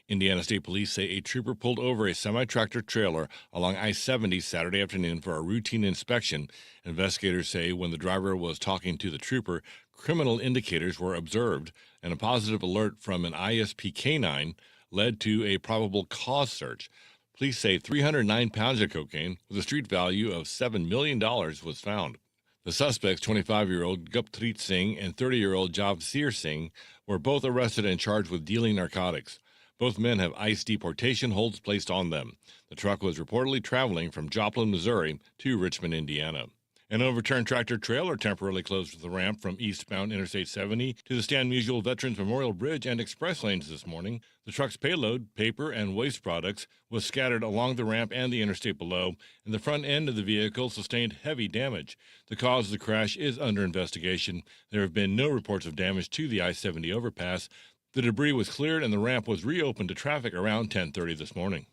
Indiana State Police say a trooper pulled over a semi-tractor trailer along I-70 Saturday afternoon for a routine inspection. Investigators say when the driver was talking to the trooper, criminal indicators were observed, and a positive alert from an ISP canine led to a probable cause search. Police say 309 pounds of cocaine with a street value of $7 million was found. The suspects, 25-year-old Guppreet Singh and 30-year-old Javseer Singh, were both arrested and charged with dealing narcotics. Both men have ICE deportation holds placed on them. The truck was reportedly traveling from Joplin, Missouri to Richmond, Indiana. An overturned tractor-trailer temporarily closed the ramp from eastbound Interstate 70 to the Stan Musial Veterans Memorial Bridge and express lanes this morning. The truck's payload, paper, and waste products was scattered along the ramp and the interstate below, and the front end of the vehicle sustained heavy damage. The cause of the crash is under investigation. There have been no reports of damage to the I-70 overpass. The debris was cleared and the ramp was reopened to traffic around 10:30 this morning.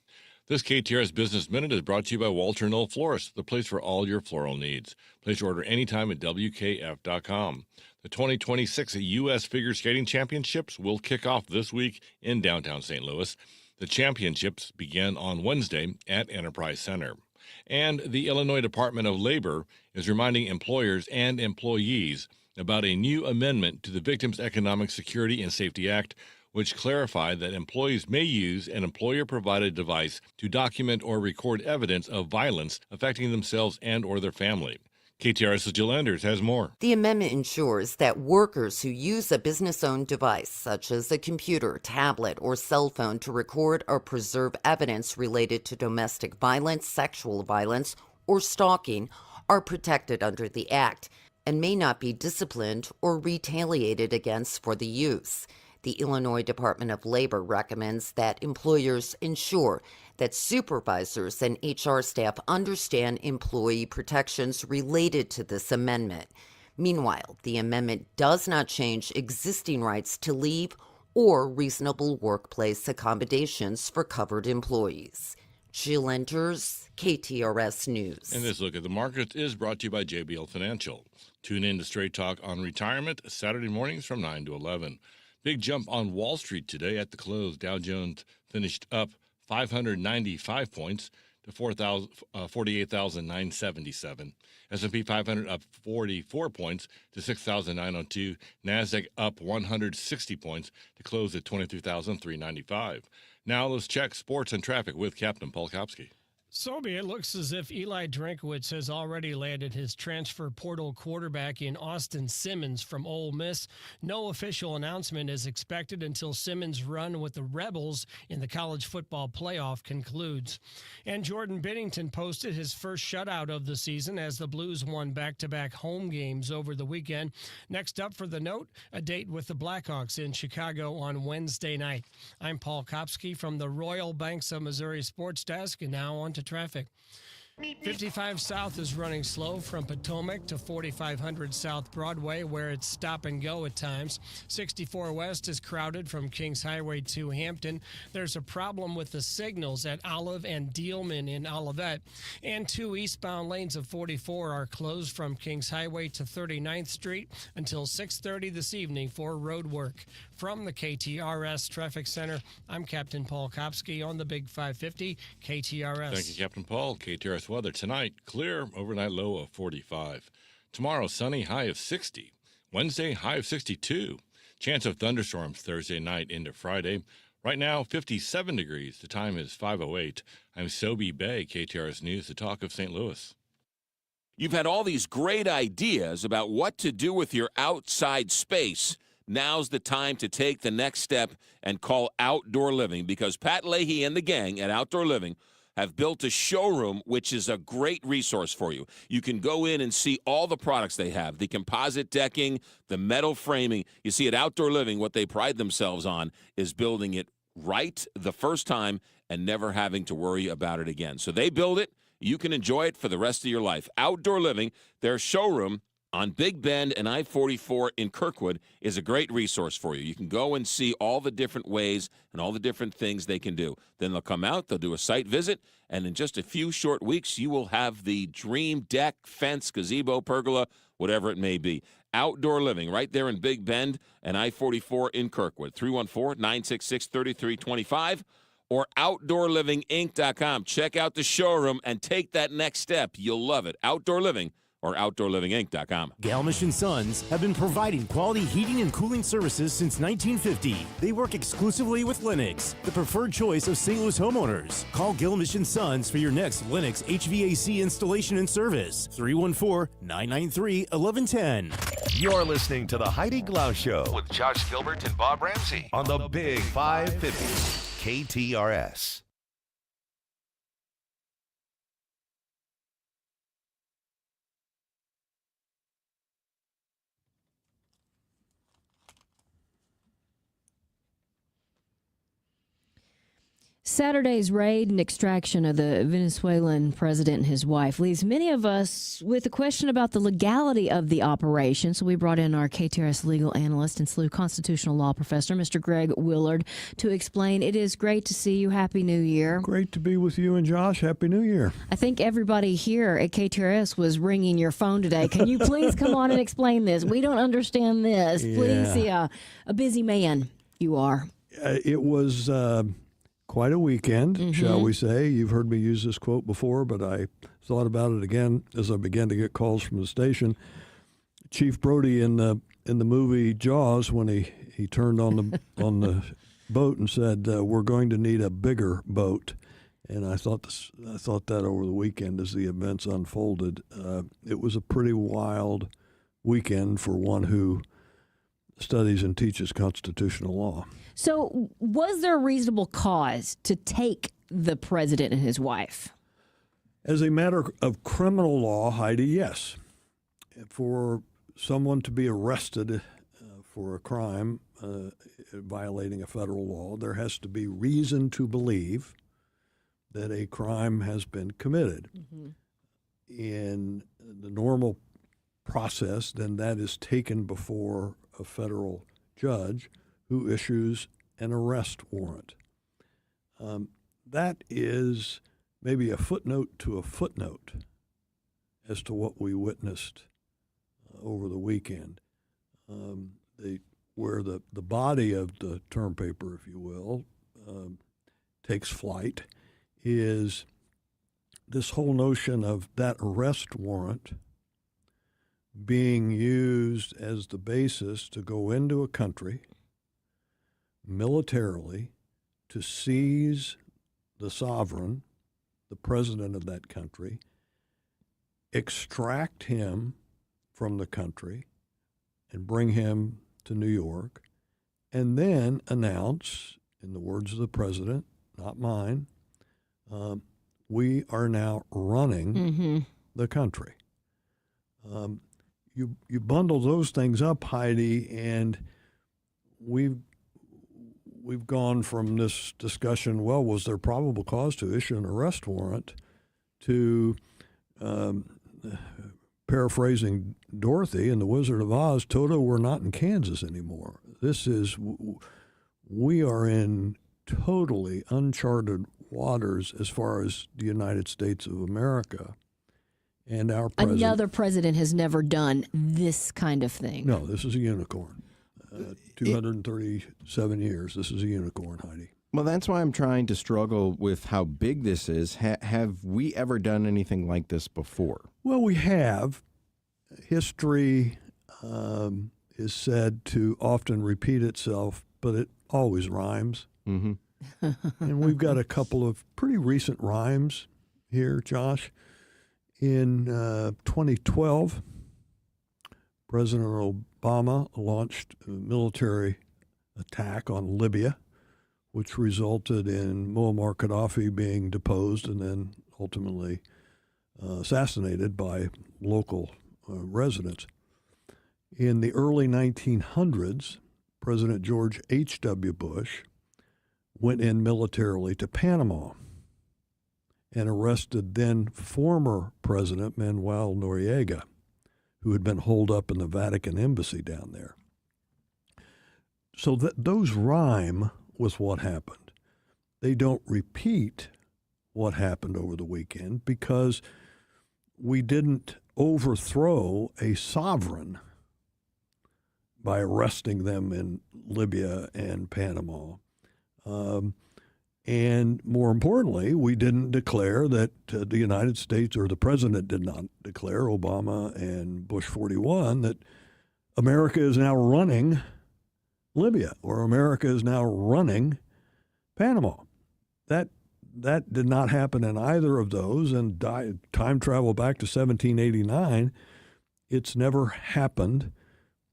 This KTRS Business Minute is brought to you by Walter Knoll Florist, the place for all your floral needs. Place your order anytime at WKF.com. The 2026 U.S. Figure Skating Championships will kick off this week in downtown St. Louis. The championships begin on Wednesday at Enterprise Center. And the Illinois Department of Labor is reminding employers and employees about a new amendment to the Victims Economic Security and Safety Act, which clarified that employees may use an employer-provided device to document or record evidence of violence affecting themselves and or their family. KTRS's Jill Enders has more. The amendment ensures that workers who use a business-owned device, such as a computer, tablet, or cell phone to record or preserve evidence related to domestic violence, sexual violence, or stalking, are protected under the Act and may not be disciplined or retaliated against for the use. The Illinois Department of Labor recommends that employers ensure that supervisors and HR staff understand employee protections related to this amendment. Meanwhile, the amendment does not change existing rights to leave or reasonable workplace accommodations for covered employees. Jill Enters, KTRS News. And this look at the markets is brought to you by JBL Financial. Tune in to Straight Talk on Retirement Saturday mornings from 9 to 11. Big jump on Wall Street today at the close. Dow Jones finished up 595 points to 48,977. S&P 500 up 44 points to 6,902. NASDAQ up 160 points to close at 23,395. Now let's check sports and traffic with Captain Paul Kopsky. Sobe, it looks as if Eli Drinkowitz has already landed his transfer portal quarterback in Austin Simmons from Ole Miss. No official announcement is expected until Simmons' run with the Rebels in the college football playoff concludes. And Jordan Binnington posted his first shutout of the season as the Blues won back-to-back home games over the weekend. Next up for the note, a date with the Blackhawks in Chicago on Wednesday night. I'm Paul Kopsky from the Royal Banks of Missouri Sports Desk, and now on to traffic. 55 South is running slow from Potomac to 4500 South Broadway, where it's stop and go at times. 64 West is crowded from Kings Highway to Hampton. There's a problem with the signals at Olive and Dealman in Olivet. And 2 eastbound lanes of 44 are closed from Kings Highway to 39th Street until 6:30 this evening for road work. From the KTRS Traffic Center, I'm Captain Paul Kopsky on the Big 550 KTRS. Thank you, Captain Paul. KTRS weather tonight, clear, overnight low of 45. Tomorrow, sunny, high of 60. Wednesday, high of 62. Chance of thunderstorms Thursday night into Friday. Right now, 57 degrees. The time is 5:08. I'm Sobe Bay, KTRS News, the talk of St. Louis. You've had all these great ideas about what to do with your outside space. Now's the time to take the next step and call Outdoor Living, because Pat Leahy and the gang at Outdoor Living have built a showroom, which is a great resource for you. You can go in and see all the products they have, the composite decking, the metal framing. You see, at Outdoor Living, what they pride themselves on is building it right the first time and never having to worry about it again. So they build it. You can enjoy it for the rest of your life. Outdoor Living, their showroom on Big Bend and I-44 in Kirkwood, is a great resource for you. You can go and see all the different ways and all the different things they can do. Then they'll come out, they'll do a site visit, and in just a few short weeks, you will have the dream deck, fence, gazebo, pergola, whatever it may be. Outdoor Living right there in Big Bend and I-44 in Kirkwood. 314-966-3325 or OutdoorLivingInc.com. Check out the showroom and take that next step. You'll love it. Outdoor Living or OutdoorLivingInc.com. Galmish & Sons have been providing quality heating and cooling services since 1950. They work exclusively with Lennox, the preferred choice of St. Louis homeowners. Call Galmish & Sons for your next Lennox HVAC installation and service. 314-993-1110. You're listening to the Heidi Glaus Show with Josh Gilbert and Bob Ramsey on the Big 550 KTRS. Saturday's raid and extraction of the Venezuelan president and his wife leaves many of us with a question about the legality of the operation. So we brought in our KTRS legal analyst and SLU constitutional law professor, Mr. Greg Willard, to explain. It is great to see you. Happy New Year. Great to be with you and Josh. Happy New Year. I think everybody here at KTRS was ringing your phone today. Can you please come on and explain this? We don't understand this. Yeah. Please, a busy man you are. It was quite a weekend, shall we say. You've heard me use this quote before, but I thought about it again as I began to get calls from the station. Chief Brody in the movie Jaws, when he turned on the boat and said, "We're going to need a bigger boat," and I thought that over the weekend as the events unfolded. It was a pretty wild weekend for one who studies and teaches constitutional law. So was there a reasonable cause to take the president and his wife? As a matter of criminal law, Heidi, yes. For someone to be arrested for a crime violating a federal law, there has to be reason to believe that a crime has been committed. In the normal process, then that is taken before a federal judge who issues an arrest warrant. That is maybe a footnote to a footnote as to what we witnessed over the weekend. Where the body of the term paper, if you will, takes flight is this whole notion of that arrest warrant being used as the basis to go into a country militarily to seize the sovereign the president of that country, extract him from the country, and bring him to New York, and then announce, in the words of the president, not mine, we are now running the country. You bundle those things up, Heidi, and we've gone from this discussion, well, was there probable cause to issue an arrest warrant, to paraphrasing Dorothy in The Wizard of Oz, Toto, we're not in Kansas anymore. We are in totally uncharted waters as far as the United States of America. And our president. Another president has never done this kind of thing. No, this is a unicorn. 237 years. This is a unicorn, Heidi. Well, that's why I'm trying to struggle with how big this is. Have we ever done anything like this before? Well, we have. History is said to often repeat itself, but it always rhymes. Mm-hmm. And we've got a couple of pretty recent rhymes here, Josh. In 2012, President Obama launched a military attack on Libya, which resulted in Muammar Gaddafi being deposed and then ultimately assassinated by local residents. In the early 1900s, President George H.W. Bush went in militarily to Panama and arrested then former President Manuel Noriega, who had been holed up in the Vatican embassy down there. So those rhyme with what happened. They don't repeat what happened over the weekend because we didn't overthrow a sovereign by arresting them in Libya and Panama. And more importantly, we didn't declare that the United States, or the president did not declare, Obama and Bush 41, that America is now running Libya, or America is now running Panama. That did not happen in either of those, and time travel back to 1789, it's never happened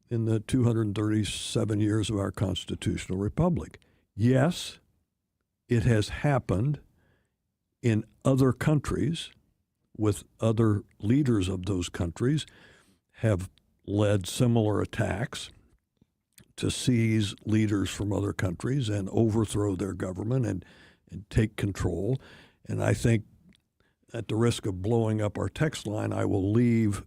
in the 237 years of our constitutional republic. Yes, it has happened in other countries with other leaders of those countries have led similar attacks to seize leaders from other countries and overthrow their government and take control. And I think at the risk of blowing up our text line, I will leave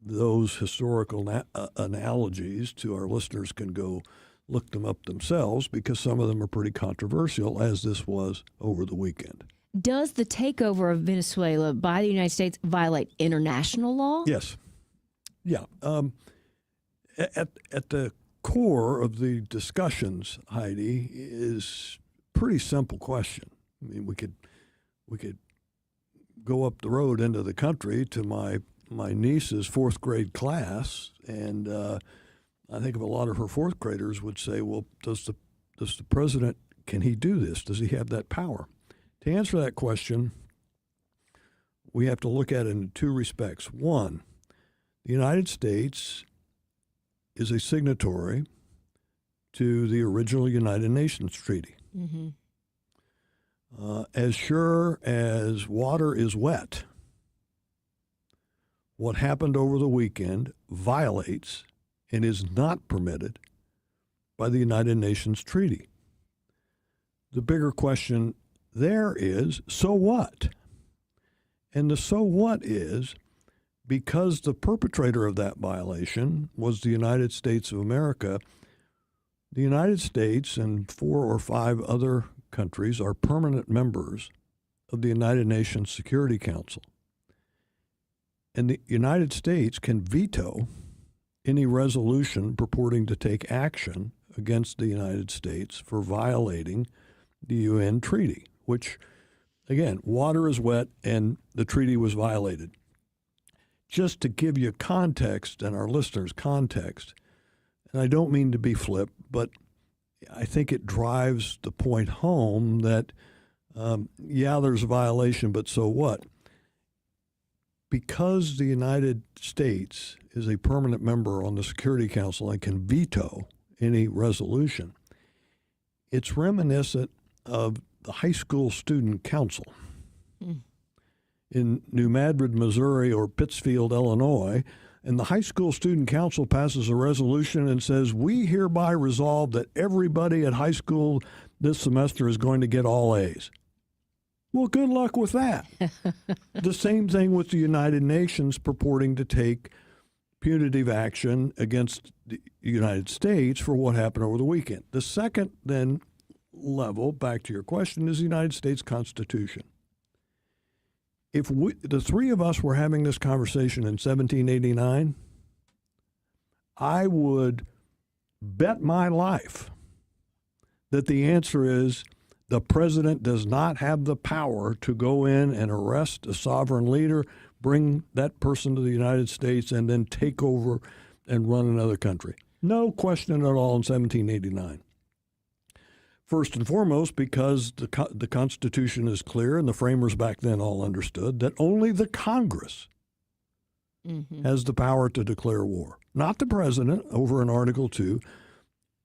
those historical analogies to our listeners can go look them up themselves because some of them are pretty controversial, as this was over the weekend. Does the takeover of Venezuela by the United States violate international law? Yes. Yeah. At the core of the discussions, Heidi, is a pretty simple question. I mean, we could go up the road into the country to my niece's fourth grade class, and I think a lot of her fourth graders would say, well, does the president, can he do this? Does he have that power? To answer that question, we have to look at it in two respects. One, the United States is a signatory to the original United Nations Treaty. Mm-hmm. As sure as water is wet, what happened over the weekend violates and is not permitted by the United Nations Treaty. The bigger question there is, so what? And the so what is, because the perpetrator of that violation was the United States of America, the United States and 4 or 5 other countries are permanent members of the United Nations Security Council. And the United States can veto any resolution purporting to take action against the United States for violating the UN treaty, which, again, water is wet and the treaty was violated. Just to give you context and our listeners context, and I don't mean to be flip, but I think it drives the point home that Yeah, there's a violation, but so what? Because the United States is a permanent member on the Security Council and can veto any resolution, it's reminiscent of the high school student council. In New Madrid, Missouri, or Pittsfield, Illinois, and the high school student council passes a resolution and says, we hereby resolve that everybody at high school this semester is going to get all A's. Well, good luck with that. The same thing with the United Nations purporting to take punitive action against the United States for what happened over the weekend. The second, then, level, back to your question, is the United States Constitution. If the three of us were having this conversation in 1789, I would bet my life that the answer is the president does not have the power to go in and arrest a sovereign leader, bring that person to the United States, and then take over and run another country. No question at all in 1789. First and foremost, because the Constitution is clear, and the framers back then all understood that only the Congress has the power to declare war. Not the president, over in Article 2.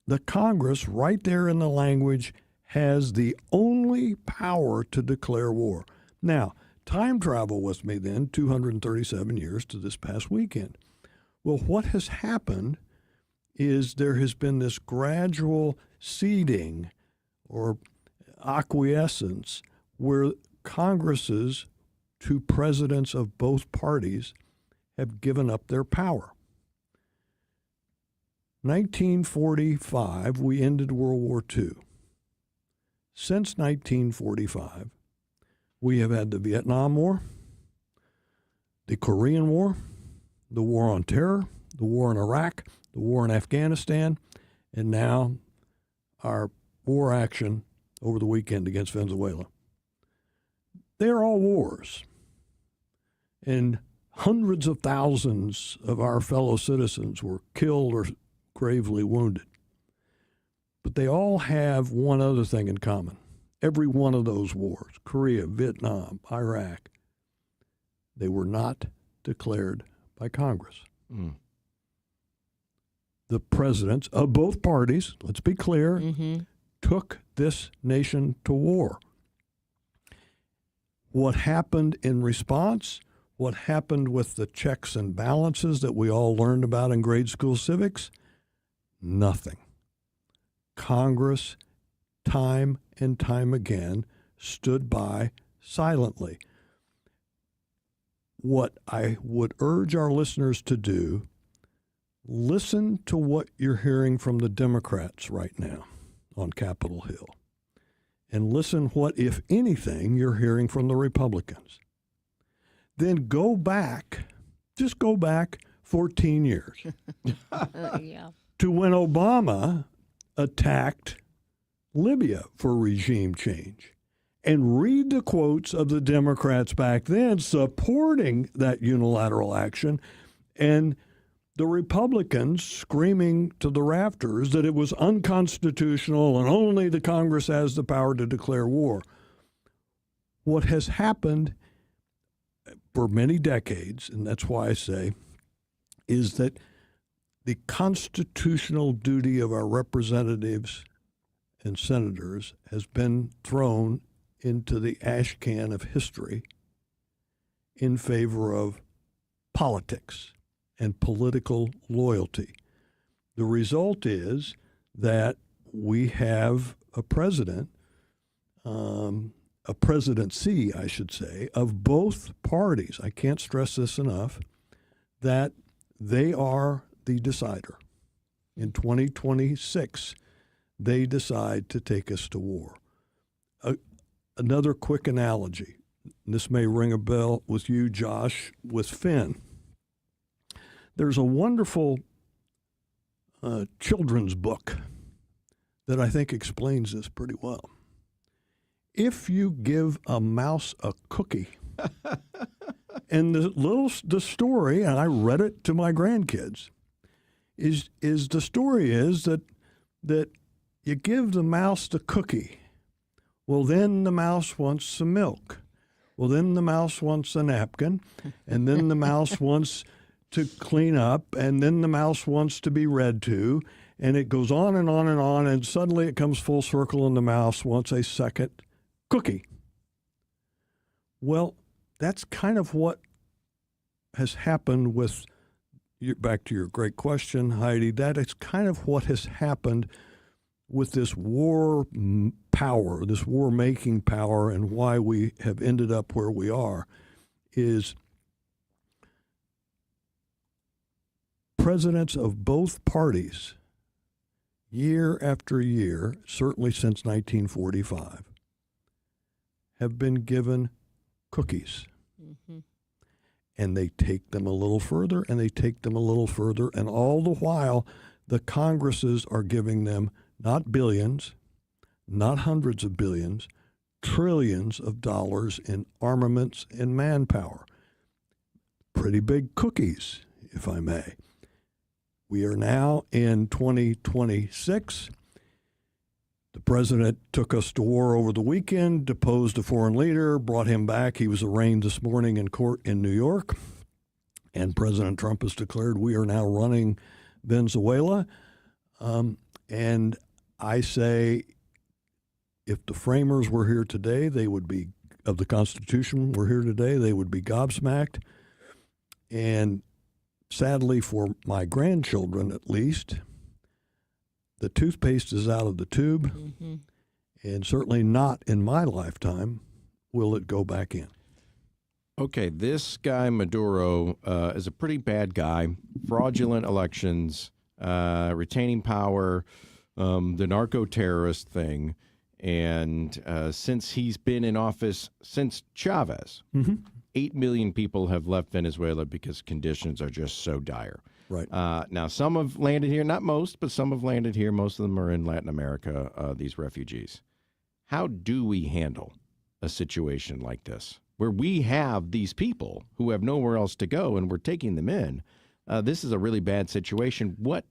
The Congress, right there in the language, has the only power to declare war. Now, time travel with me then, 237 years to this past weekend. Well, what has happened is there has been this gradual ceding or acquiescence where Congresses to presidents of both parties have given up their power. 1945, we ended World War II. Since 1945, we have had the Vietnam War, the Korean War, the War on Terror, the war in Iraq, the war in Afghanistan, and now our war action over the weekend against Venezuela. They're all wars. And hundreds of thousands of our fellow citizens were killed or gravely wounded. But they all have one other thing in common. Every one of those wars, Korea, Vietnam, Iraq, they were not declared by Congress. The presidents of both parties, let's be clear, took this nation to war. What happened in response? What happened with the checks and balances that we all learned about in grade school civics? Nothing. Congress, time and time again, stood by silently. What I would urge our listeners to do, listen to what you're hearing from the Democrats right now on Capitol Hill, and listen what, if anything, you're hearing from the Republicans. Then go back, just go back 14 years to when Obama attacked Libya for regime change, and read the quotes of the Democrats back then supporting that unilateral action, and the Republicans screaming to the rafters that it was unconstitutional and only the Congress has the power to declare war. What has happened for many decades, and that's why I say, is that the constitutional duty of our representatives and senators has been thrown into the ash can of history in favor of politics and political loyalty. The result is that we have a president, a presidency, I should say, of both parties. I can't stress this enough, that they are the decider. In 2026, they decide to take us to war. Another quick analogy. This may ring a bell with you, Josh, with Finn. There's a wonderful children's book that I think explains this pretty well. If you give a mouse a cookie, and the story, and I read it to my grandkids, is the story is that you give the mouse the cookie. Well, then the mouse wants some milk. Well, then the mouse wants a napkin, and then the mouse wants to clean up, and then the mouse wants to be read to, and it goes on and on and on, and suddenly it comes full circle, and the mouse wants a second cookie. Well, that's kind of what has happened with, back to your great question, Heidi, that is kind of what has happened with this war power, this war-making power, and why we have ended up where we are, is presidents of both parties, year after year, certainly since 1945, have been given cookies. Mm-hmm. And they take them a little further, and they take them a little further, and all the while, the Congresses are giving them not billions, not hundreds of billions, trillions of dollars in armaments and manpower. Pretty big cookies, if I may. We are now in 2026. The president took us to war over the weekend, deposed a foreign leader, brought him back. He was arraigned this morning in court in New York. And President Trump has declared we are now running Venezuela. And I say, if the framers were here today, they would be, of the Constitution were here today, they would be gobsmacked. And sadly for my grandchildren, at least, the toothpaste is out of the tube, and certainly not in my lifetime will it go back in. Okay, this guy Maduro is a pretty bad guy. Fraudulent elections, retaining power, the narco-terrorist thing. And since he's been in office, since Chavez, 8 million people have left Venezuela because conditions are just so dire. Right. Now, some have landed here, not most, but some have landed here. Most of them are in Latin America, these refugees. How do we handle a situation like this, where we have these people who have nowhere else to go and we're taking them in? This is a really bad situation. What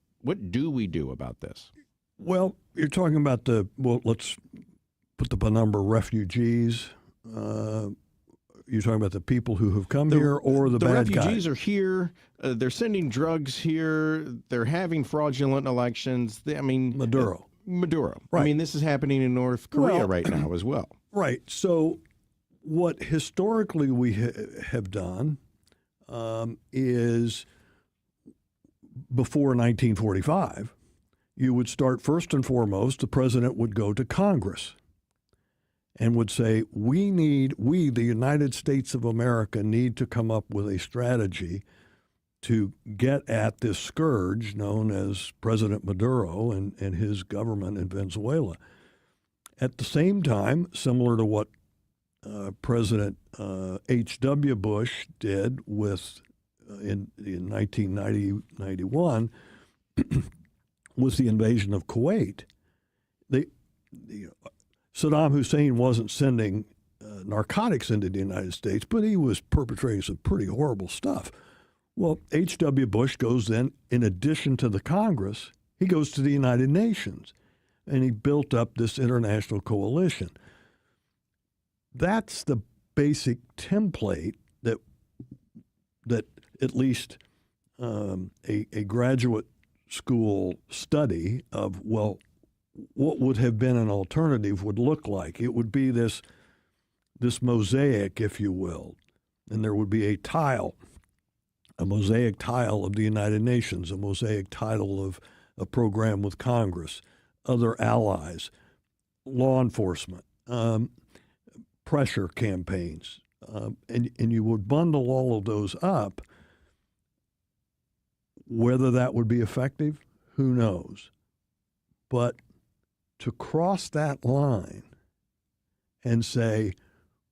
do we do about this? Well, you're talking about let's put the number of refugees. You're talking about the people who have come here or the bad guys? The refugees are here. They're sending drugs here. They're having fraudulent elections. Maduro. Right. I mean, this is happening in North Korea right now as well. Right. So what historically we have done is, before 1945, you would start first and foremost, the president would go to Congress and would say, we, the United States of America, need to come up with a strategy to get at this scourge known as President Maduro and his government in Venezuela. At the same time, similar to what President H.W. Bush did with in 1991 with the invasion of Kuwait, Saddam Hussein wasn't sending narcotics into the United States, but he was perpetrating some pretty horrible stuff. Well, H.W. Bush goes then, in addition to the Congress, he goes to the United Nations, and he built up this international coalition. That's the basic template that at least a graduate school study of, well, what would have been an alternative would look like. It would be this mosaic, if you will, and there would be a mosaic tile of the United Nations, a mosaic tile of a program with Congress, other allies, law enforcement, pressure campaigns, and you would bundle all of those up. Whether that would be effective, who knows? But to cross that line and say,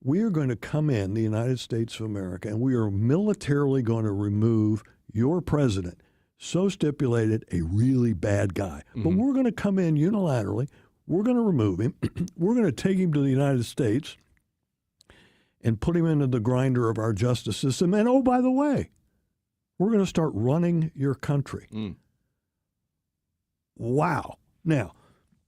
we are going to come in, the United States of America, and we are militarily going to remove your president, so stipulated, a really bad guy. But we're going to come in unilaterally, we're going to remove him, we're going to take him to the United States and put him into the grinder of our justice system. And oh, by the way, we're going to start running your country. Wow. Now,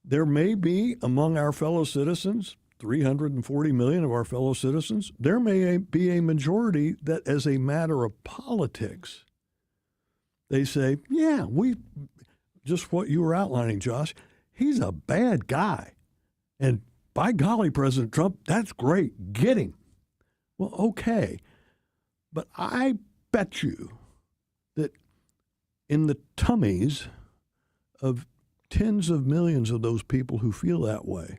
there may be among our fellow citizens 340 million of our fellow citizens, there may be a majority that, as a matter of politics, they say, yeah, just what you were outlining, Josh, he's a bad guy. And by golly, President Trump, that's great. Get him. Well, okay. But I bet you that in the tummies of tens of millions of those people who feel that way,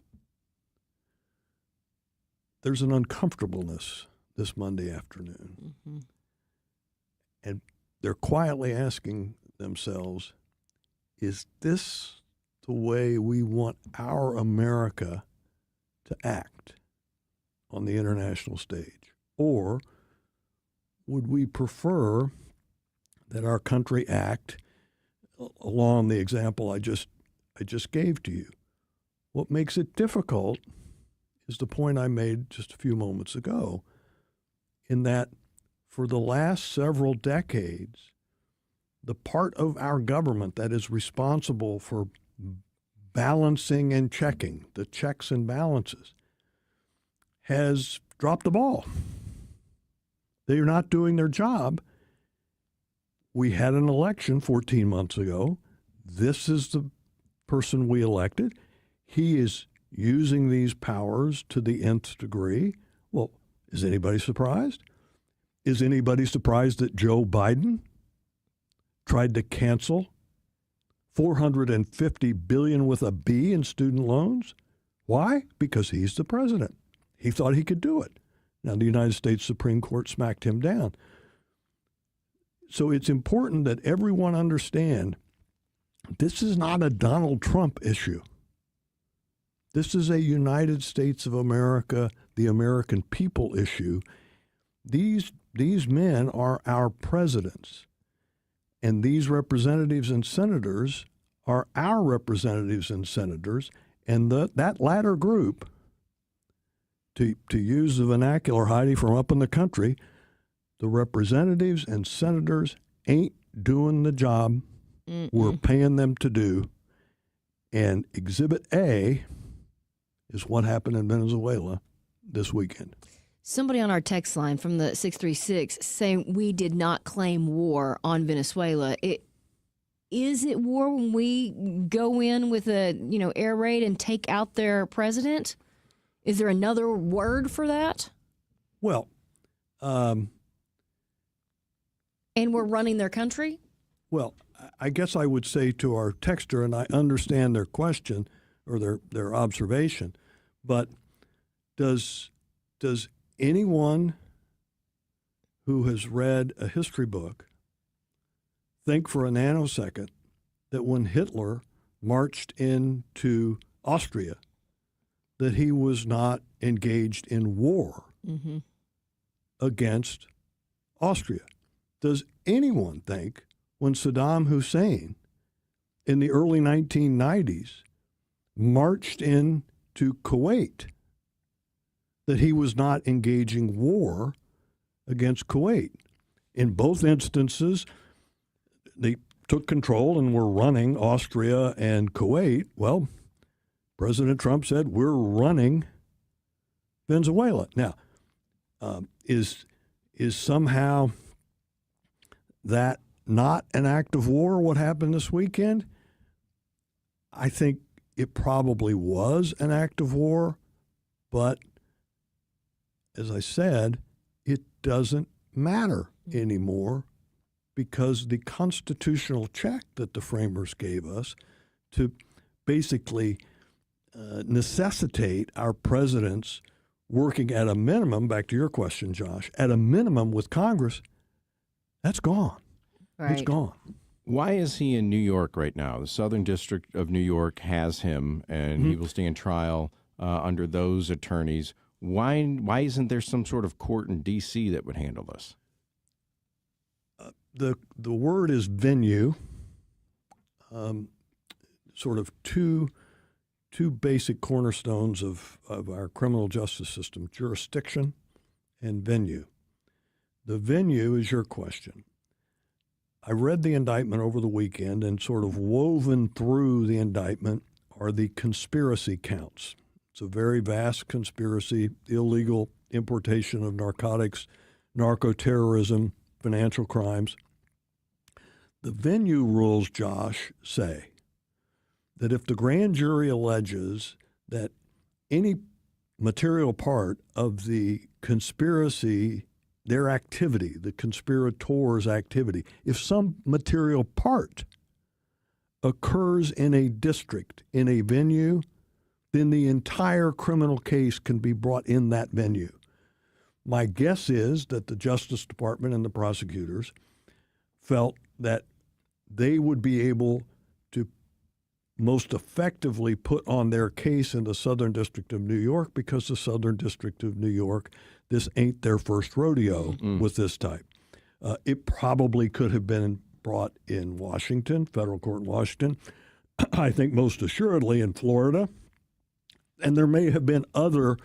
there's an uncomfortableness this Monday afternoon. Mm-hmm. And they're quietly asking themselves, is this the way we want our America to act on the international stage? Or would we prefer that our country act along the example I just gave to you? What makes it difficult is the point I made just a few moments ago, in that for the last several decades, the part of our government that is responsible for balancing and checking, the checks and balances, has dropped the ball. They are not doing their job. We had an election 14 months ago. This is the person we elected. He is using these powers to the nth degree. Well, is anybody surprised? Is anybody surprised that Joe Biden tried to cancel $450 billion with a B in student loans? Why? Because he's the president. He thought he could do it. Now, the United States Supreme Court smacked him down. So it's important that everyone understand this is not a Donald Trump issue. This is a United States of America, the American people issue. These men are our presidents, and these representatives and senators are our representatives and senators, and that latter group, to use the vernacular, Heidi, from up in the country, the representatives and senators ain't doing the job we're paying them to do. And Exhibit A is what happened in Venezuela this weekend. Somebody on our text line from the 636 saying we did not claim war on Venezuela. Is it war when we go in with a air raid and take out their president? Is there another word for that? Well, and we're running their country? Well, I guess I would say to our texter, and I understand their question or their observation, but does anyone who has read a history book think for a nanosecond that when Hitler marched into Austria, that he was not engaged in war against Austria? Does anyone think when Saddam Hussein in the early 1990s marched into Kuwait that he was not engaging war against Kuwait? In both instances, they took control and were running Austria and Kuwait. Well, President Trump said, we're running Venezuela. Now, is somehow that not an act of war, what happened this weekend? I think it probably was an act of war, but as I said, it doesn't matter anymore because the constitutional check that the framers gave us to basically necessitate our presidents working at a minimum, back to your question, Josh, at a minimum with Congress, that's gone. Right. It's gone. Why is he in New York right now? The Southern District of New York has him, and he will stand trial under those attorneys. Why isn't there some sort of court in D.C. that would handle this? The word is venue. Sort of two basic cornerstones of our criminal justice system: jurisdiction and venue. The venue is your question. I read the indictment over the weekend, and sort of woven through the indictment are the conspiracy counts. It's a very vast conspiracy, illegal importation of narcotics, narco-terrorism, financial crimes. The venue rules, Josh, say that if the grand jury alleges that any material part of the conspiracy, their activity, the conspirators' activity, if some material part occurs in a district, in a venue, then the entire criminal case can be brought in that venue. My guess is that the Justice Department and the prosecutors felt that they would be able to most effectively put on their case in the Southern District of New York, because the Southern District of New York, this ain't their first rodeo with this type. It probably could have been brought in Washington, federal court in Washington, I think most assuredly in Florida. And there may have been other,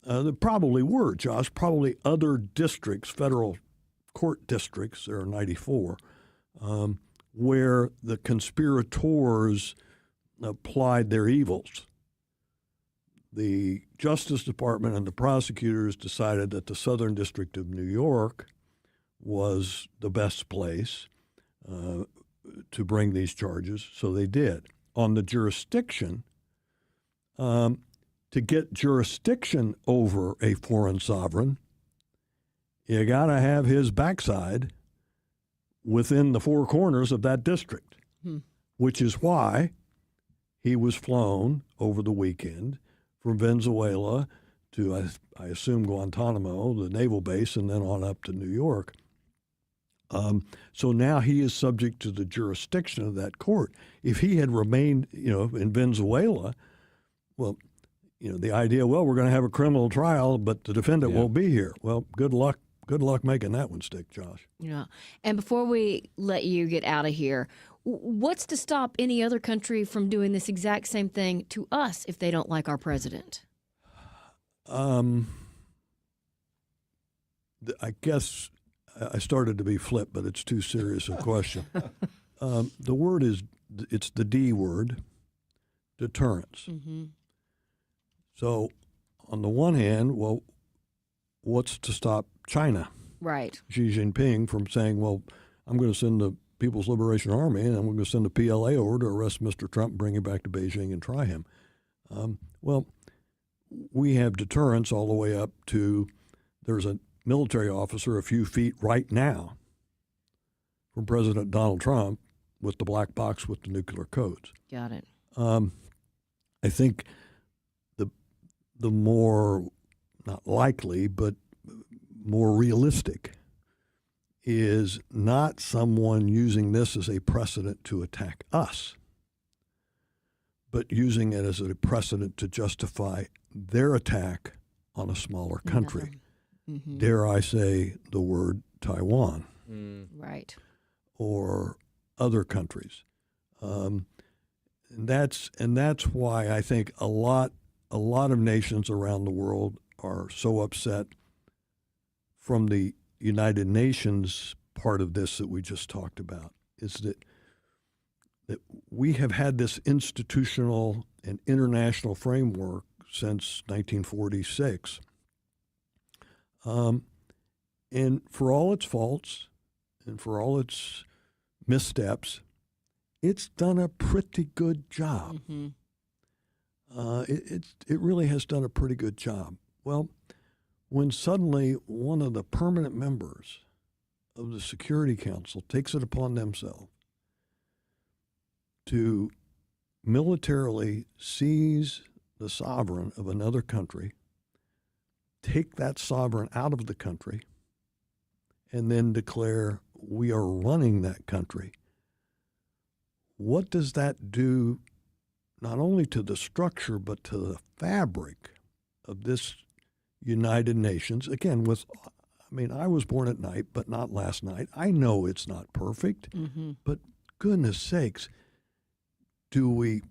there probably were, Josh, probably other districts, federal court districts, there are 94, where the conspirators applied their evils. The Justice Department and the prosecutors decided that the Southern District of New York was the best place to bring these charges, so they did. On the jurisdiction, to get jurisdiction over a foreign sovereign, you got to have his backside within the four corners of that district, which is why he was flown over the weekend from Venezuela to, I assume, Guantanamo, the naval base, and then on up to New York. So now he is subject to the jurisdiction of that court. If he had remained, in Venezuela, well, the idea, well, we're going to have a criminal trial, but the defendant won't be here. Well, good luck. Good luck making that one stick, Josh. Yeah. And before we let you get out of here, what's to stop any other country from doing this exact same thing to us if they don't like our president? I guess I started to be flip, but it's too serious a question. The word is, it's the D word, deterrence. Mm-hmm. So on the one hand, well, what's to stop China? Right. Xi Jinping from saying, well, I'm going to send the People's Liberation Army and I'm going to send the PLA over to arrest Mr. Trump, bring him back to Beijing and try him. Well, we have deterrence all the way up to there's a military officer a few feet right now from President Donald Trump with the black box with the nuclear codes. Got it. I think the more, not likely, but more realistic is not someone using this as a precedent to attack us, but using it as a precedent to justify their attack on a smaller country. Mm-hmm. Dare I say the word Taiwan. Right. Or other countries. And that's why I think a lot of nations around the world are so upset from the United Nations part of this that we just talked about, is that we have had this institutional and international framework since 1946. And for all its faults and for all its missteps, it's done a pretty good job. Mm-hmm. It really has done a pretty good job. Well, when suddenly one of the permanent members of the Security Council takes it upon themselves to militarily seize the sovereign of another country, take that sovereign out of the country, and then declare we are running that country, what does that do not only to the structure but to the fabric of this United Nations? Again, I was born at night, but not last night. I know it's not perfect, but goodness sakes, have we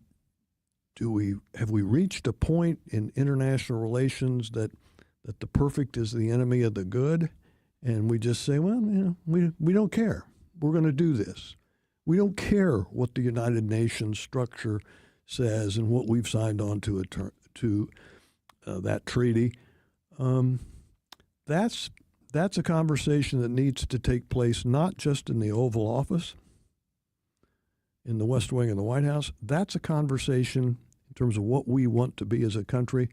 reached a point in international relations that the perfect is the enemy of the good, and we just say, well, we don't care. We're going to do this. We don't care what the United Nations structure says and what we've signed on to to that treaty. That's a conversation that needs to take place not just in the Oval Office, in the West Wing and the White House. That's a conversation in terms of what we want to be as a country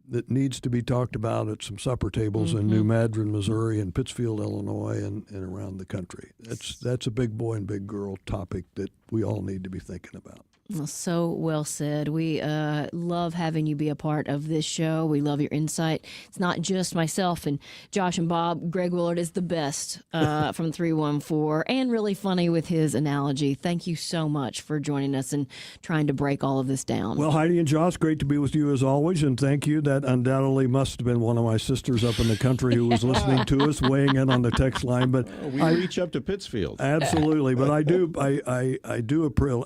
that needs to be talked about at some supper tables in New Madrid, Missouri, and Pittsfield, Illinois, and around the country. That's a big boy and big girl topic that we all need to be thinking about. Well, so well said. We love having you be a part of this show. We love your insight. It's not just myself and Josh and Bob. Greg Willard is the best from 314 and really funny with his analogy. Thank you so much for joining us and trying to break all of this down. Well, Heidi and Josh, great to be with you as always, and thank you. That undoubtedly must have been one of my sisters up in the country who was listening to us, weighing in on the text line. But we reach up to Pittsfield. Absolutely, but I do,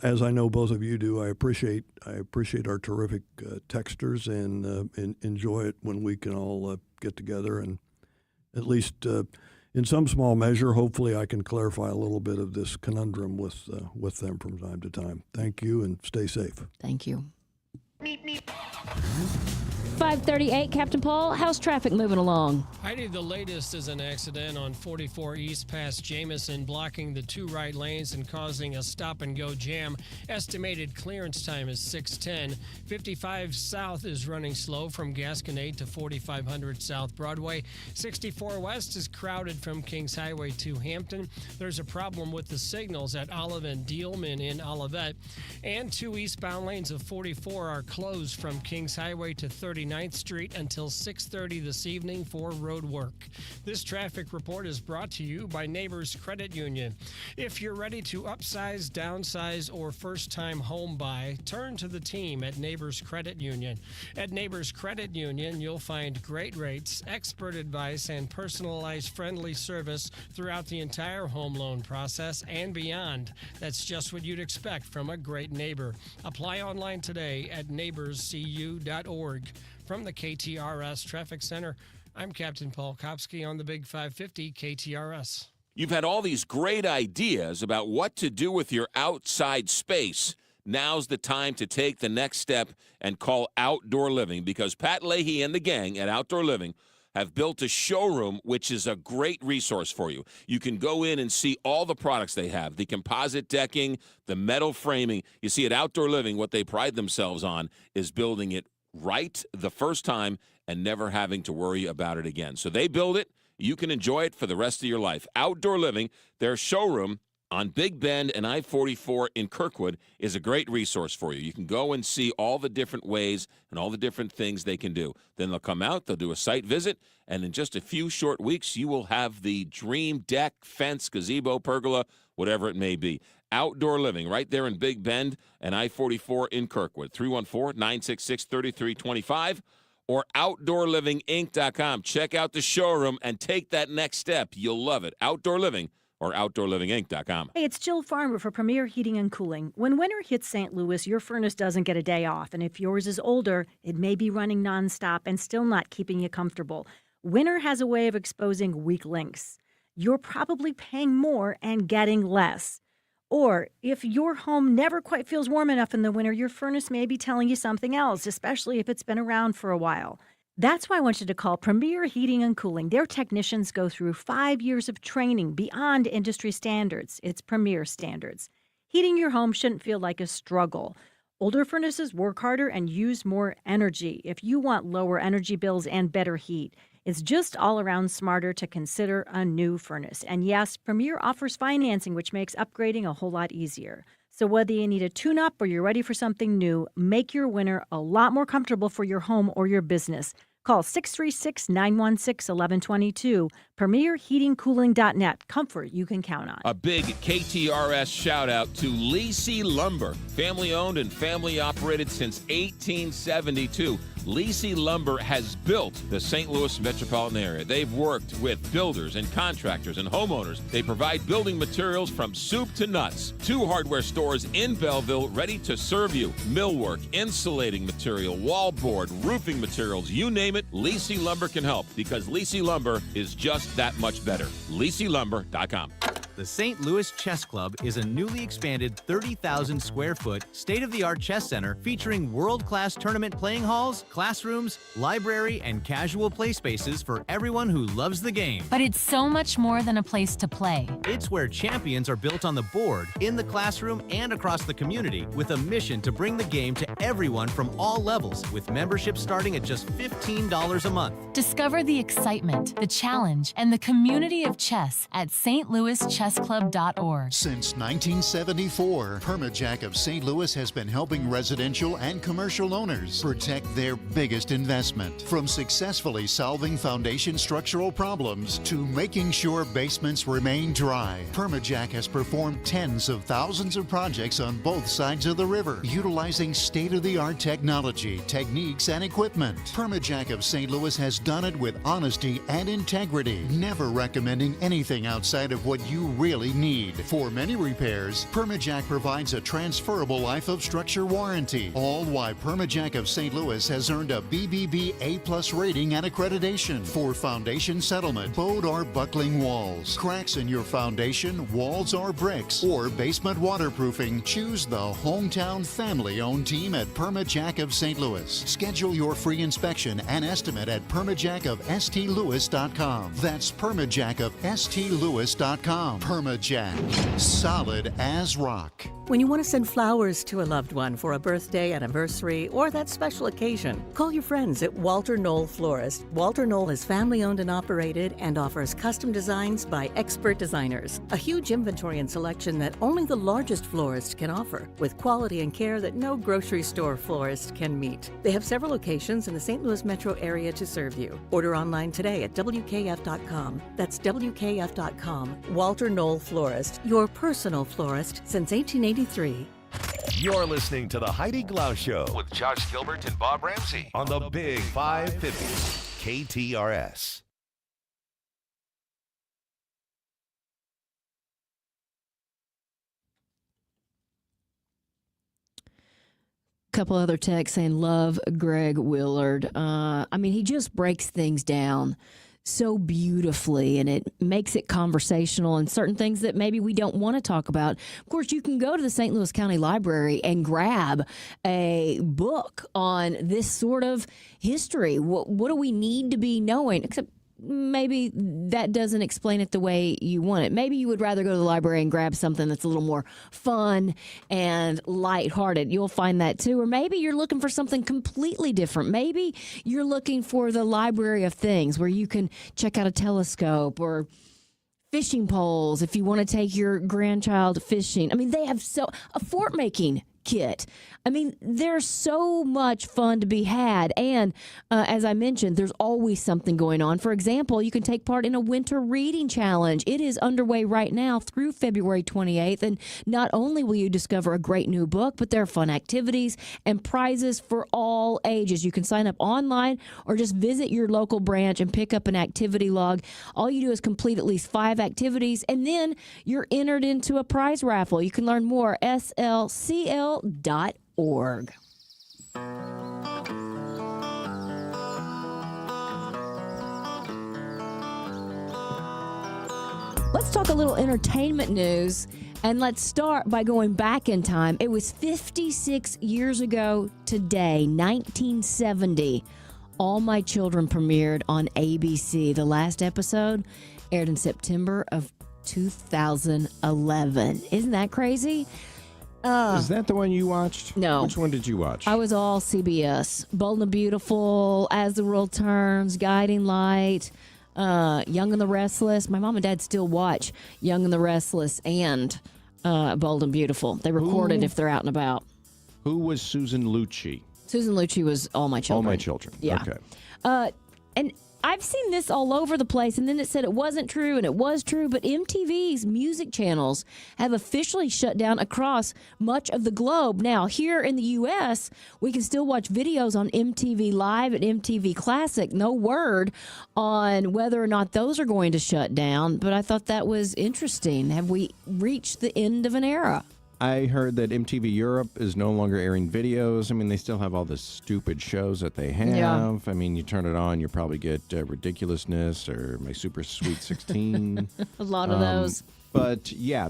as I know both of you do. I appreciate our terrific texters and enjoy it when we can all get together and at least in some small measure, hopefully, I can clarify a little bit of this conundrum with them from time to time. Thank you and stay safe. Thank you. 538, Captain Paul. How's traffic moving along? Heidi, the latest is an accident on 44 East past Jamison, blocking the two right lanes and causing a stop-and-go jam. Estimated clearance time is 6:10. 55 South is running slow from Gasconade to 4500 South Broadway. 64 West is crowded from Kings Highway to Hampton. There's a problem with the signals at Olive and Dealman in Olivet. And two eastbound lanes of 44 are closed from Kings Highway to 39th Street until 6:30 this evening for road work. This traffic report is brought to you by Neighbors Credit Union. If you're ready to upsize, downsize, or first-time home buy, turn to the team at Neighbors Credit Union. At Neighbors Credit Union, you'll find great rates, expert advice, and personalized friendly service throughout the entire home loan process and beyond. That's just what you'd expect from a great neighbor. Apply online today at neighborscu.org. From the KTRS Traffic Center, I'm Captain Paul Kopsky on the Big 550 KTRS. You've had all these great ideas about what to do with your outside space. Now's the time to take the next step and call Outdoor Living, because Pat Leahy and the gang at Outdoor Living have built a showroom, which is a great resource for you. You can go in and see all the products they have, the composite decking, the metal framing. You see, at Outdoor Living, what they pride themselves on is building it right the first time and never having to worry about it again. So they build it. You can enjoy it for the rest of your life. Outdoor Living, their showroom on Big Bend and I-44 in Kirkwood, is a great resource for you. You can go and see all the different ways and all the different things they can do. Then they'll come out, they'll do a site visit, and in just a few short weeks, you will have the dream deck, fence, gazebo, pergola, whatever it may be. Outdoor Living, right there in Big Bend and I-44 in Kirkwood. 314-966-3325 or OutdoorLivingInc.com. Check out the showroom and take that next step. You'll love it. Outdoor Living or OutdoorLivingInc.com. Hey, it's Jill Farmer for Premier Heating and Cooling. When winter hits St. Louis, your furnace doesn't get a day off. And if yours is older, it may be running nonstop and still not keeping you comfortable. Winter has a way of exposing weak links. You're probably paying more and getting less. Or if your home never quite feels warm enough in the winter, your furnace may be telling you something else, especially if it's been around for a while. That's why I want you to call Premier Heating and Cooling. Their technicians go through 5 years of training beyond industry standards. It's Premier standards. Heating your home shouldn't feel like a struggle. Older furnaces work harder and use more energy. If you want lower energy bills and better heat, it's just all around smarter to consider a new furnace. And yes, Premier offers financing, which makes upgrading a whole lot easier. So whether you need a tune-up or you're ready for something new, make your winter a lot more comfortable for your home or your business. Call 636-916-1122. PremierHeatingCooling.net. Comfort you can count on. A big KTRS shout-out to Lacey Lumber. Family-owned and family-operated since 1872. Lacey Lumber has built the St. Louis metropolitan area. They've worked with builders and contractors and homeowners. They provide building materials from soup to nuts. 2 hardware stores in Belleville ready to serve you. Millwork, insulating material, wallboard, roofing materials, you name it, Lacey Lumber can help, because Lacey Lumber is just that much better. LaceyLumber.com. The St. Louis Chess Club is a newly expanded 30,000 square foot state-of-the-art chess center featuring world-class tournament playing halls, classrooms, library, and casual play spaces for everyone who loves the game. But it's so much more than a place to play. It's where champions are built on the board, in the classroom, and across the community, with a mission to bring the game to everyone from all levels, with memberships starting at just $15 a month. Discover the excitement, the challenge, and the community of chess at stlouischessclub.org. Since 1974, Permajack of St. Louis has been helping residential and commercial owners protect their biggest investment. From successfully solving foundation structural problems to making sure basements remain dry, Permajack has performed tens of thousands of projects on both sides of the river, utilizing state-of-the-art technology, techniques, and equipment. Permajack of St. Louis has done it with honesty and integrity, never recommending anything outside of what you really need. For many repairs, Permajack provides a transferable life of structure warranty, all while Permajack of St. Louis has earned a BBB A+ rating and accreditation for foundation settlement, bowed or buckling walls, cracks in your foundation, walls or bricks, or basement waterproofing. Choose the hometown family-owned team at Permajack of St. Louis. Schedule your free inspection and estimate at permajackofstlewis.com. That's permajackofstlewis.com. Permajack, solid as rock. When you want to send flowers to a loved one for a birthday, anniversary, or that special occasion, call your friends at Walter Knoll Florist. Walter Knoll is family-owned and operated and offers custom designs by expert designers. A huge inventory and selection that only the largest florist can offer, with quality and care that no grocery store florist can meet. They have several locations in the St. Louis metro area to serve you. Order online today at WKF.com. That's WKF.com. Walter Knoll Florist, your personal florist since 1883. You're listening to the Heidi Glaus Show with Josh Gilbert and Bob Ramsey on the Big 550 KTRS. Couple other texts saying love Greg Willard. He just breaks things down so beautifully, and it makes it conversational, and certain things that maybe we don't want to talk about. Of course, you can go to the St. Louis County Library and grab a book on this sort of history. What do we need to be knowing? Except maybe that doesn't explain it the way you want it. Maybe you would rather go to the library and grab something that's a little more fun and lighthearted. You'll find that too. Or maybe you're looking for something completely different. Maybe you're looking for the Library of Things, where you can check out a telescope or fishing poles if you want to take your grandchild fishing. They have a fort making kit. There's so much fun to be had. And as I mentioned, there's always something going on. For example, you can take part in a winter reading challenge. It is underway right now through February 28th. And not only will you discover a great new book, but there are fun activities and prizes for all ages. You can sign up online or just visit your local branch and pick up an activity log. All you do is complete at least 5 activities, and then you're entered into a prize raffle. You can learn more at slcl.org. Let's talk a little entertainment news, and let's start by going back in time. It was 56 years ago today, 1970. All My Children premiered on ABC. The last episode aired in September of 2011. Isn't that crazy? Is that the one you watched? No. Which one did you watch? I was all CBS. Bold and the Beautiful, As the World Turns, Guiding Light, Young and the Restless. My mom and dad still watch Young and the Restless and Bold and Beautiful. They record it if they're out and about. Who was Susan Lucci? Susan Lucci was All My Children. All My Children. Yeah. Okay. And I've seen this all over the place, and then it said it wasn't true, and it was true, but MTV's music channels have officially shut down across much of the globe. Now, here in the U.S., we can still watch videos on MTV Live and MTV Classic. No word on whether or not those are going to shut down, but I thought that was interesting. Have we reached the end of an era? I heard that MTV Europe is no longer airing videos. They still have all the stupid shows that they have. Yeah. You turn it on, you probably get Ridiculousness or My Super Sweet 16. A lot of those. But yeah,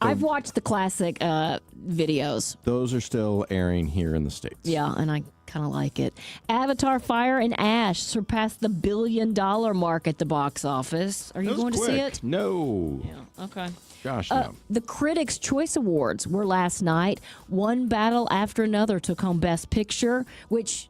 I've watched the classic videos. those are still airing here in the States. Yeah, and I kind of like it. Avatar Fire and Ash surpassed the $1 billion mark at the box office. Are you going to see it? No. Yeah, okay. Gosh, no. The Critics' Choice Awards were last night. One battle after another took home Best Picture, which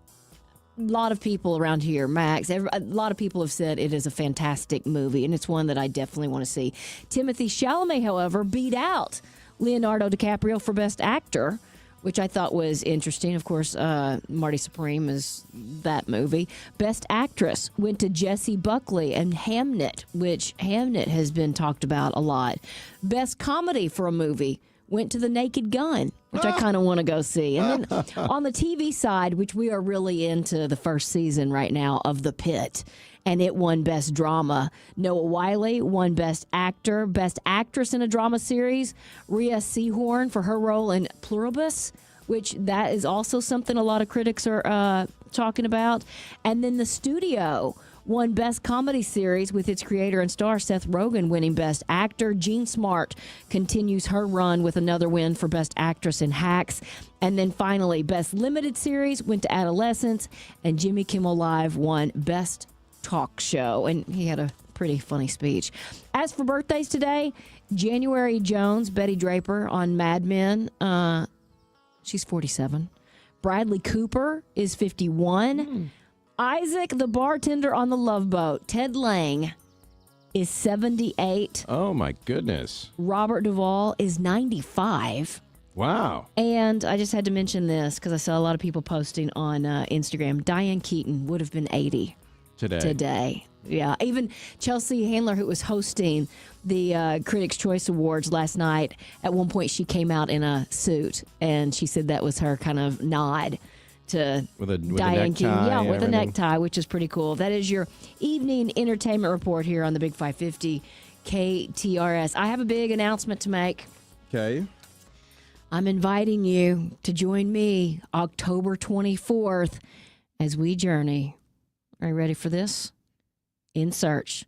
a lot of people around here, Max, a lot of people have said it is a fantastic movie, and it's one that I definitely want to see. Timothy Chalamet, however, beat out Leonardo DiCaprio for Best Actor, which I thought was interesting. Of course, Marty Supreme is that movie. Best Actress went to Jessie Buckley and Hamnet, which Hamnet has been talked about a lot. Best Comedy for a movie went to The Naked Gun, which I kind of want to go see. And then on the TV side, which we are really into the first season right now of The Pit, and it won Best Drama. Noah Wyle won Best Actor, Best Actress in a Drama Series. Rhea Seehorn for her role in Pluribus, which that is also something a lot of critics are talking about. And then The Studio won Best Comedy Series with its creator and star Seth Rogen winning Best Actor. Jean Smart continues her run with another win for Best Actress in Hacks. And then finally, Best Limited Series went to Adolescence, and Jimmy Kimmel Live won Best Talk Show, and he had a pretty funny speech. As for birthdays today, January Jones, Betty Draper on Mad Men, she's 47. Bradley Cooper is 51. Isaac, the bartender on the Love Boat, Ted Lang, is 78. Oh, my goodness. Robert Duvall is 95. Wow. And I just had to mention this because I saw a lot of people posting on Instagram. Diane Keaton would have been 80 today. Yeah. Even Chelsea Handler, who was hosting the Critics' Choice Awards last night, at one point she came out in a suit, and she said that was her kind of nod to Diane Keaton. Yeah, with a necktie, which is pretty cool. That is your evening entertainment report here on the Big 550 KTRS. I have a big announcement to make. Okay. I'm inviting you to join me October 24th as we journey. Are you ready for this? In search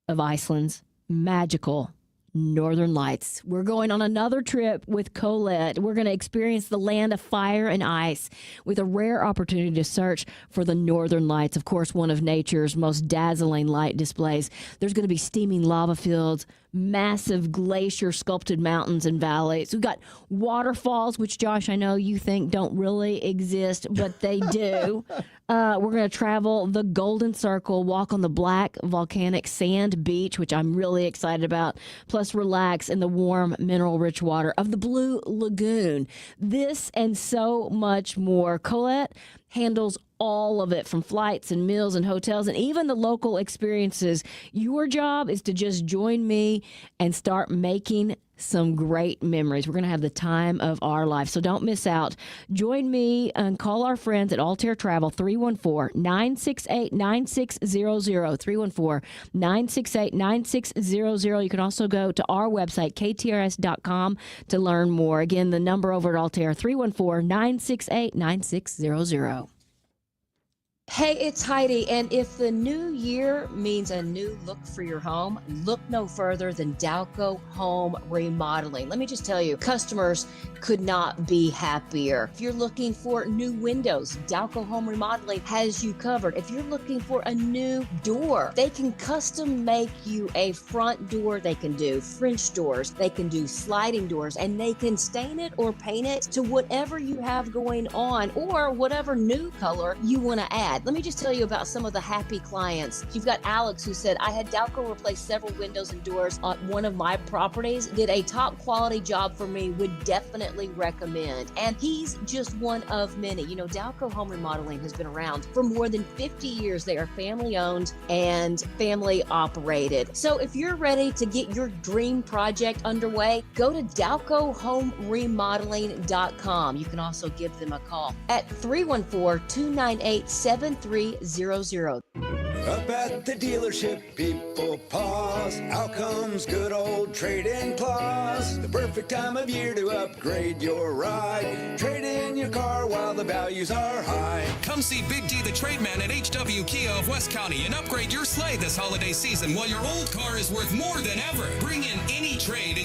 of Iceland's magical Northern Lights. We're going on another trip with Colette. We're going to experience the land of fire and ice with a rare opportunity to search for the Northern Lights. Of course, one of nature's most dazzling light displays. There's going to be steaming lava fields, massive glacier sculpted mountains and valleys. We've got waterfalls, which, Josh, I know you think don't really exist, but they do. We're going to travel the Golden Circle, walk on the black volcanic sand beach, which I'm really excited about, plus relax in the warm, mineral-rich water of the Blue Lagoon. This and so much more. Colette handles all of it, from flights and meals and hotels and even the local experiences. Your job is to just join me and start making some great memories. We're going to have the time of our life, so don't miss out. Join me and call our friends at Altair Travel, 314-968-9600, 314-968-9600. You can also go to our website, ktrs.com, to learn more. Again, the number over at Altair, 314-968-9600. Hey, it's Heidi, and if the new year means a new look for your home, look no further than Dalco Home Remodeling. Let me just tell you, customers could not be happier. If you're looking for new windows, Dalco Home Remodeling has you covered. If you're looking for a new door, they can custom make you a front door. They can do French doors, they can do sliding doors, and they can stain it or paint it to whatever you have going on or whatever new color you want to add. Let me just tell you about some of the happy clients. You've got Alex, who said, I had Dalco replace several windows and doors on one of my properties, did a top quality job for me, would definitely recommend. And he's just one of many. You know, Dalco Home Remodeling has been around for more than 50 years. They are family owned and family operated. So if you're ready to get your dream project underway, go to DalcoHomeRemodeling.com. You can also give them a call at 314-298-7300. Up at the dealership, people pause. Out comes good old trade-in clause. The perfect time of year to upgrade your ride. Trade in your car while the values are high. Come see Big D the Trade Man at HW Kia of West County and upgrade your sleigh this holiday season while your old car is worth more than ever. Bring in any trade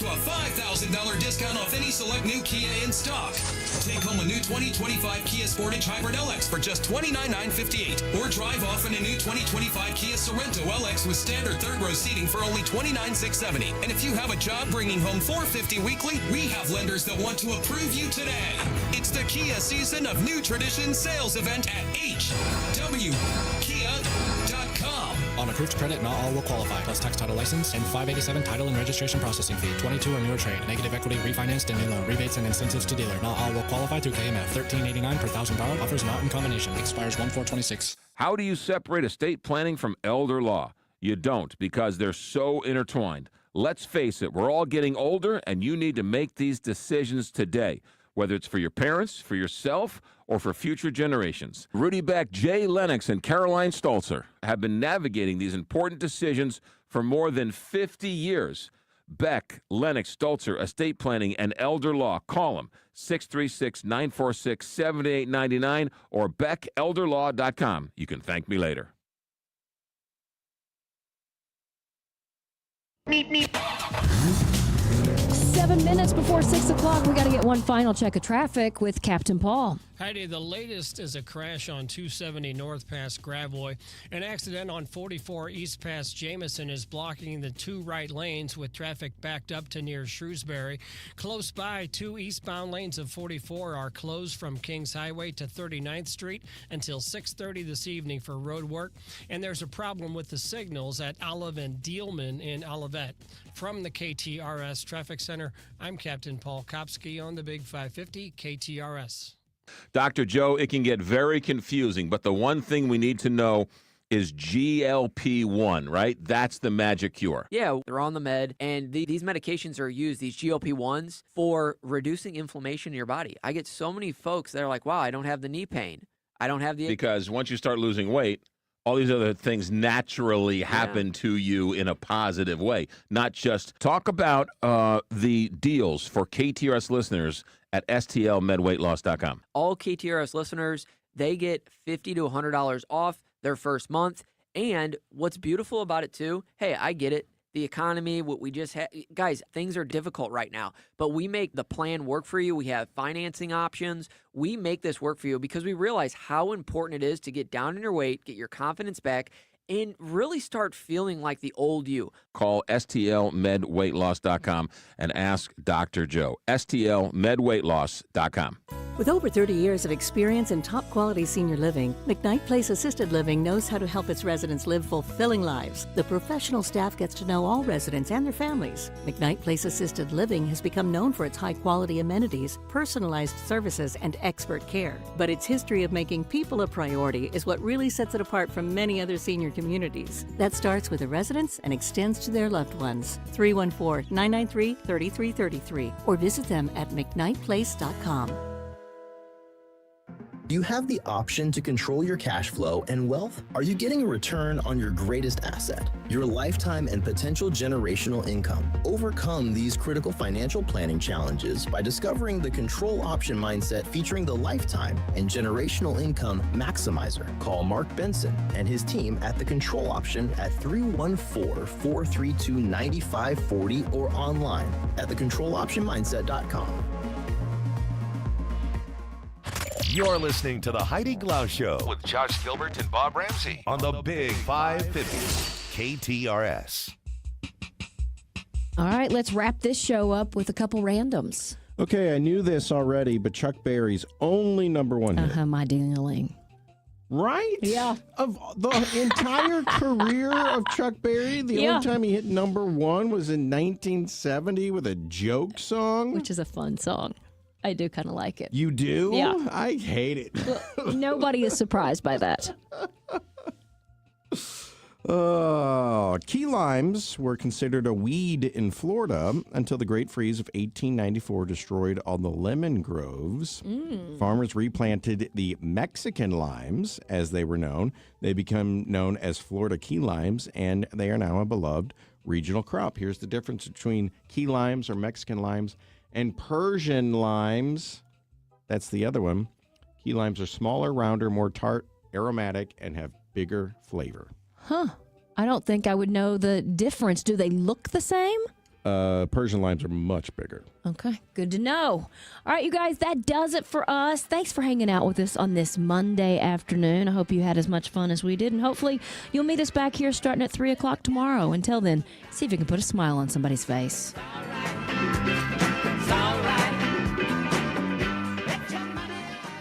a $5,000 discount off any select new Kia in stock. Take home a new 2025 Kia Sportage Hybrid LX for just $29,958, or drive off in a new 2025 Kia Sorento LX with standard third-row seating for only $29,670. And if you have a job bringing home $450 weekly, we have lenders that want to approve you today. It's the Kia Season of New Tradition sales event at hwkia.com. On approved credit, not all will qualify, plus tax title license and $587 title and registration processing fee. 22 or newer trade. Negative equity refinanced and new loan. Rebates and incentives to dealer. Not all will qualify through KMF. $13.89 per $1,000. Offers not in combination. Expires 1/4/26. How do you separate estate planning from elder law? You don't, because they're so intertwined. Let's face it, we're all getting older, and you need to make these decisions today, whether it's for your parents, for yourself, or for future generations. Rudy Beck, Jay Lennox, and Caroline Stolzer have been navigating these important decisions for more than 50 years. Beck, Lennox, Stolzer, Estate Planning, and Elder Law. Call them, 636-946-7899 or beckelderlaw.com. You can thank me later. 7 minutes before 6 o'clock, we got to get one final check of traffic with Captain Paul. Heidi, the latest is a crash on 270 north past Gravois. An accident on 44 east past Jameson is blocking the two right lanes with traffic backed up to near Shrewsbury. Close by, two eastbound lanes of 44 are closed from Kings Highway to 39th Street until 6:30 this evening for road work. And there's a problem with the signals at Olive and Dealman in Olivet. From the KTRS Traffic Center, I'm Captain Paul Kopsky on the Big 550 KTRS. Dr. Joe, it can get very confusing, but the one thing we need to know is GLP-1, right? That's the magic cure. Yeah, they're on the med, and these medications are used, these GLP-1s, for reducing inflammation in your body. I get so many folks that are like, wow, I don't have the knee pain. I don't have the... Because once you start losing weight, all these other things naturally happen to you in a positive way. Not just talk about the deals for KTRS listeners at stlmedweightloss.com. All KTRS listeners, they get $50 to $100 off their first month. And what's beautiful about it, too, hey, I get it. The economy, what we just had. Guys, things are difficult right now, but we make the plan work for you. We have financing options. We make this work for you because we realize how important it is to get down in your weight, get your confidence back, and really start feeling like the old you. Call stlmedweightloss.com and ask Dr. Joe. stlmedweightloss.com. With over 30 years of experience in top-quality senior living, McKnight Place Assisted Living knows how to help its residents live fulfilling lives. The professional staff gets to know all residents and their families. McKnight Place Assisted Living has become known for its high-quality amenities, personalized services, and expert care. But its history of making people a priority is what really sets it apart from many other senior communities. That starts with the residents and extends to their loved ones. 314-993-3333 or visit them at mcknightplace.com. Do you have the option to control your cash flow and wealth? Are you getting a return on your greatest asset, your lifetime and potential generational income? Overcome these critical financial planning challenges by discovering the Control Option Mindset featuring the Lifetime and Generational Income Maximizer. Call Mark Benson and his team at The Control Option at 314-432-9540 or online at thecontroloptionmindset.com. You're listening to the Heidi Glaus Show with Josh Gilbert and Bob Ramsey on the Big 550 KTRS. All right, let's wrap this show up with a couple randoms. Okay, I knew this already, but Chuck Berry's only number one hit. My ding-a-ling. Right? Yeah. Of the entire career of Chuck Berry, the only time he hit number one was in 1970 with a joke song. Which is a fun song. I do kind of like it. You do? Yeah. I hate it. Well, nobody is surprised by that. Key limes were considered a weed in Florida until the Great Freeze of 1894 destroyed all the lemon groves. Farmers replanted the Mexican limes, as they were known. They become known as Florida key limes, and they are now a beloved regional crop. Here's the difference between key limes or Mexican limes and Persian limes. That's the other one. Key limes are smaller, rounder, more tart, aromatic, and have bigger flavor. Huh. I don't think I would know the difference. Do they look the same? Persian limes are much bigger. Okay, good to know. All right, you guys, that does it for us. Thanks for hanging out with us on this Monday afternoon. I hope you had as much fun as we did, and hopefully you'll meet us back here starting at 3 o'clock tomorrow. Until then, see if you can put a smile on somebody's face.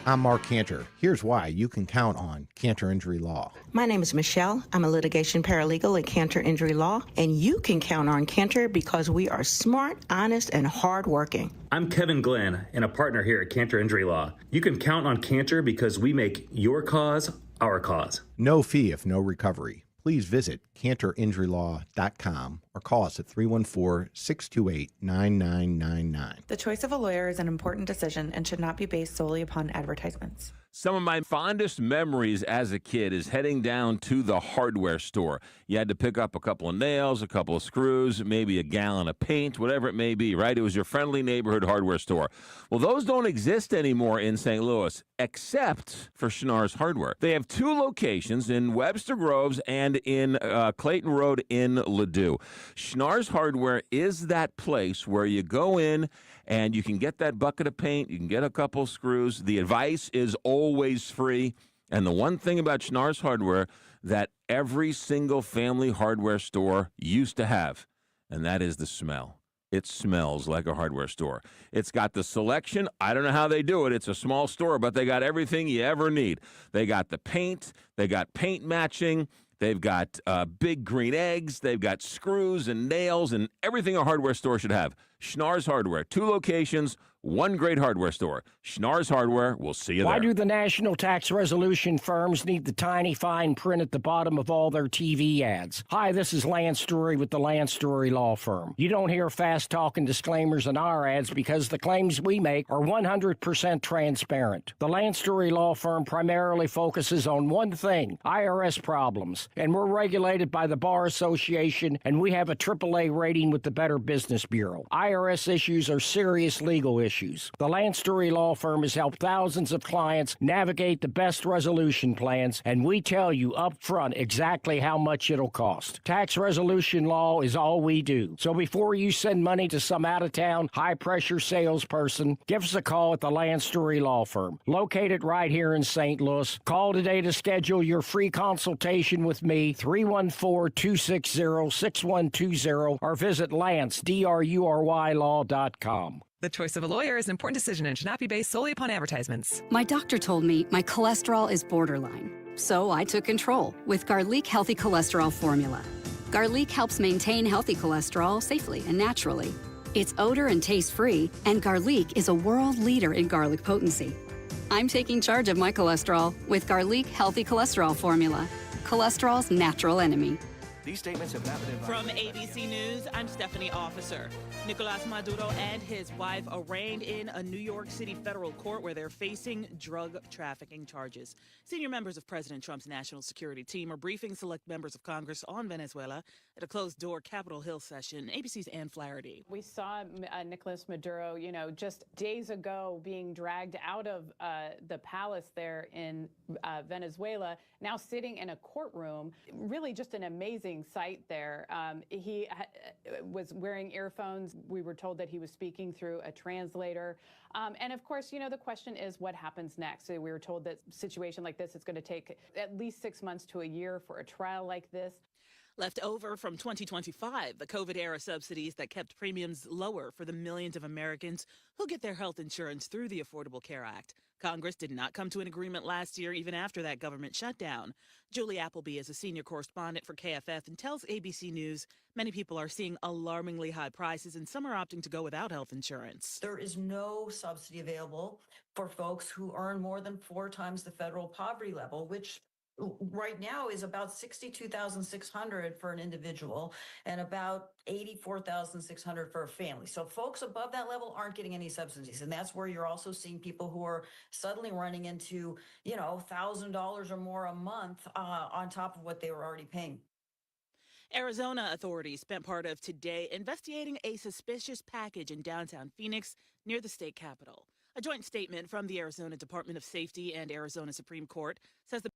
I'm Mark Cantor. Here's why you can count on Cantor Injury Law. My name is Michelle. I'm a litigation paralegal at Cantor Injury Law, and you can count on Cantor because we are smart, honest, and hardworking. I'm Kevin Glenn, and a partner here at Cantor Injury Law. You can count on Cantor because we make your cause our cause. No fee if no recovery. Please visit CantorInjuryLaw.com or call us at 314-628-9999. The choice of a lawyer is an important decision and should not be based solely upon advertisements. Some of my fondest memories as a kid is heading down to the hardware store. You had to pick up a couple of nails, a couple of screws, maybe a gallon of paint, whatever it may be, right? It was your friendly neighborhood hardware store. Well, those don't exist anymore in St. Louis, except for Schnarr's Hardware. They have 2 locations in Webster Groves and in Clayton Road in Ladue. Schnarr's Hardware is that place where you go in and you can get that bucket of paint, you can get a couple screws. The advice is always free. And the one thing about Schnarr's Hardware that every single family hardware store used to have, and that is the smell. It smells like a hardware store. It's got the selection. I don't know how they do it. It's a small store, but they got everything you ever need. They got the paint. They got paint matching. They've got big green eggs. They've got screws and nails and everything a hardware store should have. Schnarr's Hardware, 2 locations, 1 great hardware store. Schnarr's Hardware, we'll see you there. Why do the national tax resolution firms need the tiny fine print at the bottom of all their TV ads? Hi, this is Lance Story with the Lance Story Law Firm. You don't hear fast-talking disclaimers in our ads because the claims we make are 100% transparent. The Lance Story Law Firm primarily focuses on one thing, IRS problems, and we're regulated by the Bar Association, and we have a AAA rating with the Better Business Bureau. IRS issues are serious legal issues. The Lance Story Law Firm has helped thousands of clients navigate the best resolution plans, and we tell you up front exactly how much it'll cost. Tax resolution law is all we do. So before you send money to some out-of-town, high-pressure salesperson, give us a call at the Lance Story Law Firm, located right here in St. Louis. Call today to schedule your free consultation with me, 314-260-6120, or visit Lance, DRURYlaw.com. The choice of a lawyer is an important decision and should not be based solely upon advertisements. My doctor told me my cholesterol is borderline, so I took control with Garlic Healthy Cholesterol Formula. Garlic helps maintain healthy cholesterol safely and naturally. It's odor and taste-free, and Garlic is a world leader in garlic potency. I'm taking charge of my cholesterol with Garlic Healthy Cholesterol Formula, cholesterol's natural enemy. These statements have not been From ABC News, I'm Stephanie Officer. Nicolas Maduro and his wife arraigned in a New York City federal court where they're facing drug trafficking charges. Senior members of President Trump's national security team are briefing select members of Congress on Venezuela at a closed-door Capitol Hill session. ABC's Ann Flaherty. We saw Nicolas Maduro, just days ago being dragged out of the palace there in Venezuela, now sitting in a courtroom. Really just an amazing sight there. He was wearing earphones. We were told that he was speaking through a translator. And of course, the question is what happens next? So we were told that a situation like this is going to take at least 6 months to a year for a trial like this. Left over from 2025, the COVID-era subsidies that kept premiums lower for the millions of Americans who get their health insurance through the Affordable Care Act. Congress did not come to an agreement last year, even after that government shutdown. Julie Appleby is a senior correspondent for KFF and tells ABC News many people are seeing alarmingly high prices and some are opting to go without health insurance. There is no subsidy available for folks who earn more than 4 times the federal poverty level, which right now is about $62,600 for an individual and about $84,600 for a family. So folks above that level aren't getting any subsidies. And that's where you're also seeing people who are suddenly running into, $1,000 or more a month on top of what they were already paying. Arizona authorities spent part of today investigating a suspicious package in downtown Phoenix near the state capitol. A joint statement from the Arizona Department of Safety and Arizona Supreme Court says the